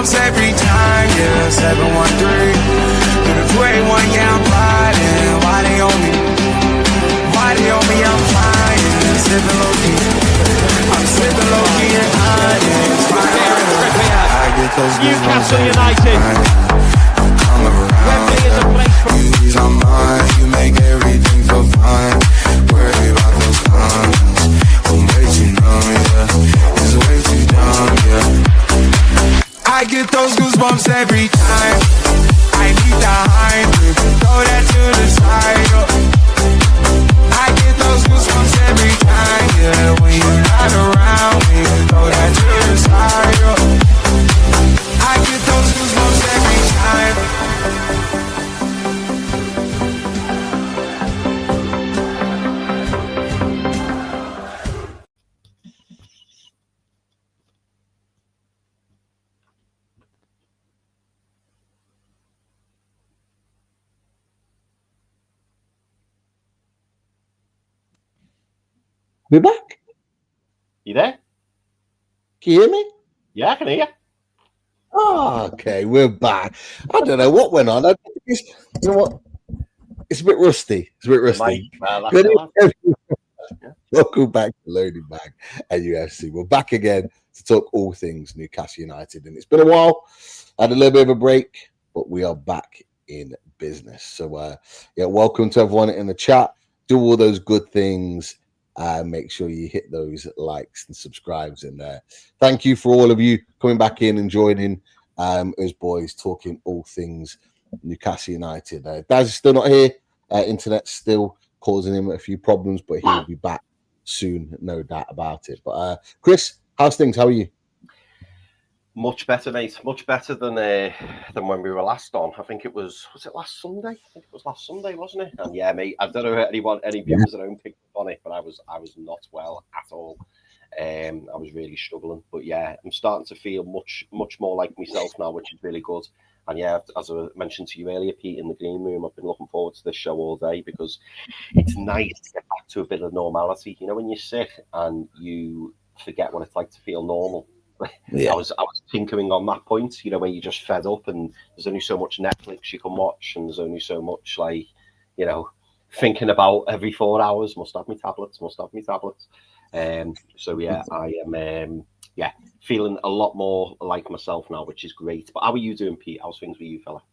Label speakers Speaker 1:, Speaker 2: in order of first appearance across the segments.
Speaker 1: goosebumps every time, yeah, 713. Through the 281, yeah, I'm riding. Why they on me? Why they on me? I'm flying, sipping low key. I'm sipping low key and hiding. I get those
Speaker 2: Newcastle United.
Speaker 1: I'm coming around.
Speaker 2: Wembley is a place for
Speaker 1: you ease on mine. You make everything feel fine. Worry about those comments. I'm way too numb, yeah. It's way too dumb, yeah. I get those goosebumps every time. I need the hype. Throw that to the side, I get those goosebumps every time, yeah. When you're not around me, throw that to the side, I get those goosebumps every time.
Speaker 3: We're back.
Speaker 2: You there?
Speaker 3: Can you hear me?
Speaker 2: Yeah, I can hear you.
Speaker 3: Oh, okay, we're back. I don't know what went on. You know what? It's a bit rusty. It's a bit rusty. Welcome back to Loading Bag at UFC. We're back again to talk all things Newcastle United. And it's been a while. I had a little bit of a break, but we are back in business. So, welcome to everyone in the chat. Do all those good things. Make sure you hit those likes and subscribes in there. Thank you for all of you coming back in and joining us boys talking all things Newcastle United. Daz is still not here. Internet's still causing him a few problems, but he'll be back soon, no doubt about it. But Chris, how's things? How are you?
Speaker 2: Much better, mate. Much better than when we were last on. I think it was it last Sunday? I think it was last Sunday, wasn't it? And yeah, mate, I don't know if any viewers at home picked up on it, but I was not well at all. I was really struggling. But yeah, I'm starting to feel much more like myself now, which is really good. And yeah, as I mentioned to you earlier, Pete, in the green room, I've been looking forward to this show all day because it's nice to get back to a bit of normality. You know, when you're sick and you forget what it's like to feel normal. Yeah. I was tinkering on that point, you know, when you're just fed up and there's only so much Netflix you can watch and there's only so much, like, you know, thinking about every 4 hours, must have my tablets. So yeah, I am feeling a lot more like myself now, which is great. But how are you doing, Pete? How's things with you, fella?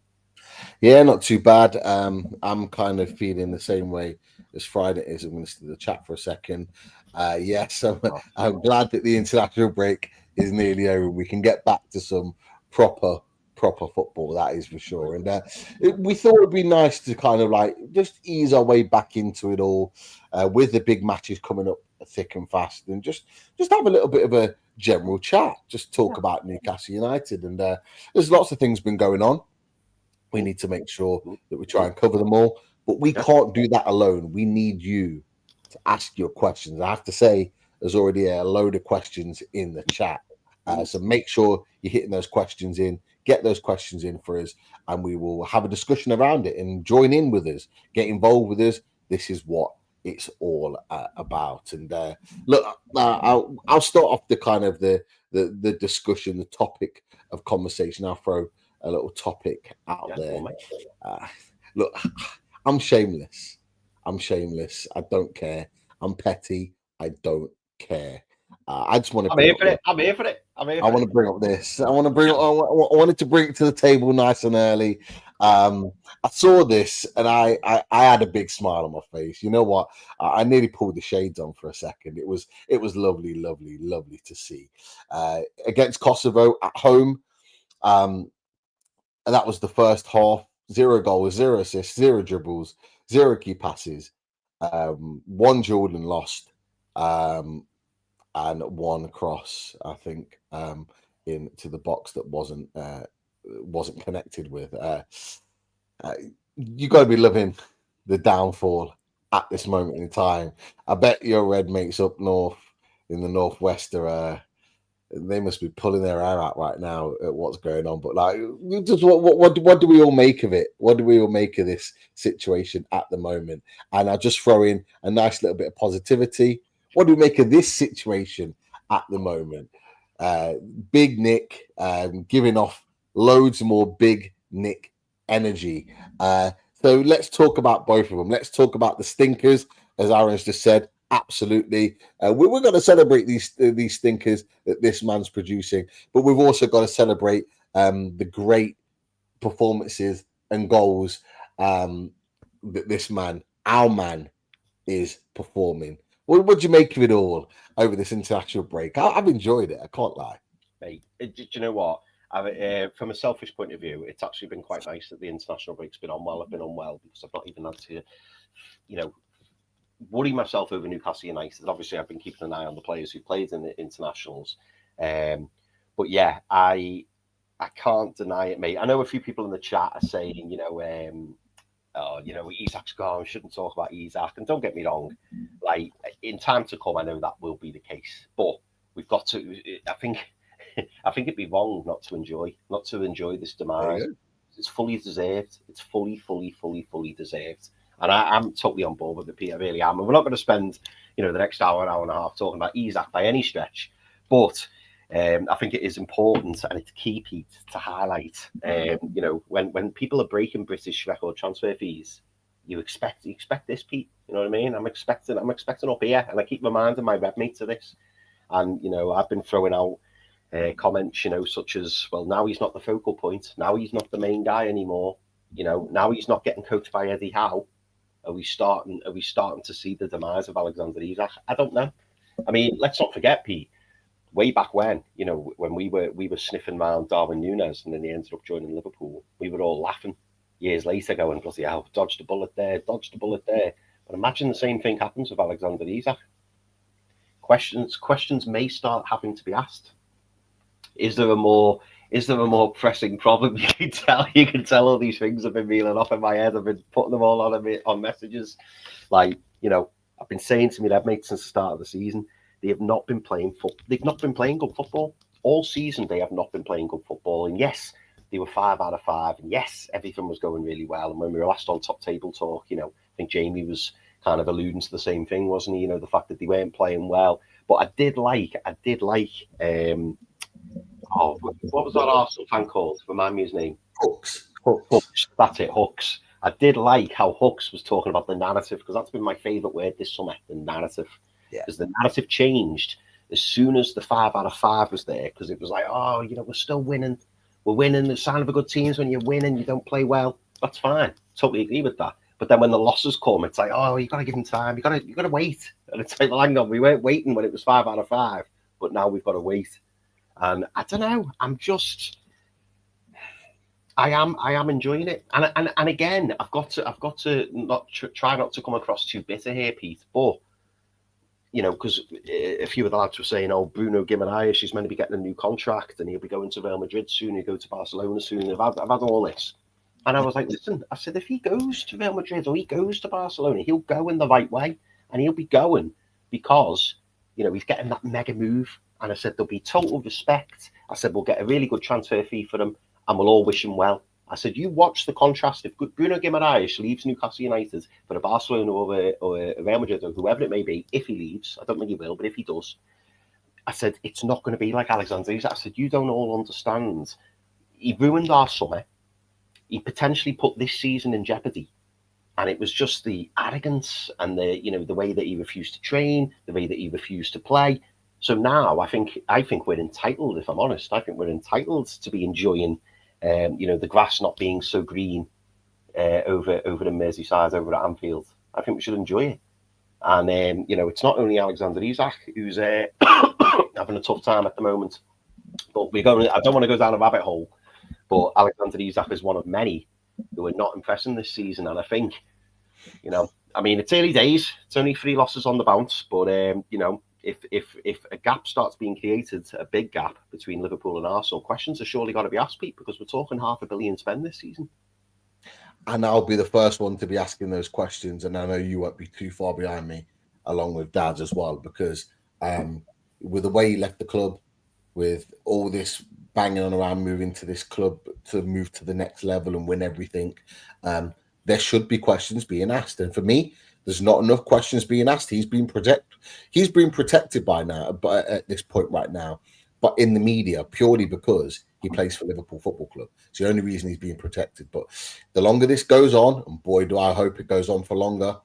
Speaker 3: Yeah, not too bad. I'm kind of feeling the same way as Friday is. I'm going to see the chat for a second. So I'm glad that the international break is nearly over. We can get back to some proper football, that is for sure. And we thought it'd be nice to kind of like just ease our way back into it all with the big matches coming up thick and fast, and just have a little bit of a general chat, just talk about Newcastle United. And there's lots of things been going on. We need to make sure that we try and cover them all, but we can't do that alone. We need you to ask your questions. I have to say, there's already a load of questions in the chat. So make sure you're hitting those questions in, get those questions in for us, and we will have a discussion around it and join in with us, get involved with us. This is what it's all about. And look, I'll start off the kind of the discussion, the topic of conversation. I'll throw a little topic out there. Look, I'm shameless. I don't care. I'm petty. I don't care. I just want to.
Speaker 2: I'm here for it. I
Speaker 3: want to bring up this. I wanted to bring it to the table nice and early. I saw this and I had a big smile on my face. You know what? I nearly pulled the shades on for a second. It was lovely to see. Against Kosovo at home. And that was the first half. 0 goals, 0 assists, 0 dribbles, 0 key passes. 1 Jordan lost. And 1 cross, I think, into the box that wasn't connected with. You got to be loving the downfall at this moment in time. I bet your red mates up north in the northwest are they must be pulling their hair out right now at what's going on. But like, just what do we all make of it? What do we all make of this situation at the moment? And I'll just throw in a nice little bit of positivity. What do we make of this situation at the moment? Big Nick giving off loads more big Nick energy. So let's talk about both of them. Let's talk about the stinkers, as Aaron's just said. Absolutely, we're going to celebrate these stinkers that this man's producing, but we've also got to celebrate the great performances and goals that this man, our man, is performing. What do you make of it all over this international break? I've enjoyed it. I can't lie.
Speaker 2: Mate, do you know what? From a selfish point of view, it's actually been quite nice that the international break's been on well. I've been on well because I've not even had to, worry myself over Newcastle United. Obviously, I've been keeping an eye on the players who played in the internationals. But yeah, I can't deny it, mate. I know a few people in the chat are saying, Isak's gone, shouldn't talk about Isak. And don't get me wrong, like in time to come, I know that will be the case. But we've got to. I think it'd be wrong not to enjoy this demise. It's fully deserved. It's fully deserved. And I'm totally on board with it, Pete. I really am. And we're not going to spend, the next hour and a half talking about Isak by any stretch. But I think it is important and it's key, Pete, to highlight. When people are breaking British record transfer fees, you expect this, Pete. You know what I mean? I'm expecting up here, and I keep reminding my red mates of this. And I've been throwing out comments, such as, well, now he's not the focal point. Now he's not the main guy anymore. Now he's not getting coached by Eddie Howe. Are we starting to see the demise of Alexander Isak? I don't know. I mean, let's not forget, Pete. Way back when, when we were sniffing around Darwin Núñez, and then he ended up joining Liverpool, we were all laughing years later, going, bloody hell, dodged a bullet there. But imagine the same thing happens with Alexander Isak. Questions may start having to be asked. Is there a more pressing problem? You can tell all these things have been reeling off in my head. I've been putting them all on messages. Like, I've been saying to my mates since the start of the season, they have not been playing They've not been playing good football all season. They have not been playing good football. And yes, they were 5 out of 5. And yes, everything was going really well. And when we were last on Top Table Talk, I think Jamie was kind of alluding to the same thing, wasn't he? The fact that they weren't playing well. But I did like. What was that Arsenal fan called? Remind me his name.
Speaker 3: Hooks.
Speaker 2: That's it, Hooks. I did like how Hooks was talking about the narrative, because that's been my favourite word this summer, the narrative. Because the narrative changed as soon as the 5 out of 5 was there, because it was like, we're still winning. We're winning. The sign of a good team is when you win and you don't play well. That's fine. Totally agree with that. But then when the losses come, it's like, you got to give them time. You got to wait. And it's like, well, hang on, we weren't waiting when it was 5 out of 5, but now we've got to wait. And I don't know. I am enjoying it. And again, I've got to not try not to come across too bitter here, Pete. But because a few of the lads were saying, Bruno Guimaraes, he's meant to be getting a new contract and he'll be going to Real Madrid soon. He'll go to Barcelona soon. I've had all this. And I was like, listen, I said, if he goes to Real Madrid or he goes to Barcelona, he'll go in the right way. And he'll be going because, he's getting that mega move. And I said, there'll be total respect. I said, we'll get a really good transfer fee for him and we'll all wish him well. I said, you watch the contrast. If Bruno Guimaraes leaves Newcastle United for a Barcelona or a Real Madrid or whoever it may be, if he leaves, I don't think he will, but if he does, I said, it's not going to be like Alexander Isak. I said, you don't all understand. He ruined our summer. He potentially put this season in jeopardy. And it was just the arrogance and the way that he refused to train, the way that he refused to play. So now I think we're entitled, if I'm honest, I think we're entitled to be enjoying the grass not being so green over in Merseyside, over at Anfield. I think we should enjoy it. And, it's not only Alexander Isak who's having a tough time at the moment, but I don't want to go down a rabbit hole, but Alexander Isak is one of many who are not impressing this season. And I think, it's early days. It's only 3 losses on the bounce, but, if a gap starts being created, a big gap between Liverpool and Arsenal, questions are surely got to be asked, Pete, because we're talking £500 million spend this season.
Speaker 3: And I'll be the first one to be asking those questions, and I know you won't be too far behind me, along with Dad as well, because with the way he left the club, with all this banging on around moving to this club to move to the next level and win everything, there should be questions being asked. And for me, there's not enough questions being asked. He's been protected by now, but at this point right now, but in the media, purely because he plays for Liverpool Football Club. It's the only reason he's being protected. But the longer this goes on, and boy, do I hope it goes on for longer,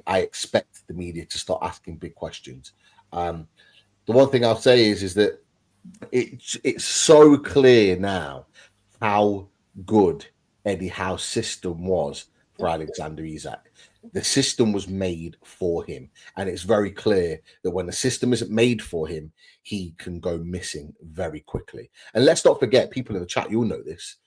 Speaker 3: I expect the media to start asking big questions. The one thing I'll say is that it's so clear now how good Eddie Howe's system was for Alexander Isak. The system was made for him, and it's very clear that when the system isn't made for him, he can go missing very quickly. And let's not forget, people in the chat, you'll know this,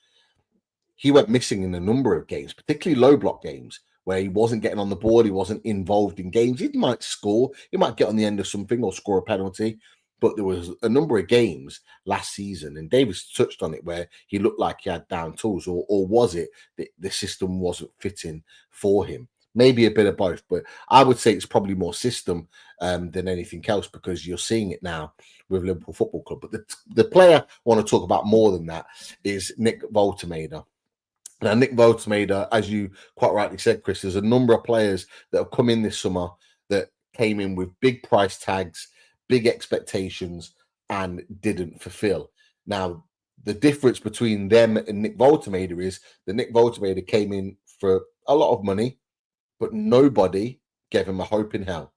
Speaker 3: he went missing in a number of games, particularly low block games, where he wasn't getting on the board, he wasn't involved in games. He might score, he might get on the end of something or score a penalty, but there was a number of games last season, and Davis touched on it, where he looked like he had down tools, or was it that the system wasn't fitting for him? Maybe a bit of both, but I would say it's probably more system than anything else, because you're seeing it now with Liverpool Football Club. But the player I want to talk about more than that is Nick Woltemade. Now, Nick Woltemade, as you quite rightly said, Chris, there's a number of players that have come in this summer that came in with big price tags, big expectations, and didn't fulfill. Now, the difference between them and Nick Woltemade is that Nick Woltemade came in for a lot of money, but nobody gave him a hope in hell.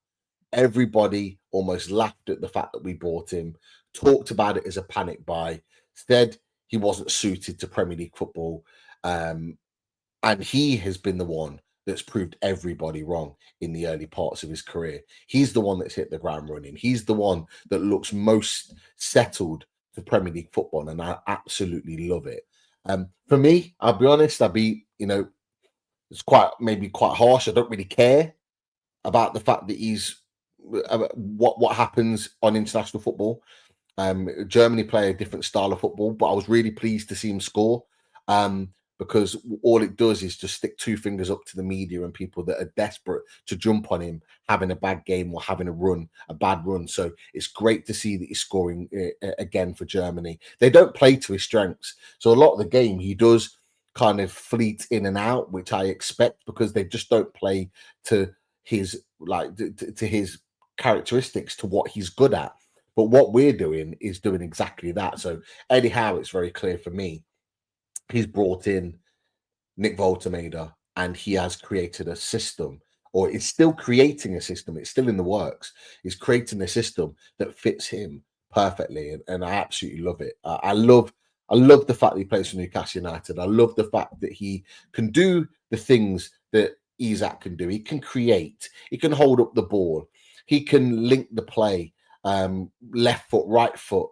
Speaker 3: Everybody almost laughed at the fact that we bought him, talked about it as a panic buy, said he wasn't suited to Premier League football. And he has been the one that's proved everybody wrong in the early parts of his career. He's the one that's hit the ground running. He's the one that looks most settled to Premier League football, and I absolutely love it. For me, I'll be honest, it's maybe quite harsh. I don't really care about the fact that he's what happens on international football. Germany play a different style of football, but I was really pleased to see him score. Because all it does is just stick two fingers up to the media and people that are desperate to jump on him having a bad game or having a bad run. So it's great to see that he's scoring again for Germany. They don't play to his strengths. So a lot of the game he does kind of fleet in and out, which I expect, because they just don't play to his to his characteristics, to what he's good at. But what we're doing is doing exactly that. So Eddie Howe, it's very clear for me, he's brought in Nick Woltemade, and he has created a system, or is still creating a system. It's still in the works. He's creating a system that fits him perfectly, and I absolutely love it. I love the fact that he plays for Newcastle United. I love the fact that he can do the things that Isak can do. He can create. He can hold up the ball. He can link the play, left foot, right foot.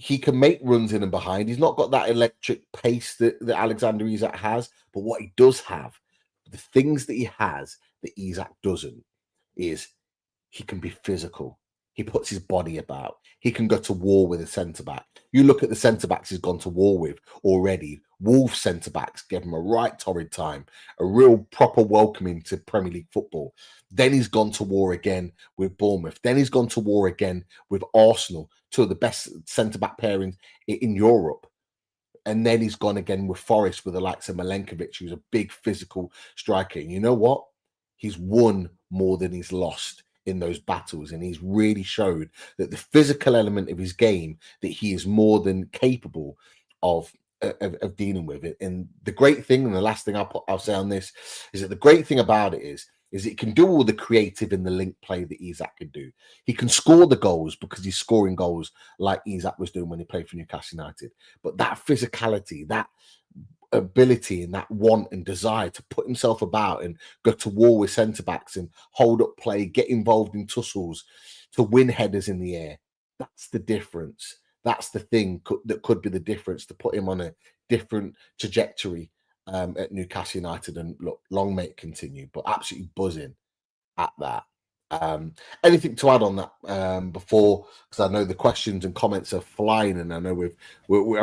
Speaker 3: He can make runs in and behind. He's not got that electric pace that Alexander Isak has, but what he does have, the things that he has that Isak doesn't, is he can be physical. He puts his body about. He can go to war with a centre-back. You look at the centre-backs he's gone to war with already. Wolves centre-backs gave him a right torrid time, a real proper welcoming to Premier League football. Then he's gone to war again with Bournemouth. Then he's gone to war again with Arsenal, two of the best centre-back pairings in Europe. And then he's gone again with Forest, with the likes of Milenkovic, who's a big physical striker. And you know what? He's won more than he's lost in those battles, and he's really showed that the physical element of his game, that he is more than capable of dealing with it. And the great thing, and the last thing I'll say on this, is that the great thing about it is it can do all the creative in the link play that Isak can do. He can score the goals because he's scoring goals like Isak was doing when he played for Newcastle United. But that physicality, that ability, and that want and desire to put himself about and go to war with centre-backs and hold up play, get involved in tussles, to win headers in the air, that's the difference. That's the thing that could be the difference to put him on a different trajectory at Newcastle United. And look, long may it continue, but absolutely buzzing at that. Anything to add on that before, because I know the questions and comments are flying, and I know I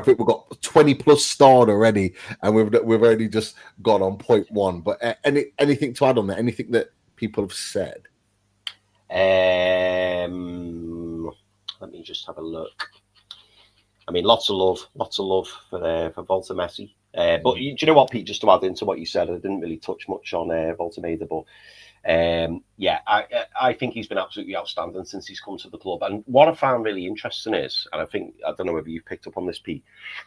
Speaker 3: think we've got 20 plus starred already, and we've already just got on point one. But anything to add on that? Anything that people have said?
Speaker 2: Let me just have a look. I mean, lots of love for Volta Messi. But do you know what, Pete? Just to add into what you said, I didn't really touch much on Voltemada, but yeah, I think he's been absolutely outstanding since he's come to the club. And what I found really interesting is, and I don't know whether you've picked up on this, Pete,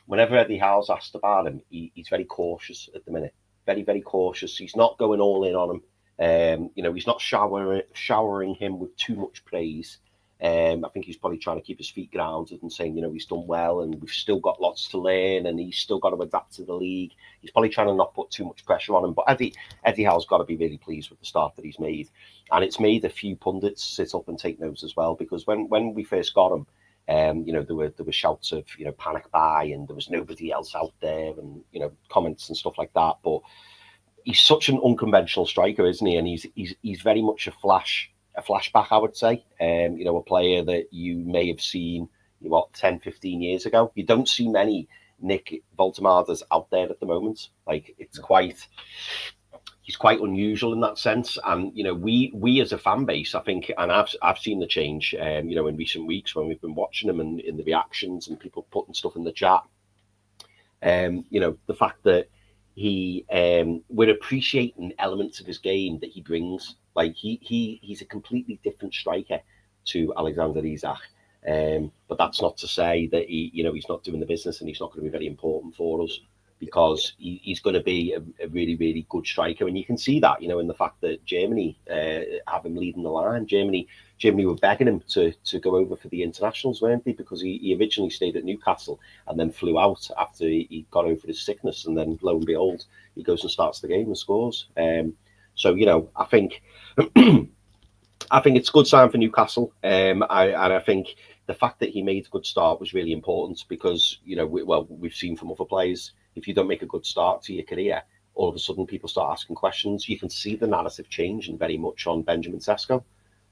Speaker 2: whenever Eddie Howe's asked about him, he's very cautious at the minute. Very, very cautious. He's not going all in on him. He's not showering him with too much praise. I think he's probably trying to keep his feet grounded and saying, he's done well and we've still got lots to learn and he's still got to adapt to the league. He's probably trying to not put too much pressure on him. But Eddie Howe's got to be really pleased with the start that he's made. And it's made a few pundits sit up and take notes as well, because when we first got him, there were shouts of, panic buy and there was nobody else out there and, comments and stuff like that. But he's such an unconventional striker, isn't he? And he's very much a flashback, I would say. A player that you may have seen 10, 15 years ago. You don't see many Nick Voltemadas out there at the moment. Like, he's quite unusual in that sense. And we as a fan base, I think, and I've seen the change in recent weeks when we've been watching him and in the reactions and people putting stuff in the chat. The fact that we're appreciating elements of his game that he brings. Like he's a completely different striker to Alexander Isak. But that's not to say that he's not doing the business and he's not going to be very important for us, because he's going to be a really, really good striker. And you can see that, in the fact that Germany have him leading the line. Germany were begging him to go over for the internationals, weren't they? Because he originally stayed at Newcastle and then flew out after he got over his sickness. And then lo and behold, he goes and starts the game and scores. So, I think I think it's a good sign for Newcastle. And I think the fact that he made a good start was really important, because, we've seen from other players, if you don't make a good start to your career, all of a sudden people start asking questions. You can see the narrative changing very much on Benjamin Sesko.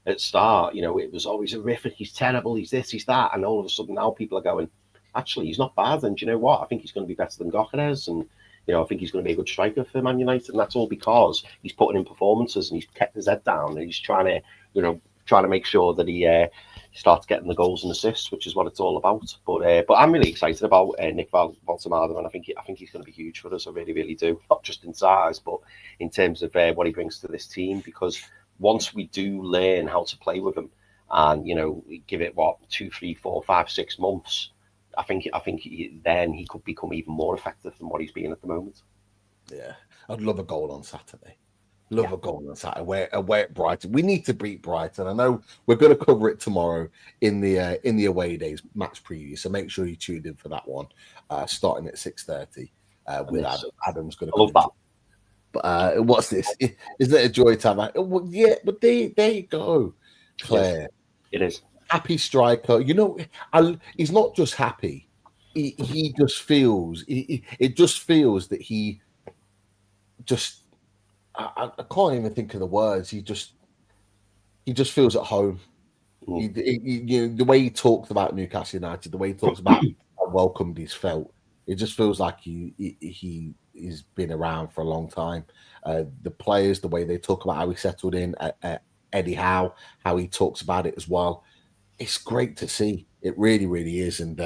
Speaker 2: At the start, it was always horrific. He's terrible. He's this, he's that. And all of a sudden now people are going, actually, he's not bad. And do you know what? I think he's going to be better than Gokares. And, I think he's going to be a good striker for Man United. And that's all because he's putting in performances and he's kept his head down and he's trying to make sure that he starts getting the goals and assists, which is what it's all about. But I'm really excited about Nick Voltemada, and I think he's going to be huge for us. I really, really do. Not just in size, but in terms of what he brings to this team. Because once we do learn how to play with him, and give it 2, 3, 4, 5, 6 months, I think then he could become even more effective than what he's being at the moment.
Speaker 3: Yeah, I'd love a goal on Saturday. A goal on Saturday. Away at Brighton. We need to beat Brighton. I know we're going to cover it tomorrow in the away days match preview. So make sure you tune in for that one, starting at 6:30. With Adam's going to.
Speaker 2: I love that.
Speaker 3: But what's this? Isn't it a joy to have? Well, yeah, but there you go, Claire.
Speaker 2: Yes, it is.
Speaker 3: Happy striker. He's not just happy. He just feels. It just feels that he just. I can't even think of the words. He just feels at home. The way he talks about Newcastle United, the way he talks about how welcomed he's felt, it just feels like he's been around for a long time. The players, the way they talk about how he settled in, Eddie Howe, how he talks about it as well. It's great to see. It really, really is. And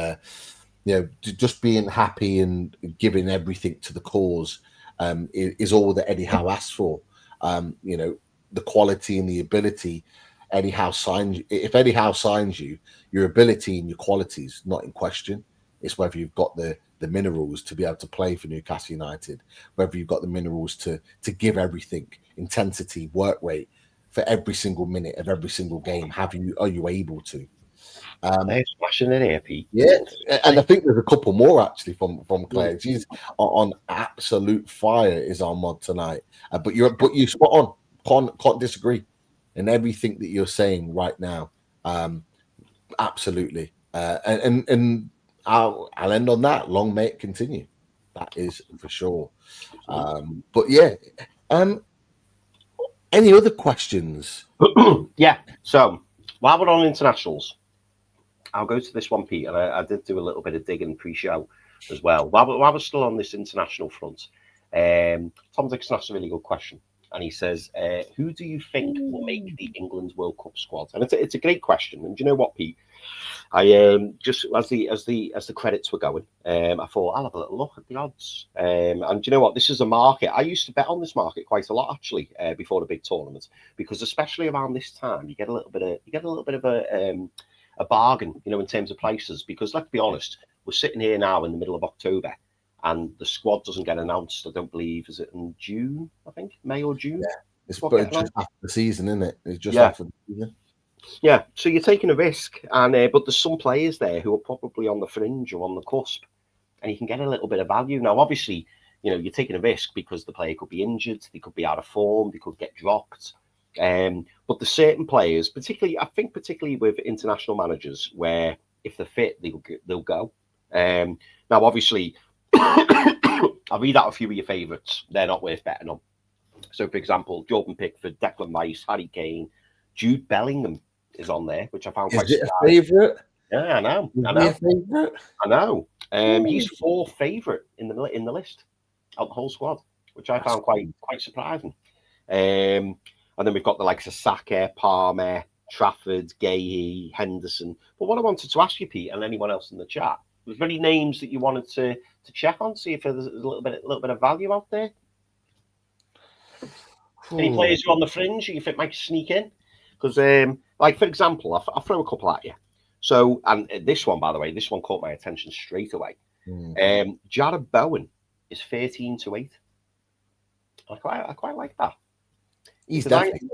Speaker 3: just being happy and giving everything to the cause. Is all that Eddie Howe asks for. The quality and the ability. Eddie Howe signs. If Eddie Howe signs you, your ability and your quality is not in question. It's whether you've got the minerals to be able to play for Newcastle United, whether you've got the minerals to give everything, intensity, work rate for every single minute of every single game. Are you able to?
Speaker 2: They're smashing in here, Pete.
Speaker 3: Yeah, and I think there's a couple more actually from Claire. She's on absolute fire. Is our mod tonight, but you spot on. Can't disagree in everything that you're saying right now. Absolutely, and I'll end on that. Long may it continue. That is for sure. But yeah, any other questions?
Speaker 2: Yeah. So while we're on internationals, I'll go to this one, Pete, and I did do a little bit of digging pre-show as well. While we're still on this international front, Tom Dixon asked a really good question, and he says, who do you think will make the England World Cup squad? And it's a great question, and do you know what, Pete? I just as the credits were going, I thought I'll have a little look at the odds. And do you know what? This is a market. I used to bet on this market quite a lot actually before the big tournaments, because especially around this time you get a little bit of a bargain, you know, in terms of prices. Because let's be honest, we're sitting here now in the middle of October, and the squad doesn't get announced. I don't believe, is it in June? I think May or June.
Speaker 3: Yeah, it's just after the season, isn't it? It's just after the season.
Speaker 2: Yeah, so you're taking a risk, and but there's some players there who are probably on the fringe or on the cusp, and you can get a little bit of value. Now, obviously, you know, you're taking a risk because the player could be injured, they could be out of form, they could get dropped. But there's certain players, particularly with international managers, where if they're fit, they'll go. Now, obviously, I'll read out a few of your favourites. They're not worth betting on. So, for example, Jordan Pickford, Declan Rice, Harry Kane, Jude Bellingham is on there, which I found quite
Speaker 3: surprising. Is it a favourite?
Speaker 2: Yeah, I know. I know. He's fourth favourite in the list out the whole squad, which I found quite surprising. And then we've got the likes of Saka, Palmer, Trafford, Gahey, Henderson. But what I wanted to ask you, Pete, and anyone else in the chat, was there any names that you wanted to check on, see if there's a little bit of value out there? Any players who are on the fringe you think might sneak in? Because, like, for example, I'll throw a couple at you. So, and this one, by the way, this one caught my attention straight away. Jared Bowen is 13-8. I quite like that.
Speaker 3: He's definitely.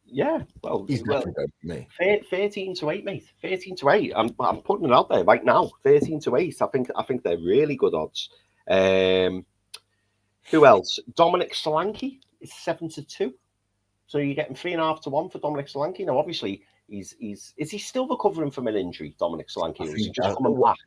Speaker 2: He's
Speaker 3: definitely good for me.
Speaker 2: 13-8, mate. 13-8. I'm putting it out there right now. 13-8. I think they're really good odds. Who else? Dominic Solanke is 7-2. So you're getting 3.5 to 1 for Dominic Solanke. Now, obviously, is he still recovering from an injury, Dominic Solanke? Or is he just coming back?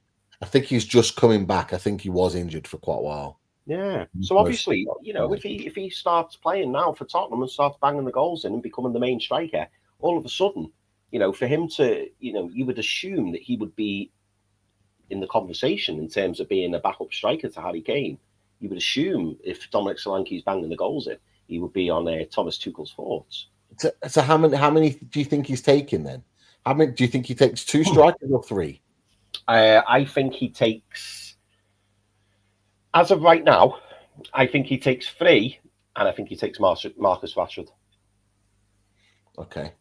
Speaker 3: I think he's just coming back. I think he was injured for quite a while.
Speaker 2: Yeah. So obviously, you know, if he starts playing now for Tottenham and starts banging the goals in and becoming the main striker, all of a sudden, you know, for him to, you know, you would assume that he would be in the conversation in terms of being a backup striker to Harry Kane. You would assume if Dominic Solanke is banging the goals in, he would be on Thomas Tuchel's thoughts.
Speaker 3: So how many do you think he's taking then? How many do you think he takes? 2 strikers or 3?
Speaker 2: I think he takes, as of right now, I think he takes 3, and I think he takes Marcus Rashford.
Speaker 3: Okay.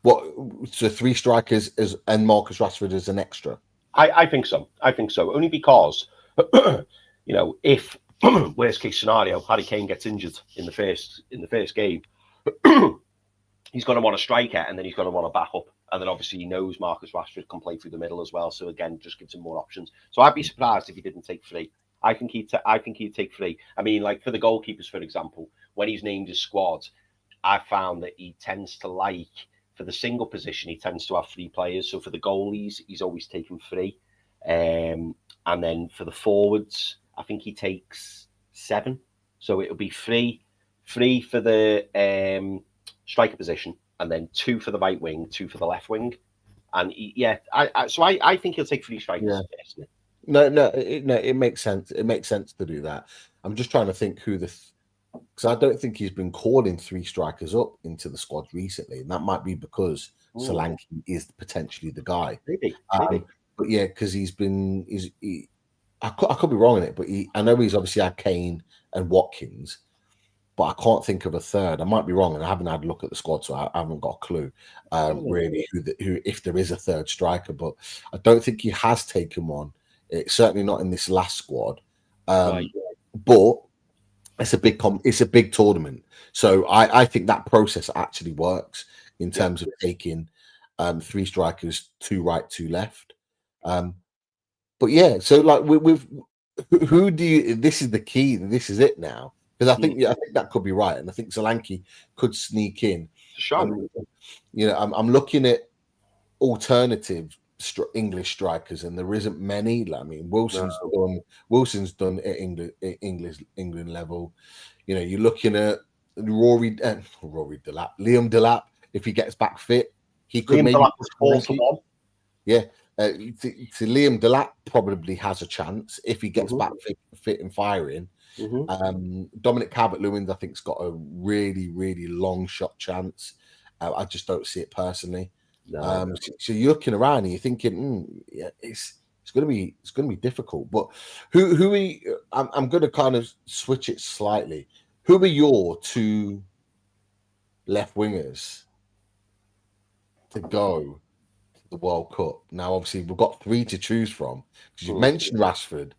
Speaker 3: What? So 3 strikers and Marcus Rashford is an extra?
Speaker 2: I think so. Only because, you know, if worst case scenario, Harry Kane gets injured in the first game, he's going to want a striker, and then he's going to want a backup, and then obviously he knows Marcus Rashford can play through the middle as well. So again, just gives him more options. So I'd be surprised if he didn't take 3. I think he'd take 3. I mean, like for the goalkeepers, for example, when he's named his squad, I found that he tends to like, for the single position, he tends to have 3 players. So for the goalies, he's always taken 3, and then for the forwards, I think he takes 7. So it'll be 3 for the striker position, and then 2 for the right wing, 2 for the left wing. And I think he'll take 3 strikers.
Speaker 3: Yeah. No, it makes sense. It makes sense to do that. I'm just trying to think who because I don't think he's been calling 3 strikers up into the squad recently, and that might be because Solanke is potentially the guy.
Speaker 2: Maybe.
Speaker 3: But yeah, because I could be wrong in it, but I know he's obviously had Kane and Watkins, but I can't think of a third. I might be wrong, and I haven't had a look at the squad, so I haven't got a clue really who if there is a third striker. But I don't think he has taken one. It's certainly not in this last squad. But it's a big tournament, so I think that process actually works in terms of taking 3 strikers, 2 right, 2 left. But yeah, so like with who do you? This is the key. This is it now, because I think that could be right, and I think Solanke could sneak in.
Speaker 2: Sure.
Speaker 3: You know, I'm looking at alternative English strikers, and there isn't many. I mean, Wilson's done at England level. You know, you're looking at Liam Delap. If he gets back fit, he could maybe
Speaker 2: 4-1.
Speaker 3: Yeah. To Liam Delap probably has a chance if he gets back fit and firing. Dominic Calvert-Lewin, I think, has got a really, really long shot chance. I just don't see it personally.
Speaker 2: No.
Speaker 3: So you're looking around and you're thinking, yeah, it's going to be difficult. But who I'm going to kind of switch it slightly. Who are your two left wingers to go to the World Cup? Now, obviously, we've got three to choose from because you've mentioned Rashford,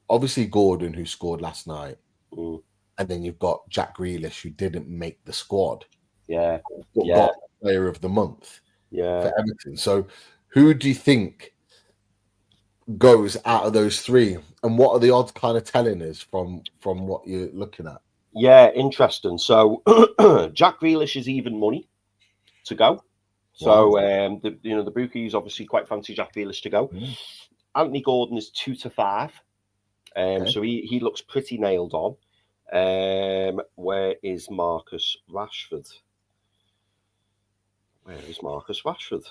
Speaker 3: obviously Gordon, who scored last night, and then you've got Jack Grealish, who didn't make the squad.
Speaker 2: Yeah.
Speaker 3: But
Speaker 2: Yeah.
Speaker 3: got Player of the Month
Speaker 2: Yeah.
Speaker 3: for Everton. So, who do you think goes out of those three, and what are the odds kind of telling us from what you're looking at?
Speaker 2: Yeah, interesting. So Jack Grealish is even money to go. So the bookies obviously quite fancy Jack Grealish to go. Anthony Gordon is 2-5. So he looks pretty nailed on. Where is Marcus Rashford? Marcus Rashford?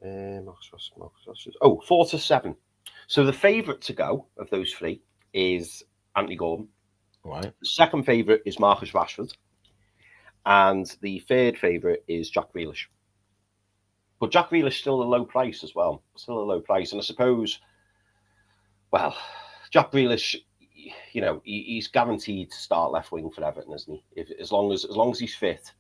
Speaker 2: Marcus Rashford. Oh, 4-7. So the favourite to go of those three is Anthony Gordon.
Speaker 3: Right.
Speaker 2: The second favourite is Marcus Rashford. And the third favourite is Jack Grealish. But Jack Grealish is still a low price as well. Still a low price. And I suppose, well, Jack Grealish, he's guaranteed to start left wing for Everton, isn't he? As long as he's fit,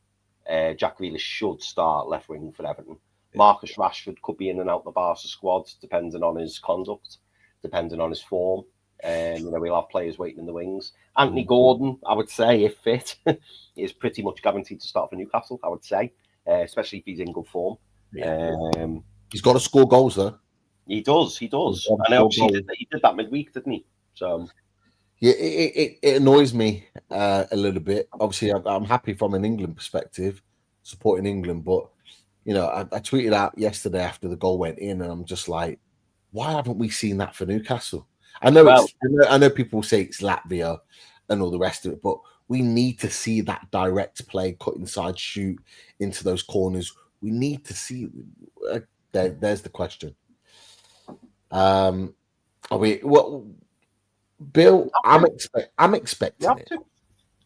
Speaker 2: Jack Grealish should start left wing for Everton. Marcus Rashford could be in and out the Barca squad, depending on his conduct, depending on his form. We'll have players waiting in the wings. Anthony Gordon, I would say, if fit, is pretty much guaranteed to start for Newcastle, I would say, especially if he's in good form.
Speaker 3: He's got to score goals, though.
Speaker 2: He does. And obviously he did that midweek, didn't he? So
Speaker 3: yeah, it annoys me a little bit. Obviously, I'm happy from an England perspective, supporting England, but I tweeted out yesterday after the goal went in, and I'm just like, why haven't we seen that for Newcastle? I know people say it's Latvia and all the rest of it, but we need to see that direct play, cut inside, shoot into those corners. We need to see. There's the question. Bill, I'm expecting it.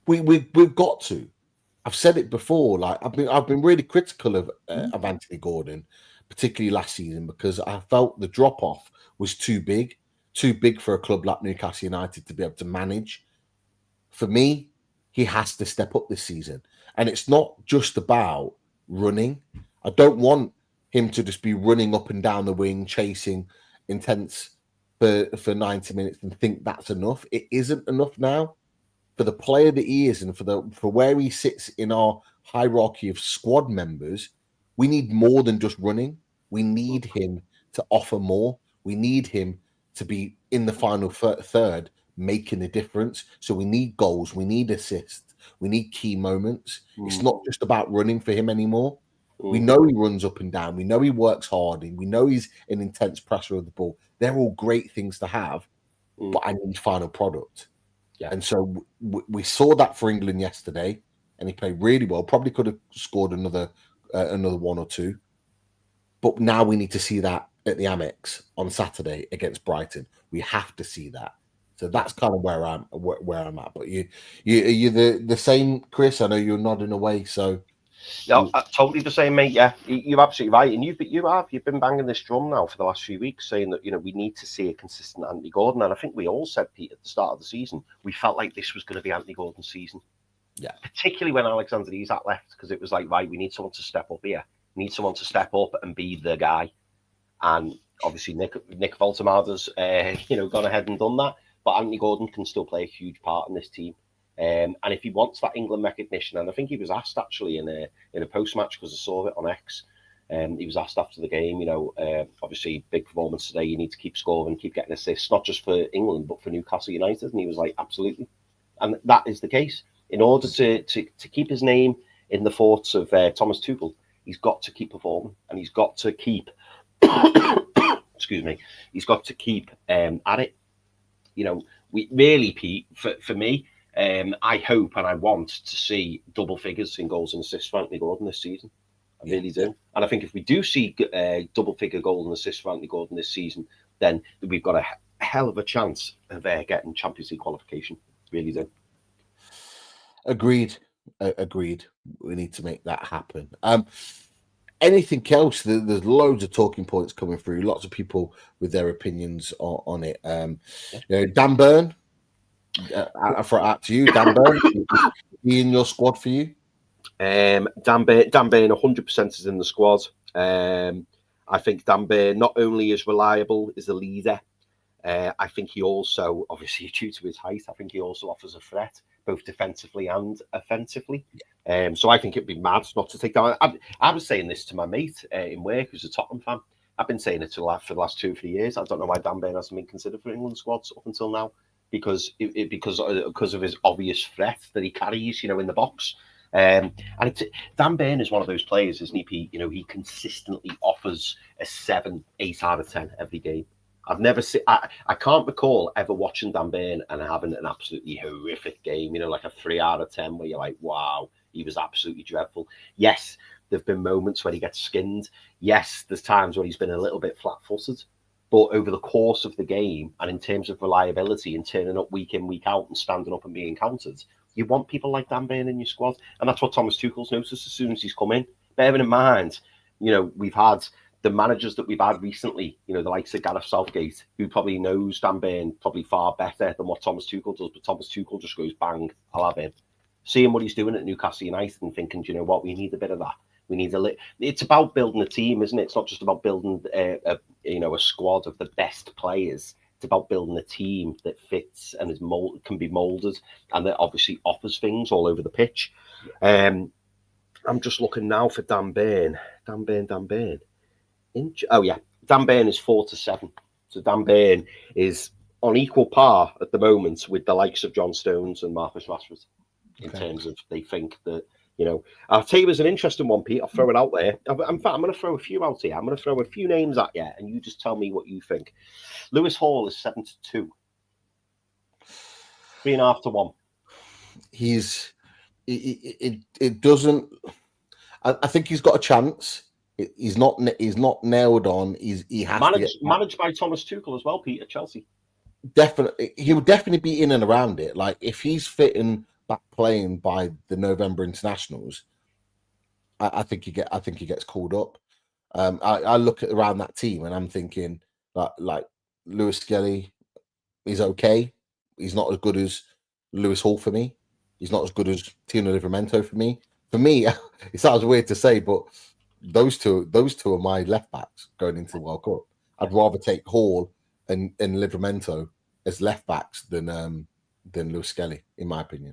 Speaker 3: We've got to. I've said it before. Like I've been really critical of Anthony Gordon, particularly last season, because I felt the drop off was too big for a club like Newcastle United to be able to manage. For me, he has to step up this season, and it's not just about running. I don't want him to just be running up and down the wing, chasing intense for 90 minutes and think that's enough. It isn't enough now. For the player that he is and for where he sits in our hierarchy of squad members, we need more than just running. We need him to offer more. We need him to be in the final third, making a difference. So we need goals. We need assists. We need key moments. It's not just about running for him anymore. We know he runs up and down. We know he works hard. And we know he's an intense pressure of the ball. They're all great things to have, but I need final product. Yeah. And so we saw that for England yesterday, and he played really well. Probably could have scored another one or two, but now we need to see that at the Amex on Saturday against Brighton. We have to see that. So that's kind of where I'm at. But you the same, Chris? I know you're nodding away. So
Speaker 2: no, totally the same, mate. Yeah, you're absolutely right. And you've been banging this drum now for the last few weeks, saying that we need to see a consistent Anthony Gordon. And I think we all said, Pete, at the start of the season, we felt like this was going to be Anthony Gordon's season. Yeah, particularly when Alexander Isak left, because it was like, right, we need someone to step up here. We need someone to step up and be the guy. And obviously, Nick Voltemada's gone ahead and done that. But Anthony Gordon can still play a huge part in this team. And if he wants that England recognition, and I think he was asked actually in a post match, because I saw it on X, he was asked after the game, obviously big performance today, you need to keep scoring, keep getting assists, not just for England but for Newcastle United. And he was like, absolutely. And that is the case. In order to keep his name in the thoughts of Thomas Tuchel, he's got to keep performing, and he's got to keep excuse me, he's got to keep at it. We really, Pete, for me, I hope and I want to see double figures in goals and assists for Anthony Gordon this season. I really do. And I think if we do see double figure goal and assists for Anthony Gordon this season, then we've got a hell of a chance of getting Champions League qualification. Really do.
Speaker 3: Agreed. We need to make that happen. anything else? There's loads of talking points coming through. Lots of people with their opinions on it. Dan Burn. Out to you, Dan Burn. Is he in your squad for you?
Speaker 2: Dan Burn 100% is in the squad. I think Dan Burn not only is reliable as a leader, I think he also, obviously due to his height, I think he also offers a threat, both defensively and offensively. So I think it'd be mad not to take down. I was saying this to my mate in work, who's a Tottenham fan. I've been saying it for the last 2 or 3 years. I don't know why Dan Burn hasn't been considered for England squads up until now, because of his obvious threat that he carries, in the box. Dan Burn is one of those players, isn't he, Pete? He consistently offers a 7, 8 out of 10 every game. I've never seen. I can't recall ever watching Dan Burn and having an absolutely horrific game. Like a 3 out of 10, where you're like, wow, he was absolutely dreadful. Yes, there've been moments where he gets skinned. Yes, there's times where he's been a little bit flat-footed. But over the course of the game, and in terms of reliability and turning up week in, week out, and standing up and being counted, you want people like Dan Burn in your squad, and that's what Thomas Tuchel's noticed as soon as he's come in. Bearing in mind, we've had the managers that we've had recently, the likes of Gareth Southgate, who probably knows Dan Burn probably far better than what Thomas Tuchel does, but Thomas Tuchel just goes, bang, I'll have him. Seeing what he's doing at Newcastle United and thinking, do you know what, we need a bit of that. We need it's about building a team, isn't it? It's not just about building a squad of the best players. It's about building a team that fits and can be moulded, and that obviously offers things all over the pitch. I'm just looking now for Dan Burn. Dan Burn. Dan Burn is 4 to 7. So Dan Burn is on equal par at the moment with the likes of John Stones and Marcus Rashford in terms of they think that. I'll tell you, there's an interesting one, Pete. I'll throw it out there. In fact, I'm going to throw a few out here. I'm going to throw a few names at you, and you just tell me what you think. Lewis Hall is 7 to 2. 3.5 to 1.
Speaker 3: It doesn't. I think he's got a chance. He's not nailed on. He has
Speaker 2: managed by Thomas Tuchel as well, Pete, at Chelsea.
Speaker 3: Definitely, he would definitely be in and around it. Like if he's fitting back playing by the November internationals, I think he gets called up. I look at around that team and I'm thinking like Lewis Skelly is okay. He's not as good as Lewis Hall for me. He's not as good as Tino Livramento for me. For me, it sounds weird to say, but those two are my left backs going into the World Cup. I'd rather take Hall and Livramento as left backs than Lewis Skelly, in my opinion.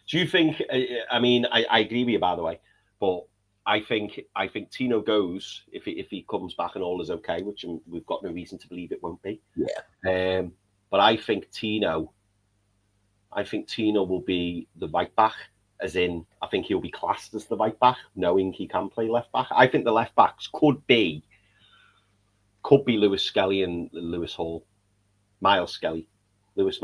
Speaker 2: Do you think? I mean, I agree with you, by the way, but I think Tino goes if he comes back and all is okay, which we've got no reason to believe it won't be.
Speaker 3: Yeah.
Speaker 2: But I think Tino will be the right back, as in I think he'll be classed as the right back, knowing he can play left back. I think the left backs could be Lewis Skelly and Lewis Hall, Miles Skelly, is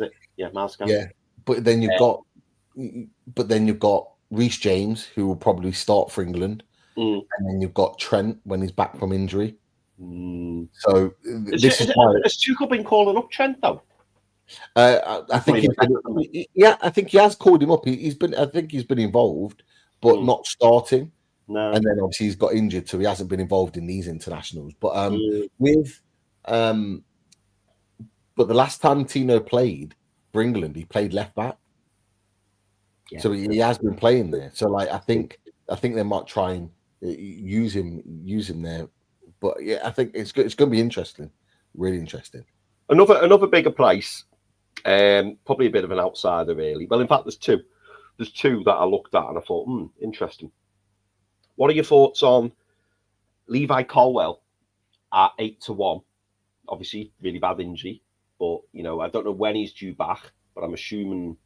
Speaker 2: it? Yeah, Miles Skelly.
Speaker 3: Yeah, but then you've got Reece James, who will probably start for England, and then you've got Trent when he's back from injury. So
Speaker 2: has Tuchel been calling up Trent though?
Speaker 3: I think he has called him up. He's been involved, but not starting.
Speaker 2: No.
Speaker 3: And then obviously he's got injured, so he hasn't been involved in these internationals. But but the last time Tino played for England, he played left back. Yeah. So he has been playing there. So like I think they might try and use him there. But yeah, I think it's going to be interesting, really interesting.
Speaker 2: Another bigger price, probably a bit of an outsider, really. Well, in fact, there's two that I looked at and I thought, interesting. What are your thoughts on Levi Colwill at 8 to 1? Obviously, really bad injury, but I don't know when he's due back, but I'm assuming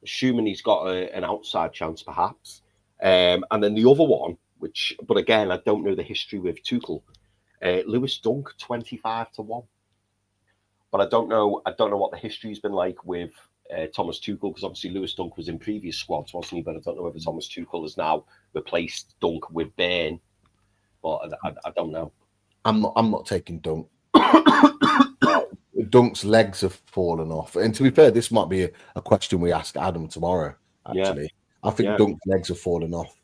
Speaker 2: he's got an outside chance, perhaps. And then the other one, but again, I don't know the history with Tuchel. Lewis Dunk, 25 to 1. But I don't know what the history's been like with Thomas Tuchel, because obviously Lewis Dunk was in previous squads, wasn't he? But I don't know whether Thomas Tuchel has now replaced Dunk with Burn. But I don't know.
Speaker 3: I'm not taking Dunk. Dunk's legs have fallen off. And to be fair, this might be a question we ask Adam tomorrow, actually. Yeah. I think Dunk's legs have fallen off.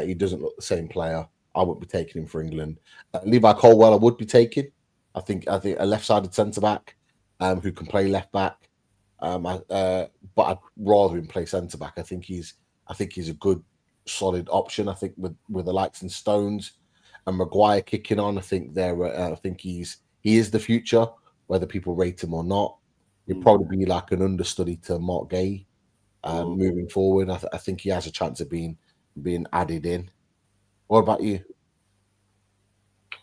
Speaker 3: He doesn't look the same player. I would be taking him for England. Levi Colwill, I would be taking. I think a left-sided centre back who can play left back. But I'd rather him play centre back. I think he's a good, solid option. I think with the likes and Stones and Maguire kicking on, I think he is the future, whether people rate him or not. He'd probably be like an understudy to Mark Gay moving forward. I think he has a chance of being added in. What about you?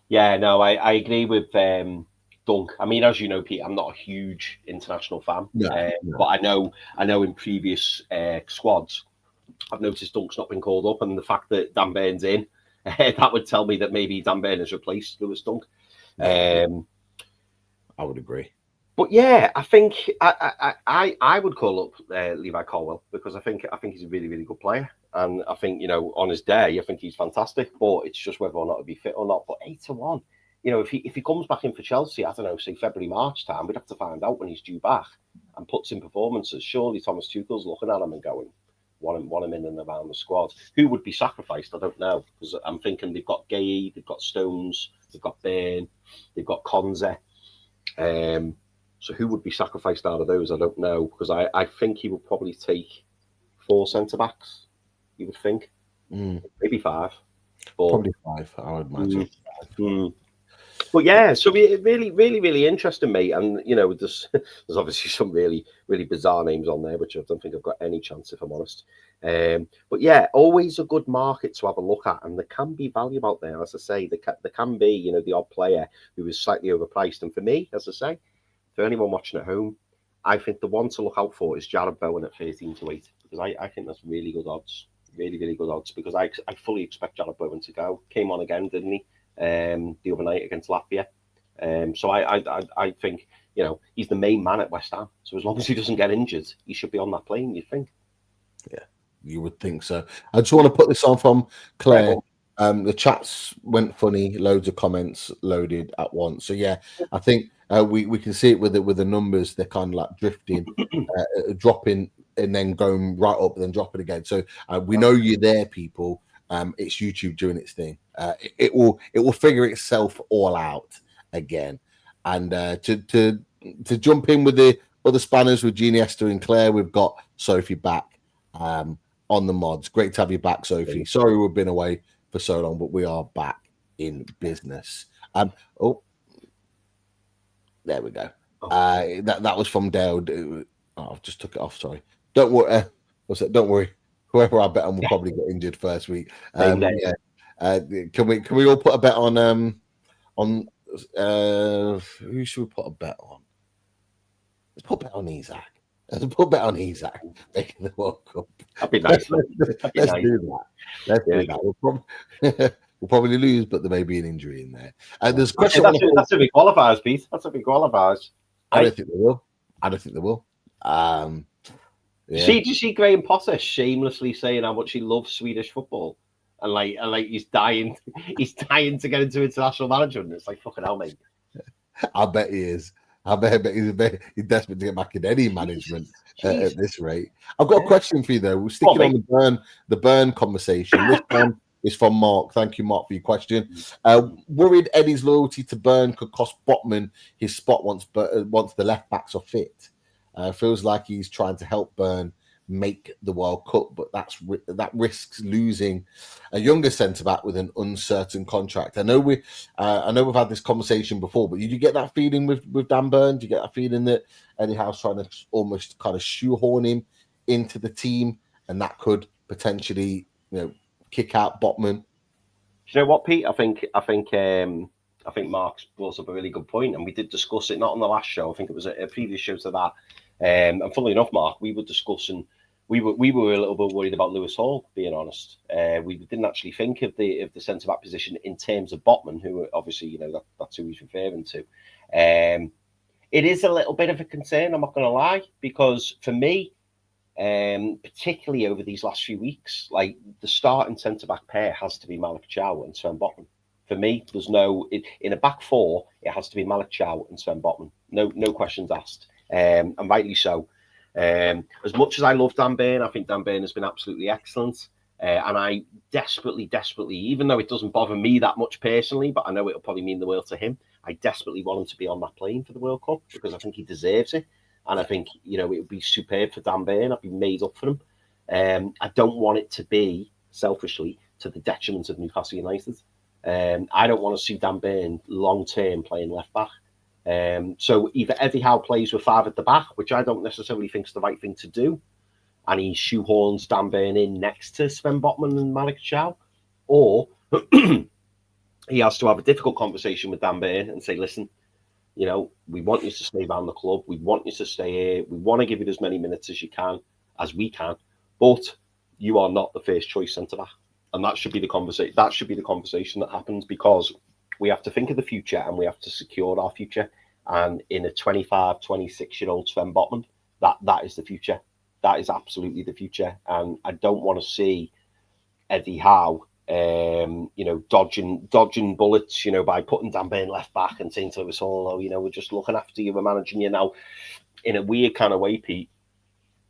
Speaker 2: Yeah, no, I agree with Dunk. I mean, as you know, Pete, I'm not a huge international fan, but I know in previous squads, I've noticed Dunk's not been called up, and the fact that Dan Burn's in, that would tell me that maybe Dan Burn has replaced Lewis Dunk.
Speaker 3: I would agree.
Speaker 2: But yeah, I think I would call up Levi Colwill because I think he's a really, really good player. And I think, on his day, I think he's fantastic. But it's just whether or not he'll be fit or not. But 8-1, if he comes back in for Chelsea, I don't know, say February, March time, we'd have to find out when he's due back and puts in performances. Surely Thomas Tuchel's looking at him and going, want him in and around the squad. Who would be sacrificed? I don't know. Because I'm thinking they've got Gay, they've got Stones, they've got Burn, they've got Konze. So who would be sacrificed out of those? I don't know. Because I think he would probably take 4 centre-backs. You would think, maybe 5.
Speaker 3: Probably 5, I would imagine.
Speaker 2: But yeah, so really, really, really interesting, mate. And there's obviously some really, really bizarre names on there, which I don't think I've got any chance, if I'm honest. But yeah, always a good market to have a look at, and there can be value out there. As I say, there can be, the odd player who is slightly overpriced. And for me, as I say, for anyone watching at home, I think the one to look out for is Jared Bowen at 13-8, because I think that's really good odds. Really, really good odds, because I fully expect Jared Bowen to go. Came on again, didn't he? The other night against Latvia. So I think, he's the main man at West Ham. So as long as he doesn't get injured, he should be on that plane, you'd think.
Speaker 3: Yeah, you would think so. I just want to put this on from Claire. The chats went funny, loads of comments loaded at once. So yeah, I think we can see it with the numbers. They're kind of like drifting, dropping, and then going right up, and then dropping again. So we know you're there, people. It's YouTube doing its thing. It will figure itself all out again. And to jump in with the other spanners with Jeannie, Esther, and Claire, we've got Sophie back on the mods. Great to have you back, Sophie. Sorry we've been away for so long, but we are back in business. There we go. That was from Dale. I've just took it off. Sorry. Don't worry. Don't worry. Whoever I bet on will probably get injured first week. Can we all put a bet on who should we put a bet on? Let's put a bet on Isak. Let's put a bet on Isak making the World Cup.
Speaker 2: That'd be nice.
Speaker 3: Do that. Let's do that. We'll probably lose, but there may be an injury in there. There's a question.
Speaker 2: That's if he qualifies, Pete. That's if he qualifies.
Speaker 3: I don't think they will.
Speaker 2: Yeah. Did you see Graham Potter shamelessly saying how much he loves Swedish football, and like he's dying to get into international management? It's like, fucking hell, mate.
Speaker 3: I bet he is. I bet he's desperate to get back in any management at this rate. I've got a question for you though. We're sticking on the Burn conversation. This one is from Mark. Thank you, Mark, for your question. Worried Eddie's loyalty to Burn could cost Botman his spot once the left backs are fit. Feels like he's trying to help Burn make the World Cup, but that risks losing a younger centre back with an uncertain contract. I know we've had this conversation before, but did you get that feeling with Dan Burn? Do you get that feeling that Eddie Howe's trying to almost kind of shoehorn him into the team, and that could potentially kick out Botman?
Speaker 2: Do you know what, Pete? I think Mark's brought up a really good point, and we did discuss it not on the last show. I think it was a previous show to that. And funnily enough, Mark, we were discussing. We were a little bit worried about Lewis Hall, being honest. We didn't actually think of the centre back position in terms of Botman, who obviously that's who he's referring to. It is a little bit of a concern. I'm not going to lie, because for me, particularly over these last few weeks, like the starting centre back pair has to be Malik Chow and Sven Botman. For me, there's in a back four, it has to be Malik Chow and Sven Botman. No questions asked. And rightly so. As much as I love Dan Burn, I think Dan Burn has been absolutely excellent. And I desperately, even though it doesn't bother me that much personally, but I know it'll probably mean the world to him, I desperately want him to be on that plane for the World Cup because I think he deserves it. And I think, it would be superb for Dan Burn. I'd be made up for him. I don't want it to be, selfishly, to the detriment of Newcastle United. I don't want to see Dan Burn long-term playing left-back. So either Eddie Howe plays with 5 at the back, which I don't necessarily think is the right thing to do, and he shoehorns Dan Burn in next to Sven Botman and Malik Chow, or he has to have a difficult conversation with Dan Burn and say, listen, we want you to stay around the club. We want you to stay here. We want to give you as many minutes as you can, as we can, but you are not the first choice centre-back. And that should be the conversation. That should be the conversation that happens, because we have to think of the future and we have to secure our future. And in a 25, 26-year-old Sven Botman, that is the future. That is absolutely the future. And I don't want to see Eddie Howe, dodging bullets, by putting Dan Burn left back and saying to Lewis Hall, we're just looking after you, we're managing you now. In a weird kind of way, Pete,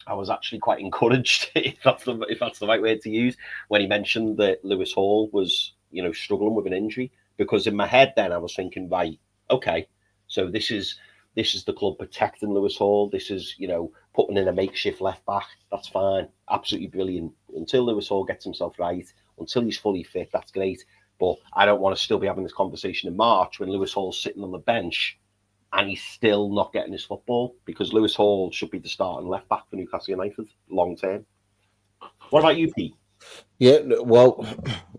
Speaker 2: I was actually quite encouraged, if that's the right word to use, when he mentioned that Lewis Hall was, struggling with an injury, because in my head then I was thinking, right, okay, so this is the club protecting Lewis Hall. This is, putting in a makeshift left back. That's fine. Absolutely brilliant. Until Lewis Hall gets himself right, until he's fully fit, that's great. But I don't want to still be having this conversation in March when Lewis Hall's sitting on the bench and he's still not getting his football, because Lewis Hall should be the starting left back for Newcastle United long term. What about you, Pete?
Speaker 3: Yeah, well,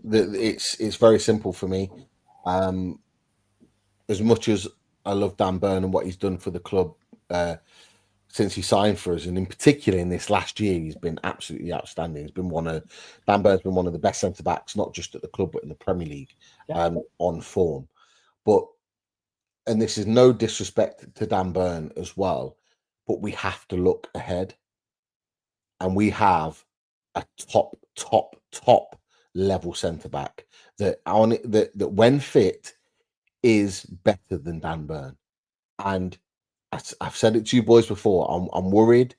Speaker 3: it's very simple for me. As much as I love Dan Burn and what he's done for the club since he signed for us, and in particular in this last year, he's been absolutely outstanding. Dan Burn's been one of the best centre backs, not just at the club but in the Premier League, on form. And this is no disrespect to Dan Burn as well, but we have to look ahead, and we have a top level centre back that when fit is better than Dan Burn. And I've said it to you boys before. I'm worried.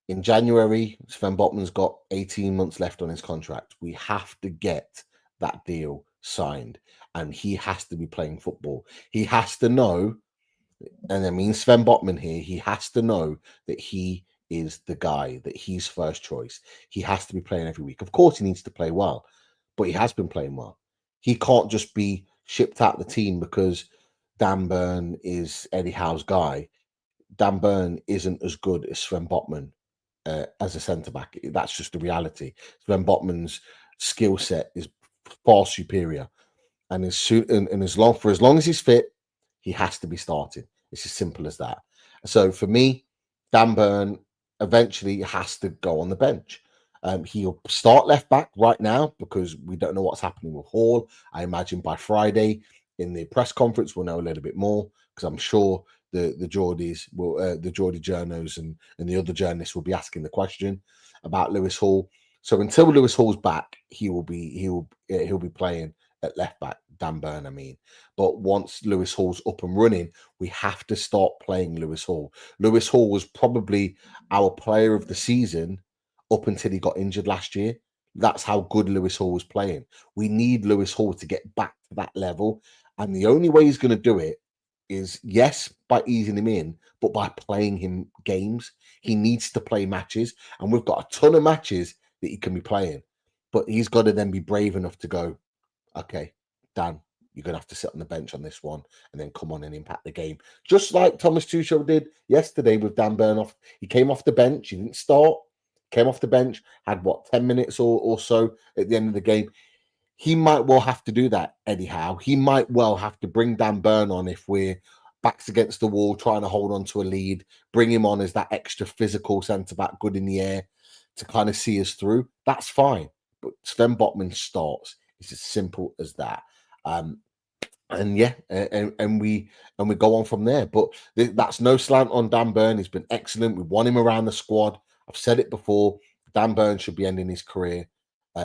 Speaker 3: In January, Sven Botman's got 18 months left on his contract. We have to get that deal signed, and he has to be playing football. He has to know, and I mean Sven Botman here, he has to know that he is the guy, that he's first choice. He has to be playing every week. Of course, he needs to play well, but he has been playing well. He can't just be shipped out the team because Dan Burn is Eddie Howe's guy. Dan Burn isn't as good as Sven Botman as a centre-back. That's just the reality. Sven Botman's skill set is far superior. And as long as he's fit, he has to be starting. It's as simple as that. So for me, Dan Burn eventually has to go on the bench. He'll start left back right now because we don't know what's happening with Hall. I imagine by Friday in the press conference we'll know a little bit more, because I'm sure the Geordies will, the Geordie journos and the other journalists will be asking the question about Lewis Hall. So until Lewis Hall's back, he'll be playing at left back, Dan Burn, I mean. But once Lewis Hall's up and running, we have to start playing Lewis Hall. Lewis Hall was probably our player of the season up until he got injured last year. That's how good Lewis Hall was playing. We need Lewis Hall to get back to that level. And the only way he's going to do it is, yes, by easing him in, but by playing him games. He needs to play matches. And we've got a ton of matches that he can be playing. But he's got to then be brave enough to go, okay, Dan, you're going to have to sit on the bench on this one and then come on and impact the game. Just like Thomas Tuchel did yesterday with Dan Burn. He came off the bench. He didn't start. Came off the bench, had 10 minutes or so at the end of the game. He might well have to do that, Eddie Howe. He might well have to bring Dan Burn on if we're backs against the wall, trying to hold on to a lead, bring him on as that extra physical centre-back, good in the air, to kind of see us through. That's fine. But Sven Botman starts. It's as simple as that. And we go on from there. But that's no slant on Dan Burn. He's been excellent. We want him around the squad. I've said it before. Dan Burn should be ending his career,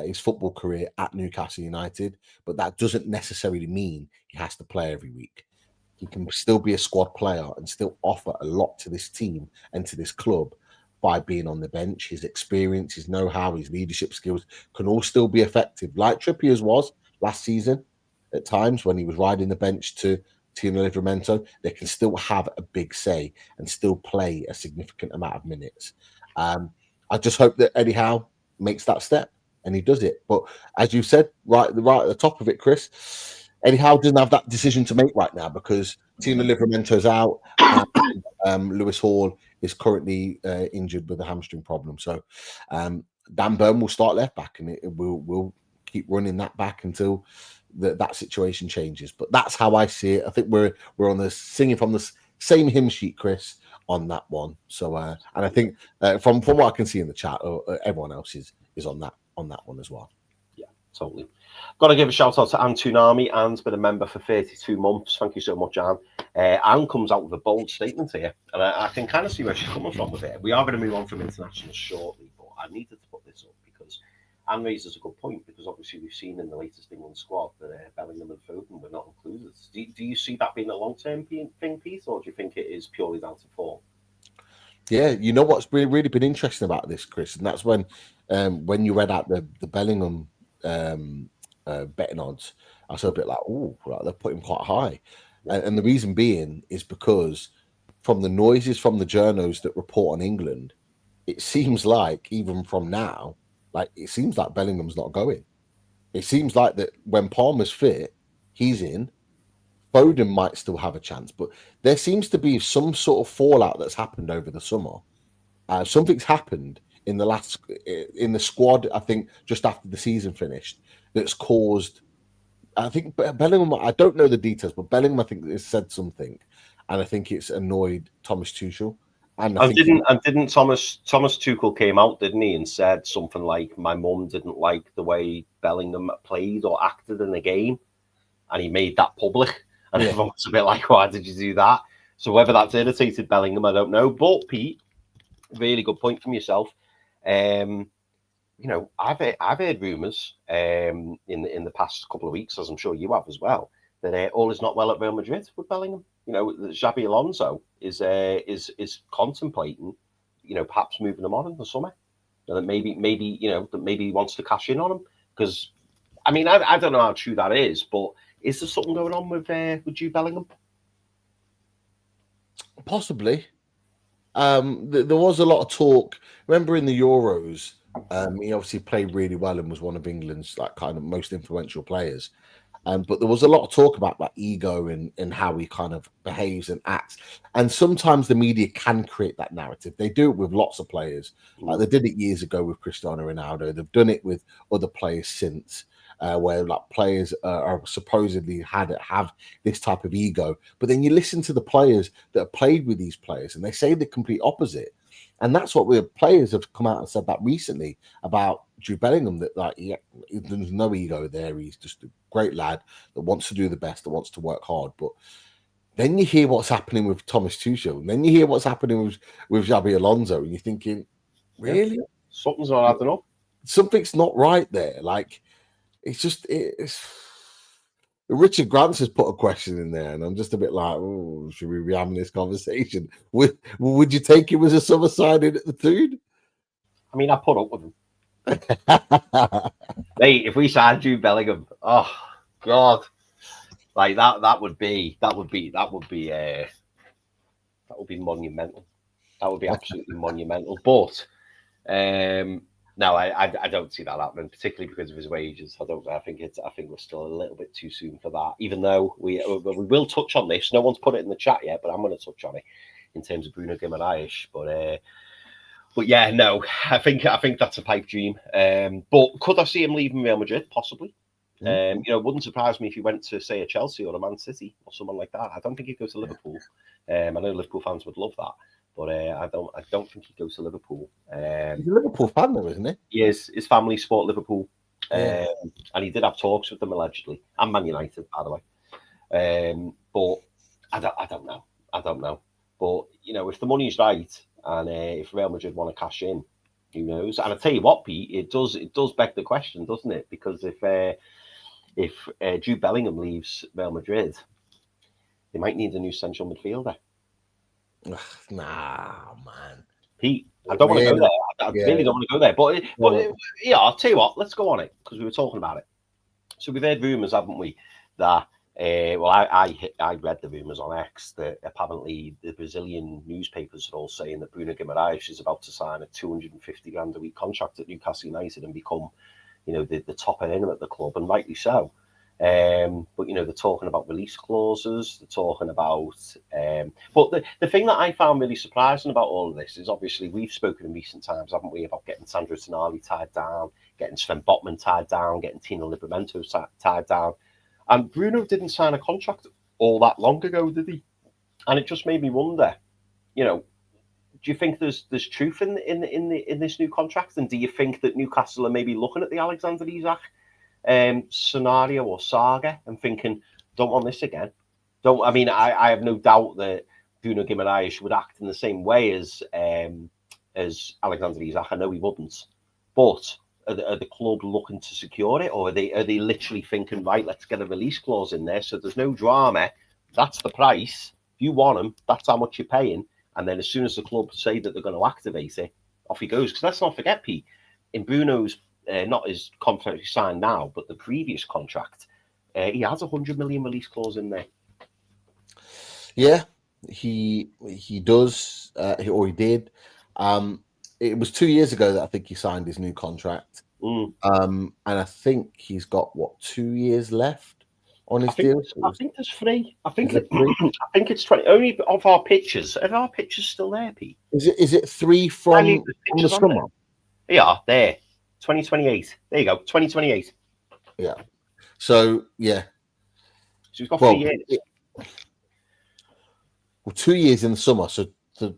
Speaker 3: his football career at Newcastle United. But that doesn't necessarily mean he has to play every week. He can still be a squad player and still offer a lot to this team and to this club. by being on the bench. His experience, his know-how, his leadership skills can all still be effective, like Trippier's was last season at times when he was riding the bench to Tino Livramento. They can still have a big say and still play a significant amount of minutes. I just hope that Eddie Howe makes that step and he does it. But as you said, right at the top of it, Chris, Eddie Howe doesn't have that decision to make right now because Tino Livramento's out and Lewis Hall is currently injured with a hamstring problem. So Dan Burn will start left back and we'll keep running that back until that situation changes. But that's how I see it. I think we're on the singing from the same hymn sheet, Chris, on that one. So and I think from what I can see in the chat, everyone else is on that one as well.
Speaker 2: Yeah, totally. Got to give a shout out to Anne Tunami. Anne's been a member for 32 months. Thank you so much, Anne. Anne comes out with a bold statement here, and I can kind of see where she's coming from with it. We are going to move on from international shortly, but I needed to put this up because Anne raises a good point, because obviously we've seen in the latest England squad that Bellingham and Foden were not included. Do you see that being a long-term thing, Pete, or do you think it is purely down to form?
Speaker 3: Yeah, you know what's really been interesting about this, Chris, and that's when you read out the Bellingham betting odds, I was a bit like, oh, they're putting quite high. And the reason being is because from the noises from the journos that report on England, it seems like even from now, like it seems like Bellingham's not going. It seems like that when Palmer's fit, he's in. Foden might still have a chance, but there seems to be some sort of fallout that's happened over the summer. Something's happened in the squad, I think, just after the season finished, that's caused. I think Bellingham, I don't know the details, but Bellingham, I think, has said something, and I think it's annoyed Thomas Tuchel. And
Speaker 2: didn't Thomas Tuchel came out, didn't he, and said something like, "My mum didn't like the way Bellingham played or acted in the game," and he made that public, and everyone was a bit like, "Why did you do that?" So whether that's irritated Bellingham, I don't know. But Pete, really good point from yourself. You know, I've heard rumours in the past couple of weeks, as I'm sure you have as well, that all is not well at Real Madrid with Bellingham. You know, Xabi Alonso is contemplating, you know, perhaps moving him on in the summer. And that maybe he wants to cash in on him. Because, I mean, I don't know how true that is, but is there something going on with Jude Bellingham?
Speaker 3: Possibly. There was a lot of talk. Remember in the Euros, he obviously played really well and was one of England's like kind of most influential players. But there was a lot of talk about like ego and how he kind of behaves and acts. And sometimes the media can create that narrative. They do it with lots of players. Like they did it years ago with Cristiano Ronaldo. They've done it with other players since, where like players are supposedly have this type of ego. But then you listen to the players that have played with these players, and they say the complete opposite. And that's what the players have come out and said that recently about Jude Bellingham, that like there's no ego there. He's just a great lad that wants to do the best, that wants to work hard. But then you hear what's happening with Thomas Tuchel, and then you hear what's happening with Xabi Alonso, and you're thinking, really?
Speaker 2: Something's not adding up.
Speaker 3: Something's not right there. Like it's Richard Grants has put a question in there, and I'm just a bit like, oh, should we be having this conversation? Would you take him as a summer signing at the Toon?
Speaker 2: I mean, I put up with him. Mate, if we signed Jude Bellingham, oh God, like that would be monumental. That would be absolutely monumental. But no, I don't see that happening, particularly because of his wages. I think we're still a little bit too soon for that. Even though we will touch on this. No one's put it in the chat yet, but I'm going to touch on it in terms of Bruno Guimaraes. But yeah, no, I think that's a pipe dream. But could I see him leaving Real Madrid? Possibly. You know, it wouldn't surprise me if he went to, say, a Chelsea or a Man City or someone like that. I don't think he'd go to Liverpool. I know Liverpool fans would love that. But I don't think he'd go to Liverpool.
Speaker 3: He's a Liverpool fan, though, isn't he?
Speaker 2: He is. His family support Liverpool, and he did have talks with them allegedly, and Man United, by the way. But I don't know. But you know, if the money's right, and if Real Madrid want to cash in, who knows? And I tell you what, Pete, it does beg the question, doesn't it? Because if Jude Bellingham leaves Real Madrid, they might need a new central midfielder.
Speaker 3: Nah, man.
Speaker 2: Pete, I don't want to go there. I really don't want to go there. But yeah, I'll tell you what. Let's go on it because we were talking about it. So we've heard rumours, haven't we? That I read the rumours on X that apparently the Brazilian newspapers are all saying that Bruno Guimaraes is about to sign a 250 grand a week contract at Newcastle United and become, the top earner at the club, and rightly so. But they're talking about release clauses. They're talking about. But the thing that I found really surprising about all of this is obviously we've spoken in recent times, haven't we, about getting Sandro Tonali tied down, getting Sven Botman tied down, getting Tino Livramento tied down, and Bruno didn't sign a contract all that long ago, did he? And it just made me wonder. Do you think there's truth in this new contract, and do you think that Newcastle are maybe looking at the Alexander Isak scenario or saga and thinking, don't want this again? I have no doubt that Bruno Guimaraes would act in the same way as Alexander Isak. I know he wouldn't, but are the club looking to secure it, or are they literally thinking, right, let's get a release clause in there so there's no drama? That's the price. If you want him, that's how much you're paying. And then as soon as the club say that they're going to activate it, off he goes. Because let's not forget, Pete, in Bruno's not his contract he signed now, but the previous contract, he has a 100 million release clause in there.
Speaker 3: Yeah, he does, or he did. It was 2 years ago that I think he signed his new contract. And I think he's got 2 years left on his deal.
Speaker 2: I think there's 3. I think it's 20. Only of our pictures. Are our pictures still there, Pete?
Speaker 3: Is it 3 from the summer?
Speaker 2: Yeah, there. 2028. There you go. 2028.
Speaker 3: Yeah. So yeah.
Speaker 2: So he's got 3 years.
Speaker 3: 2 years in the summer. So 2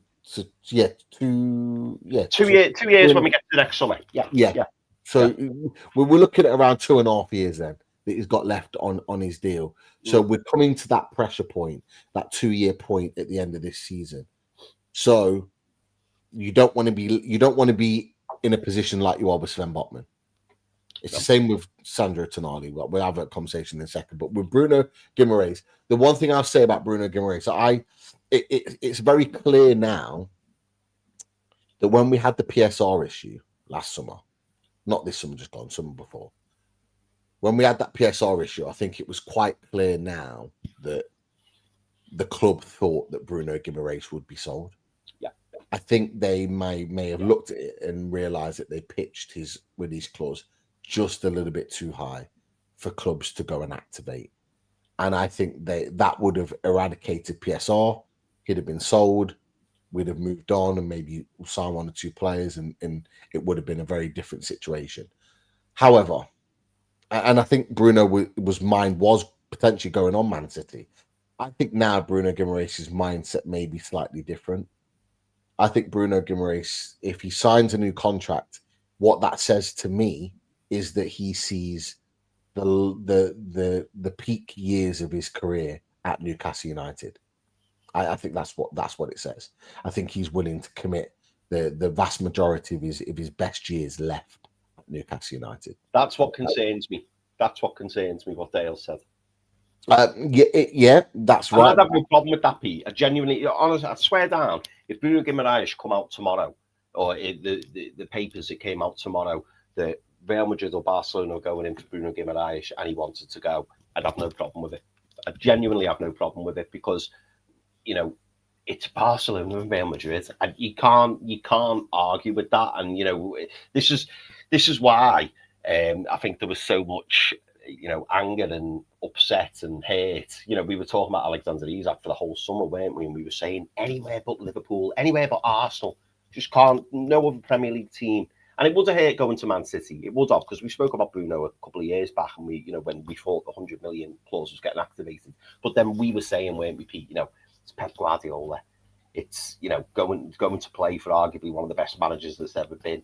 Speaker 3: years.
Speaker 2: 2 years when we get to the next summer. Yeah.
Speaker 3: So we're looking at around 2.5 years then that he's got left on his deal. So we're coming to that pressure point, that 2 year point at the end of this season. So you don't want to be in a position like you are with Sven Botman. It's the same with Sandro Tonali. We'll have a conversation in a second. But with Bruno Guimaraes, the one thing I'll say about Bruno Guimaraes, it's very clear now that when we had the PSR issue last summer, not this summer, just gone, summer before, when we had that PSR issue, I think it was quite clear now that the club thought that Bruno Guimaraes would be sold.
Speaker 2: Yeah,
Speaker 3: I think they may have looked at it and realised that they pitched his release clause just a little bit too high for clubs to go and activate. And I think that would have eradicated PSR. He'd have been sold. We'd have moved on and maybe signed 1 or 2 players, and it would have been a very different situation. However, and I think Bruno's mind was potentially going on Man City. I think now Bruno Guimaraes' mindset may be slightly different. I think Bruno Guimaraes, if he signs a new contract, what that says to me is that he sees the peak years of his career at Newcastle United. I think that's what it says. I think he's willing to commit the vast majority of his best years left at Newcastle United.
Speaker 2: That's what concerns me. That's what concerns me, what Dale said.
Speaker 3: Yeah, that's right.
Speaker 2: I have no problem with that, Pete. I genuinely, honestly, I swear down, if Bruno Guimaraes come out tomorrow, or the papers that came out tomorrow, that Real Madrid or Barcelona are going in for Bruno Guimaraes and he wanted to go, I'd have no problem with it. I genuinely have no problem with it because, it's Barcelona and Real Madrid, and you can't argue with that. And this is why I think there was so much anger and upset and hate. We were talking about Alexander Isak for the whole summer, weren't we? And we were saying anywhere but Liverpool, anywhere but Arsenal, just can't, no other Premier League team. And it would have hurt going to Man City. It would have, because we spoke about Bruno a couple of years back, and we, when we thought the 100 million clause was getting activated. But then we were saying, weren't we, Pete? It's Pep Guardiola. It's going to play for arguably one of the best managers that's ever been.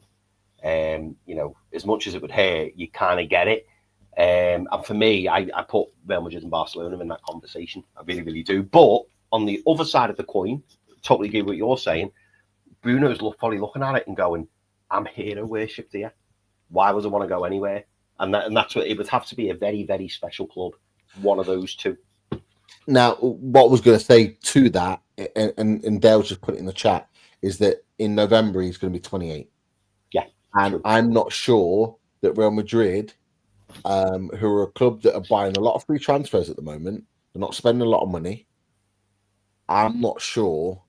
Speaker 2: As much as it would hurt, you kind of get it. And for me, I put Real Madrid and Barcelona in that conversation. I really, really do. But on the other side of the coin, totally agree with what you're saying. Bruno's probably looking at it and going, I'm hero worshipped here. Why would I want to go anywhere? And that's what it would have to be, a very, very special club. One of those two. Now,
Speaker 3: what I was going to say to that, and Dale just put it in the chat, is that in November he's going to be 28.
Speaker 2: Yeah,
Speaker 3: and
Speaker 2: true.
Speaker 3: I'm not sure that Real Madrid, who are a club that are buying a lot of free transfers at the moment, they're not spending a lot of money. I'm not sure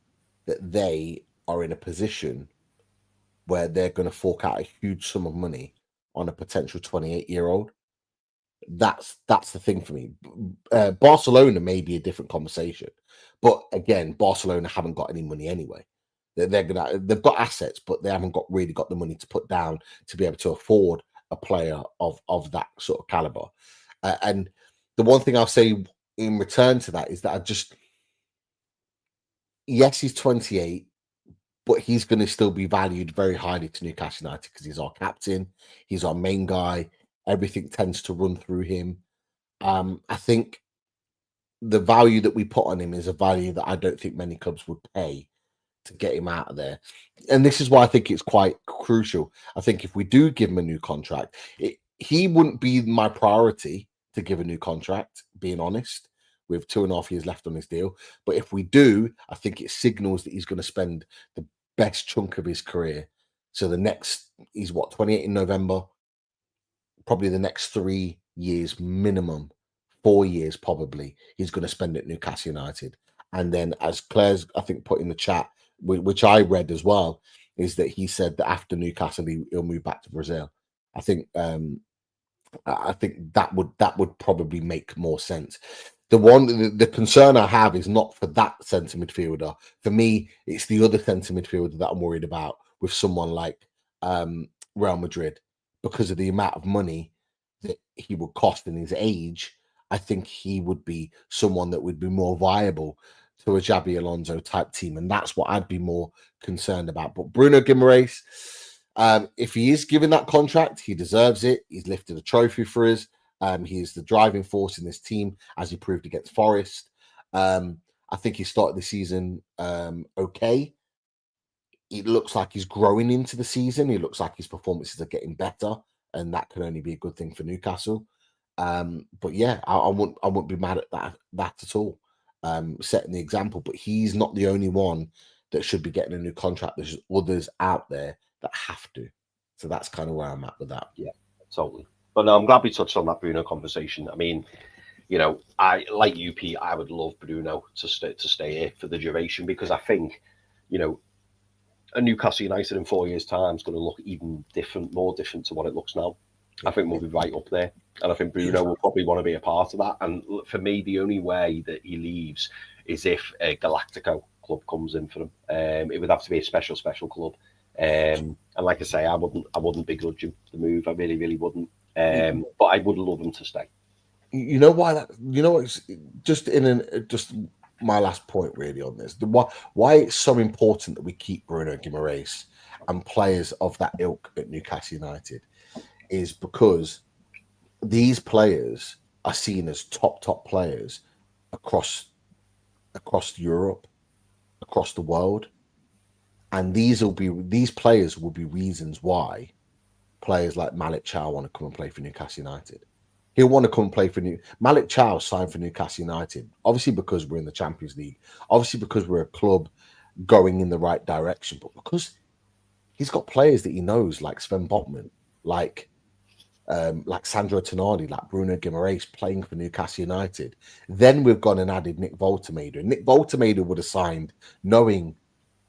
Speaker 3: that they are in a position where they're going to fork out a huge sum of money on a potential 28-year-old. That's the thing for me. Barcelona may be a different conversation, but again, Barcelona haven't got any money anyway. They've got assets, but they haven't really got the money to put down to be able to afford a player of that sort of caliber. And the one thing I'll say in return to that is that yes, he's 28, but he's going to still be valued very highly to Newcastle United because he's our captain, he's our main guy. Everything tends to run through him. I think the value that we put on him is a value that I don't think many clubs would pay to get him out of there. And this is why I think it's quite crucial. I think if we do give him a new contract, he wouldn't be my priority to give a new contract, being honest, with 2.5 years left on his deal. But if we do, I think it signals that he's going to spend the best chunk of his career. So he's 28 in November, probably the next 3 years minimum, 4 years probably, he's going to spend at Newcastle United. And then, as Claire's, I think, put in the chat, which I read as well, is that he said that after Newcastle, he'll move back to Brazil. I think that would probably make more sense. The concern I have is not for that centre midfielder. For me, it's the other centre midfielder that I'm worried about with someone like Real Madrid, because of the amount of money that he would cost and his age. I think he would be someone that would be more viable to a Xabi Alonso type team, and that's what I'd be more concerned about. But Bruno Guimaraes, if he is given that contract, he deserves it. He's lifted a trophy for us. He is the driving force in this team, as he proved against Forest. I think he started the season okay. It looks like he's growing into the season. It looks like his performances are getting better, and that can only be a good thing for Newcastle. But yeah, I wouldn't be mad at that at all. Setting the example, but he's not the only one that should be getting a new contract. There's others out there that have to. So that's kind of where I'm at with that.
Speaker 2: Yeah, totally. But no, I'm glad we touched on that Bruno conversation. I mean, I like you, Pete. I would love Bruno to stay here for the duration, because I think, a Newcastle United in 4 years' time is going to look even more different to what it looks now. I think we'll be right up there. And I think Bruno will probably want to be a part of that. And for me, the only way that he leaves is if a Galactico club comes in for him. It would have to be a special club. And like I say, I wouldn't begrudge him the move. I really, really wouldn't. But I would love him to stay.
Speaker 3: You know why? It's just my last point really on this. Why it's so important that we keep Bruno Guimaraes and players of that ilk at Newcastle United is because these players are seen as top players across Europe, across the world, and these players will be reasons why players like Malik Chow want to come and play for Newcastle United. He'll want to come and play for Malik Chow signed for Newcastle United, obviously because we're in the Champions League, obviously because we're a club going in the right direction, but because he's got players that he knows, like Sven Botman, like Sandro Tonali, like Bruno Guimaraes playing for Newcastle United. Then we've gone and added Nick Woltemade. And Nick Woltemade would have signed knowing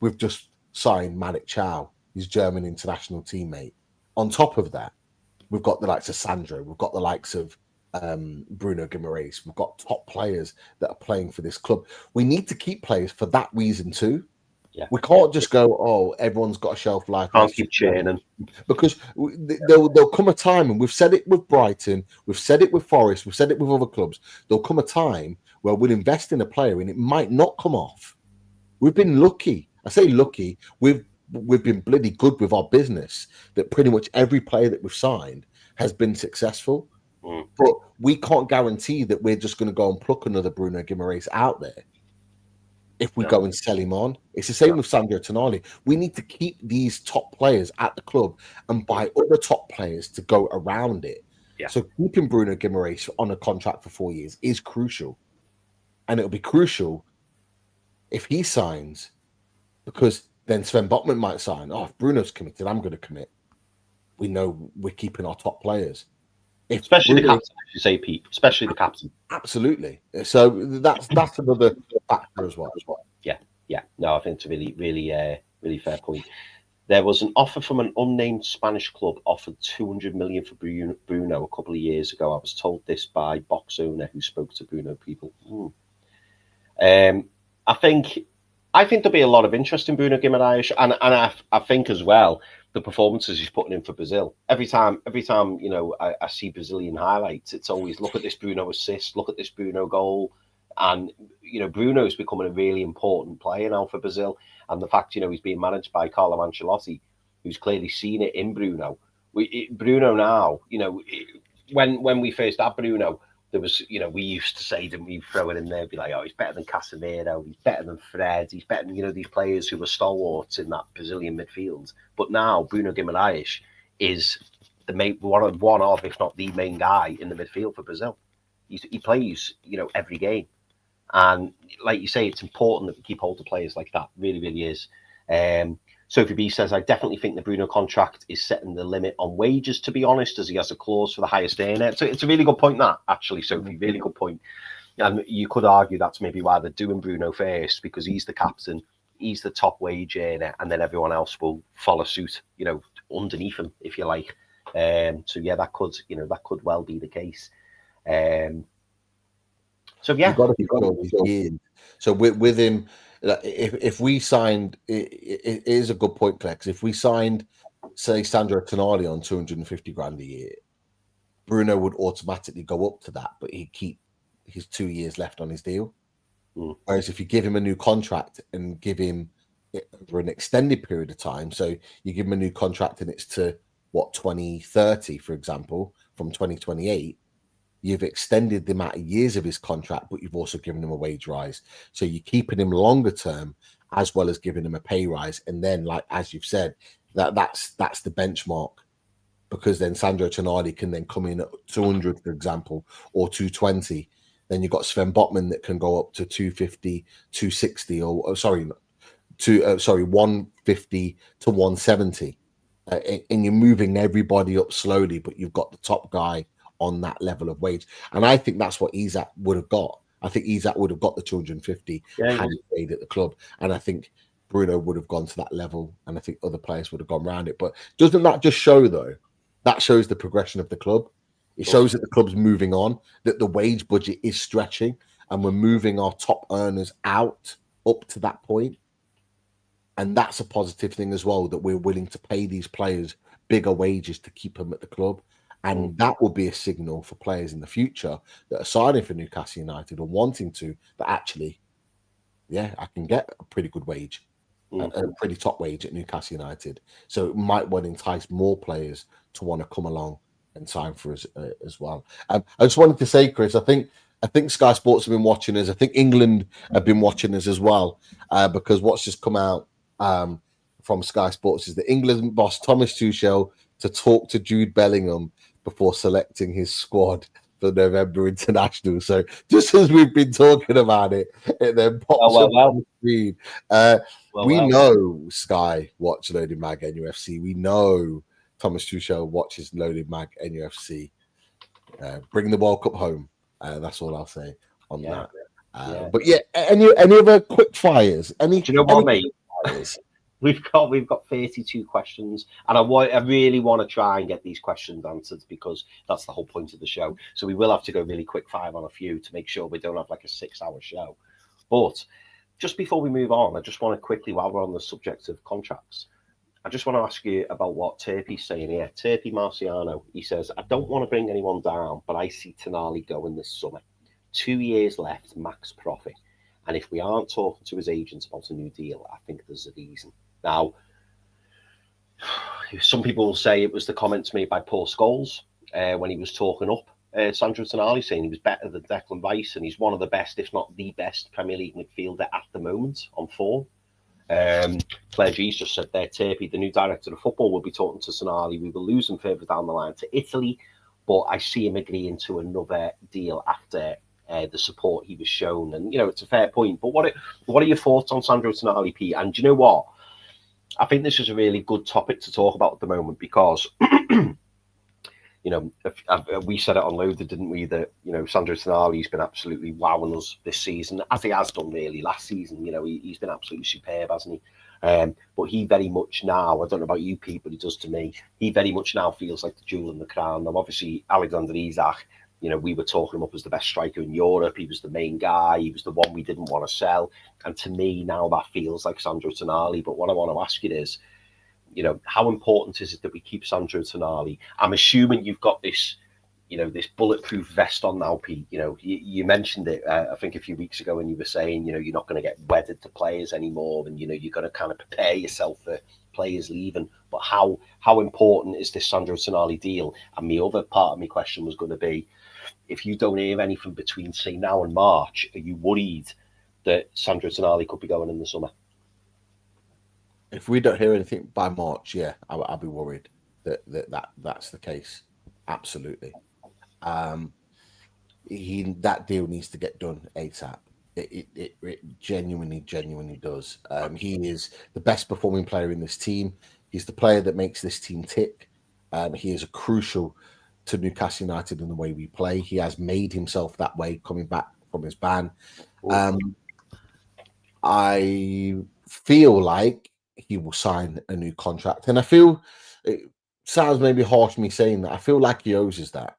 Speaker 3: we've just signed Malik Chow, his German international teammate. On top of that, we've got the likes of Sandro, we've got the likes of Bruno Guimaraes, we've got top players that are playing for this club. We need to keep players for that reason too.
Speaker 2: Yeah.
Speaker 3: We can't just go, oh, everyone's got a shelf life.
Speaker 2: Can't keep churning.
Speaker 3: Because there'll come a time, and we've said it with Brighton, we've said it with Forest, we've said it with other clubs. There'll come a time where we'll invest in a player and it might not come off. We've been lucky. I say lucky. We've been bloody good with our business that pretty much every player that we've signed has been successful. But we can't guarantee that we're just going to go and pluck another Bruno Guimaraes out there if we go and sell him on. It's the same with Sandro Tonali. We need to keep these top players at the club and buy other top players to go around it.
Speaker 2: Yeah.
Speaker 3: So keeping Bruno Guimaraes on a contract for 4 years is crucial. And it'll be crucial if he signs, because then Sven Botman might sign. Oh, if Bruno's committed, I'm going to commit. We know we're keeping our top players.
Speaker 2: Especially the captain, as you say, Pete. Especially the captain.
Speaker 3: Absolutely. So that's another factor as well.
Speaker 2: Yeah. No, I think it's a really fair point. There was an offer from an unnamed Spanish club offered 200 million for Bruno a couple of years ago. I was told this by box owner who spoke to Bruno people. I think there'll be a lot of interest in Bruno Guimaraes, and I think as well the performances he's putting in for Brazil. Every time I see Brazilian highlights, it's always look at this Bruno assist, look at this Bruno goal, and Bruno's becoming a really important player now for Brazil. And the fact he's being managed by Carlo Ancelotti, who's clearly seen it in Bruno. Bruno now, when we first had Bruno, there was, we used to say, didn't we, throw it in there, be like, oh, he's better than Casemiro, he's better than Fred, he's better than, these players who were stalwarts in that Brazilian midfield. But now Bruno Guimaraes is one of, if not the main guy in the midfield for Brazil. He plays, every game. And like you say, it's important that we keep hold of players like that. Really, really is. Sophie B says, I definitely think the Bruno contract is setting the limit on wages, to be honest, as he has a clause for the highest earner. So it's a really good point, that, actually, Sophie. Really good point. And you could argue that's maybe why they're doing Bruno first, because he's the captain, he's the top wage earner, and then everyone else will follow suit, underneath him, if you like. So yeah, that could well be the case. So yeah,
Speaker 3: you've got to be so with him. If we signed, it is a good point, Clex. If we signed, say, Sandro Tonali on 250 grand a year, Bruno would automatically go up to that, but he'd keep his 2 years left on his deal. Whereas if you give him a new contract and give him it for an extended period of time, so you give him a new contract and it's to 2030, for example, from 2028. You've extended the amount of years of his contract, but you've also given him a wage rise. So you're keeping him longer term as well as giving him a pay rise. And then, like as you've said, that's the benchmark, because then Sandro Tonali can then come in at 200, for example, or 220. Then you've got Sven Botman that can go up to 250, 260, or 150 to 170. And you're moving everybody up slowly, but you've got the top guy on that level of wage. And I think that's what Isak would have got. I think Isak would have got the 250 had he played at the club. And I think Bruno would have gone to that level. And I think other players would have gone around it. But doesn't that just show, though? That shows the progression of the club. It shows that the club's moving on, that the wage budget is stretching, and we're moving our top earners out up to that point. And that's a positive thing as well, that we're willing to pay these players bigger wages to keep them at the club. And that will be a signal for players in the future that are signing for Newcastle United or wanting to, that actually, yeah, I can get a pretty good wage, a pretty top wage at Newcastle United. So it might well entice more players to want to come along and sign for us as well. I just wanted to say, Chris, I think Sky Sports have been watching us. I think England have been watching us as well, because what's just come out from Sky Sports is that England boss Thomas Tuchel to talk to Jude Bellingham before selecting his squad for November international. So just as we've been talking about it then pops up on the screen. We know Sky watch Loaded Mag NUFC. We know Thomas Tuchel watches Loaded Mag NUFC. Bring the World Cup home. That's all I'll say on that. But yeah, any other quick fires?
Speaker 2: Do you know what, mate? We've got 32 questions, and I really want to try and get these questions answered, because that's the whole point of the show. So we will have to go really quick fire on a few to make sure we don't have like a 6-hour show. But just before we move on, I just want to quickly, while we're on the subject of contracts, I just want to ask you about what Turpey's saying here. Turpey Marciano, he says, I don't want to bring anyone down, but I see Tonali going this summer. 2 years left, max profit. And if we aren't talking to his agents about a new deal, I think there's a reason. Now, some people will say it was the comments made by Paul Scholes when he was talking up Sandro Tonali, saying he was better than Declan Rice, and he's one of the best, if not the best, Premier League midfielder at the moment on form. Claire G's just said there, Turpey, the new director of football, will be talking to Tonali. We will lose him further down the line to Italy, but I see him agreeing to another deal after the support he was shown. And, it's a fair point. But what are your thoughts on Sandro Tonali, Pete? And do you know what? I think this is a really good topic to talk about at the moment because, you know, we said it on Loaded, didn't we? That, you know, Sandro Tonali's been absolutely wowing us this season, as he has done really last season. You know, he's been absolutely superb, hasn't he? But he very much now, I don't know about you people, he does to me, he very much now feels like the jewel in the crown. Now, obviously, Alexander Isak, you know, we were talking him up as the best striker in Europe. He was the main guy. He was the one we didn't want to sell. And to me, now that feels like Sandro Tonali. But what I want to ask you is, you know, how important is it that we keep Sandro Tonali? I'm assuming you've got this, you know, this bulletproof vest on now, Pete. You know, you mentioned it, I think, a few weeks ago when you were saying, you know, you're not going to get wedded to players anymore, and, you know, you're going to kind of prepare yourself for players leaving. But how important is this Sandro Tonali deal? And the other part of my question was going to be, if you don't hear anything between, say, now and March, are you worried that Sandro Tonali could be going in the summer?
Speaker 3: If we don't hear anything by March, yeah, I'll be worried that's the case. Absolutely. That deal needs to get done ASAP. It genuinely does. He is the best performing player in this team. He's the player that makes this team tick. He is crucial to Newcastle United in the way we play. He has made himself that way coming back from his ban. I feel like he will sign a new contract, and I feel it sounds maybe harsh me saying that. I feel like he owes us that.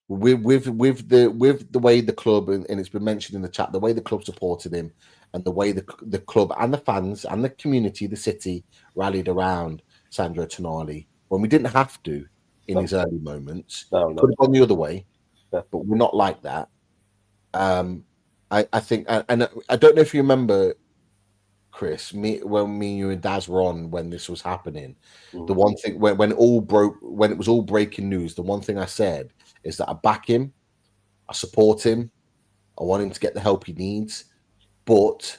Speaker 3: With the way the club, and it's been mentioned in the chat, the way the club supported him, and the way the club and the fans and the community, the city, rallied around Sandro Tonali when we didn't have to in his early moments.
Speaker 2: No.
Speaker 3: Could have gone the other way,
Speaker 2: Yeah.
Speaker 3: but we're not like that. I think, and I don't know if you remember, Chris, when you and Daz were on when this was happening. The one thing when it was all breaking news, the one thing I said is that I back him, I support him, I want him to get the help he needs, but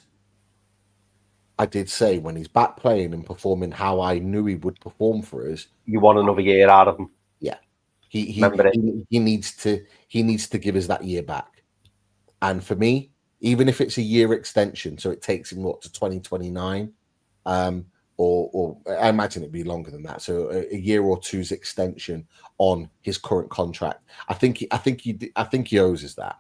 Speaker 3: I did say when he's back playing and performing how I knew he would perform for us,
Speaker 2: you want another year out of him.
Speaker 3: Yeah, he needs to give us that year back. And for me, even if it's a year extension, so it takes him to 2029, or I imagine it'd be longer than that. So a year or two's extension on his current contract. I think he owes us that.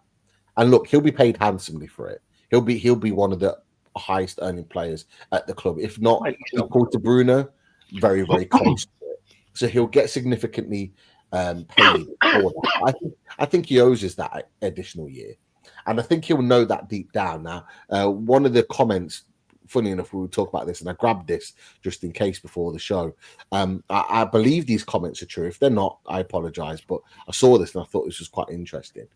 Speaker 3: And look, he'll be paid handsomely for it. He'll be one of the highest earning players at the club, if not equal to Bruno. Very close to it. So he'll get significantly paid for that. I think he owes us that additional year. And I think he'll know that deep down. Now, one of the comments, funny enough, we would talk about this, and I grabbed this just in case before the show. I believe these comments are true. If they're not, I apologize. But I saw this and I thought this was quite interesting.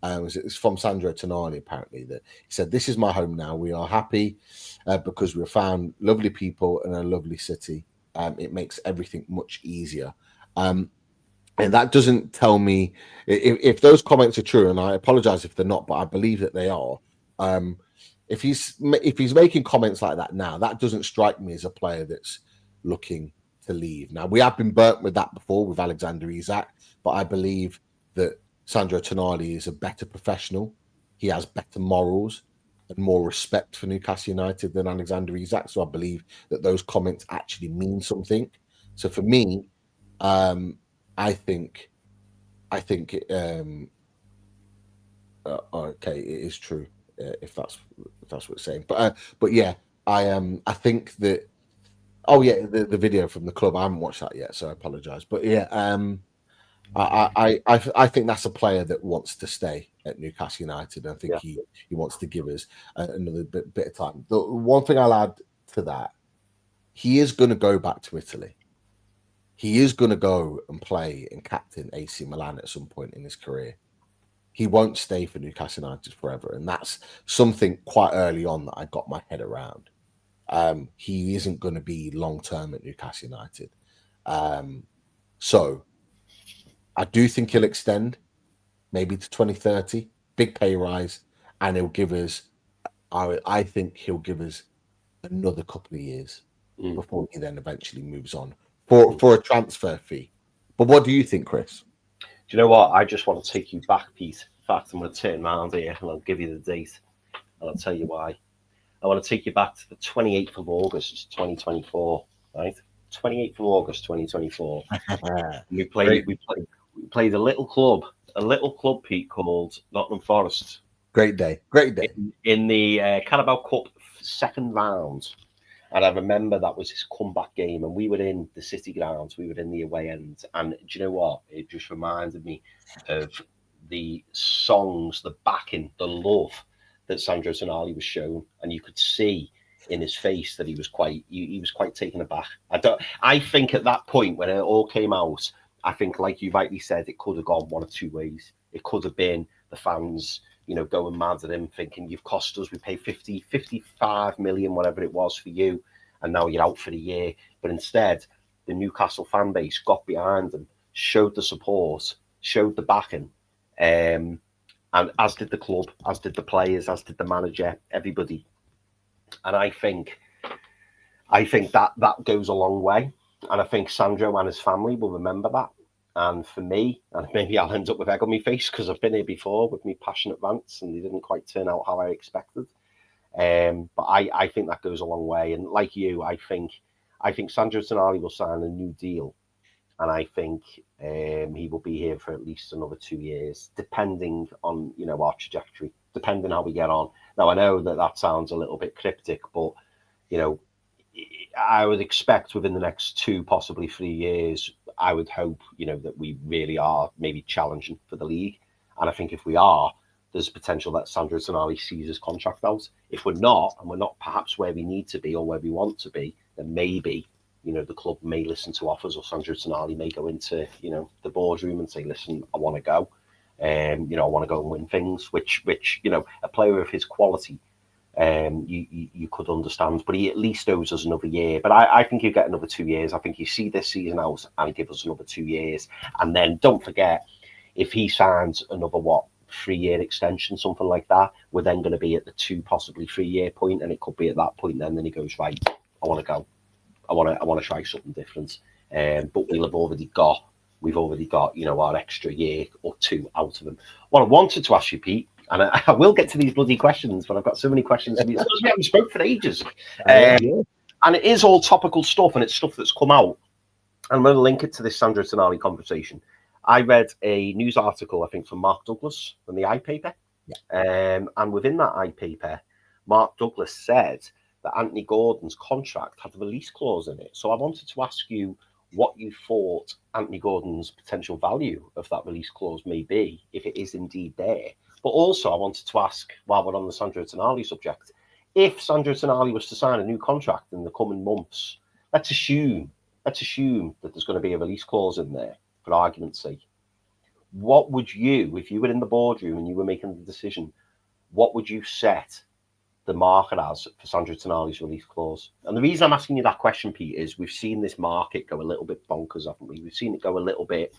Speaker 3: It's from Sandro Tonali, apparently, that he said, "This is my home now. We are happy because we've found lovely people and a lovely city. It makes everything much easier." And that doesn't tell me if those comments are true, and I apologize if they're not, but I believe that they are. If he's making comments like that now, that doesn't strike me as a player that's looking to leave. Now, we have been burnt with that before with Alexander Isak, but I believe that Sandro Tonali is a better professional. He has better morals and more respect for Newcastle United than Alexander Isak. So I believe that those comments actually mean something. So for me, I think okay, it is true if that's what it's saying. But yeah, I think that. Oh yeah, the video from the club. I haven't watched that yet, so I apologize. But yeah, I think that's a player that wants to stay at Newcastle United. I think he wants to give us another bit of time. The one thing I'll add to that, he is going to go back to Italy. He is going to go and play and captain AC Milan at some point in his career. He won't stay for Newcastle United forever. And that's something quite early on that I got my head around. He isn't going to be long-term at Newcastle United. So I do think he'll extend maybe to 2030, big pay rise, and he'll give us, I think he'll give us another couple of years before he then eventually moves on for a transfer fee. But what do you think, Chris?
Speaker 2: Do you know what? I just want to take you back, Pete. In fact, I'm going to turn around here and I'll give you the date, and I'll tell you why. I want to take you back to the 28th of August, 2024, right? 28th of August, 2024. We played a little club, Pete, called Nottingham Forest.
Speaker 3: Great day.
Speaker 2: In the Carabao Cup second round. And I remember that was his comeback game, and we were in the City grounds, we were in the away end. And do you know what? It just reminded me of the songs, the backing, the love that Sandro Tonali was shown, and you could see in his face that he was quite taken aback. I think at that point when it all came out, I think, like you rightly said, it could have gone one of two ways. It could have been the fans, going mad at him, thinking, you've cost us, we paid 55 million, whatever it was for you, and now you're out for the year. But instead, the Newcastle fan base got behind them, showed the support, showed the backing, and as did the club, as did the players, as did the manager, everybody. And I think that goes a long way. And I think Sandro and his family will remember that. And for me, and maybe I'll end up with egg on my face because I've been here before with me passionate rants and they didn't quite turn out how I expected. But I think that goes a long way. And like you, I think Sandro Tonali will sign a new deal. And I think he will be here for at least another 2 years, depending on, our trajectory, depending how we get on. Now, I know that sounds a little bit cryptic, but, I would expect within the next 2, possibly 3 years, I would hope, that we really are maybe challenging for the league. And I think if we are, there's potential that Sandro Tonali sees his contract out. If we're not, and we're not perhaps where we need to be or where we want to be, then maybe, the club may listen to offers, or Sandro Tonali may go into, the boardroom and say, listen, I want to go. I want to go and win things, which a player of his quality, you could understand, but he at least owes us another year. But I think he'll get another 2 years. I think you see this season out and give us another 2 years. And then don't forget, if he signs another 3-year extension, something like that, we're then going to be at the 2, possibly 3-year point, and it could be at that point then he goes, right, I want to go. I want to try something different. But we've already got our extra year or 2 out of him. What I wanted to ask you, Pete, and I will get to these bloody questions, but I've got so many questions because we haven't spoke for ages. And it is all topical stuff, and it's stuff that's come out. I'm going to link it to this Sandro Tonali conversation. I read a news article, I think, from Mark Douglas from the iPaper. Yeah. And within that iPaper, Mark Douglas said that Anthony Gordon's contract had a release clause in it. So I wanted to ask you what you thought Anthony Gordon's potential value of that release clause may be, if it is indeed there. But also I wanted to ask, while we're on the Sandro Tonali subject, if Sandro Tonali was to sign a new contract in the coming months, let's assume that there's going to be a release clause in there, for argument's sake. What would you, if you were in the boardroom and you were making the decision, what would you set the market as for Sandro Tonali's release clause? And the reason I'm asking you that question, Pete, is we've seen this market go a little bit bonkers, haven't we? We've seen it go a little bit,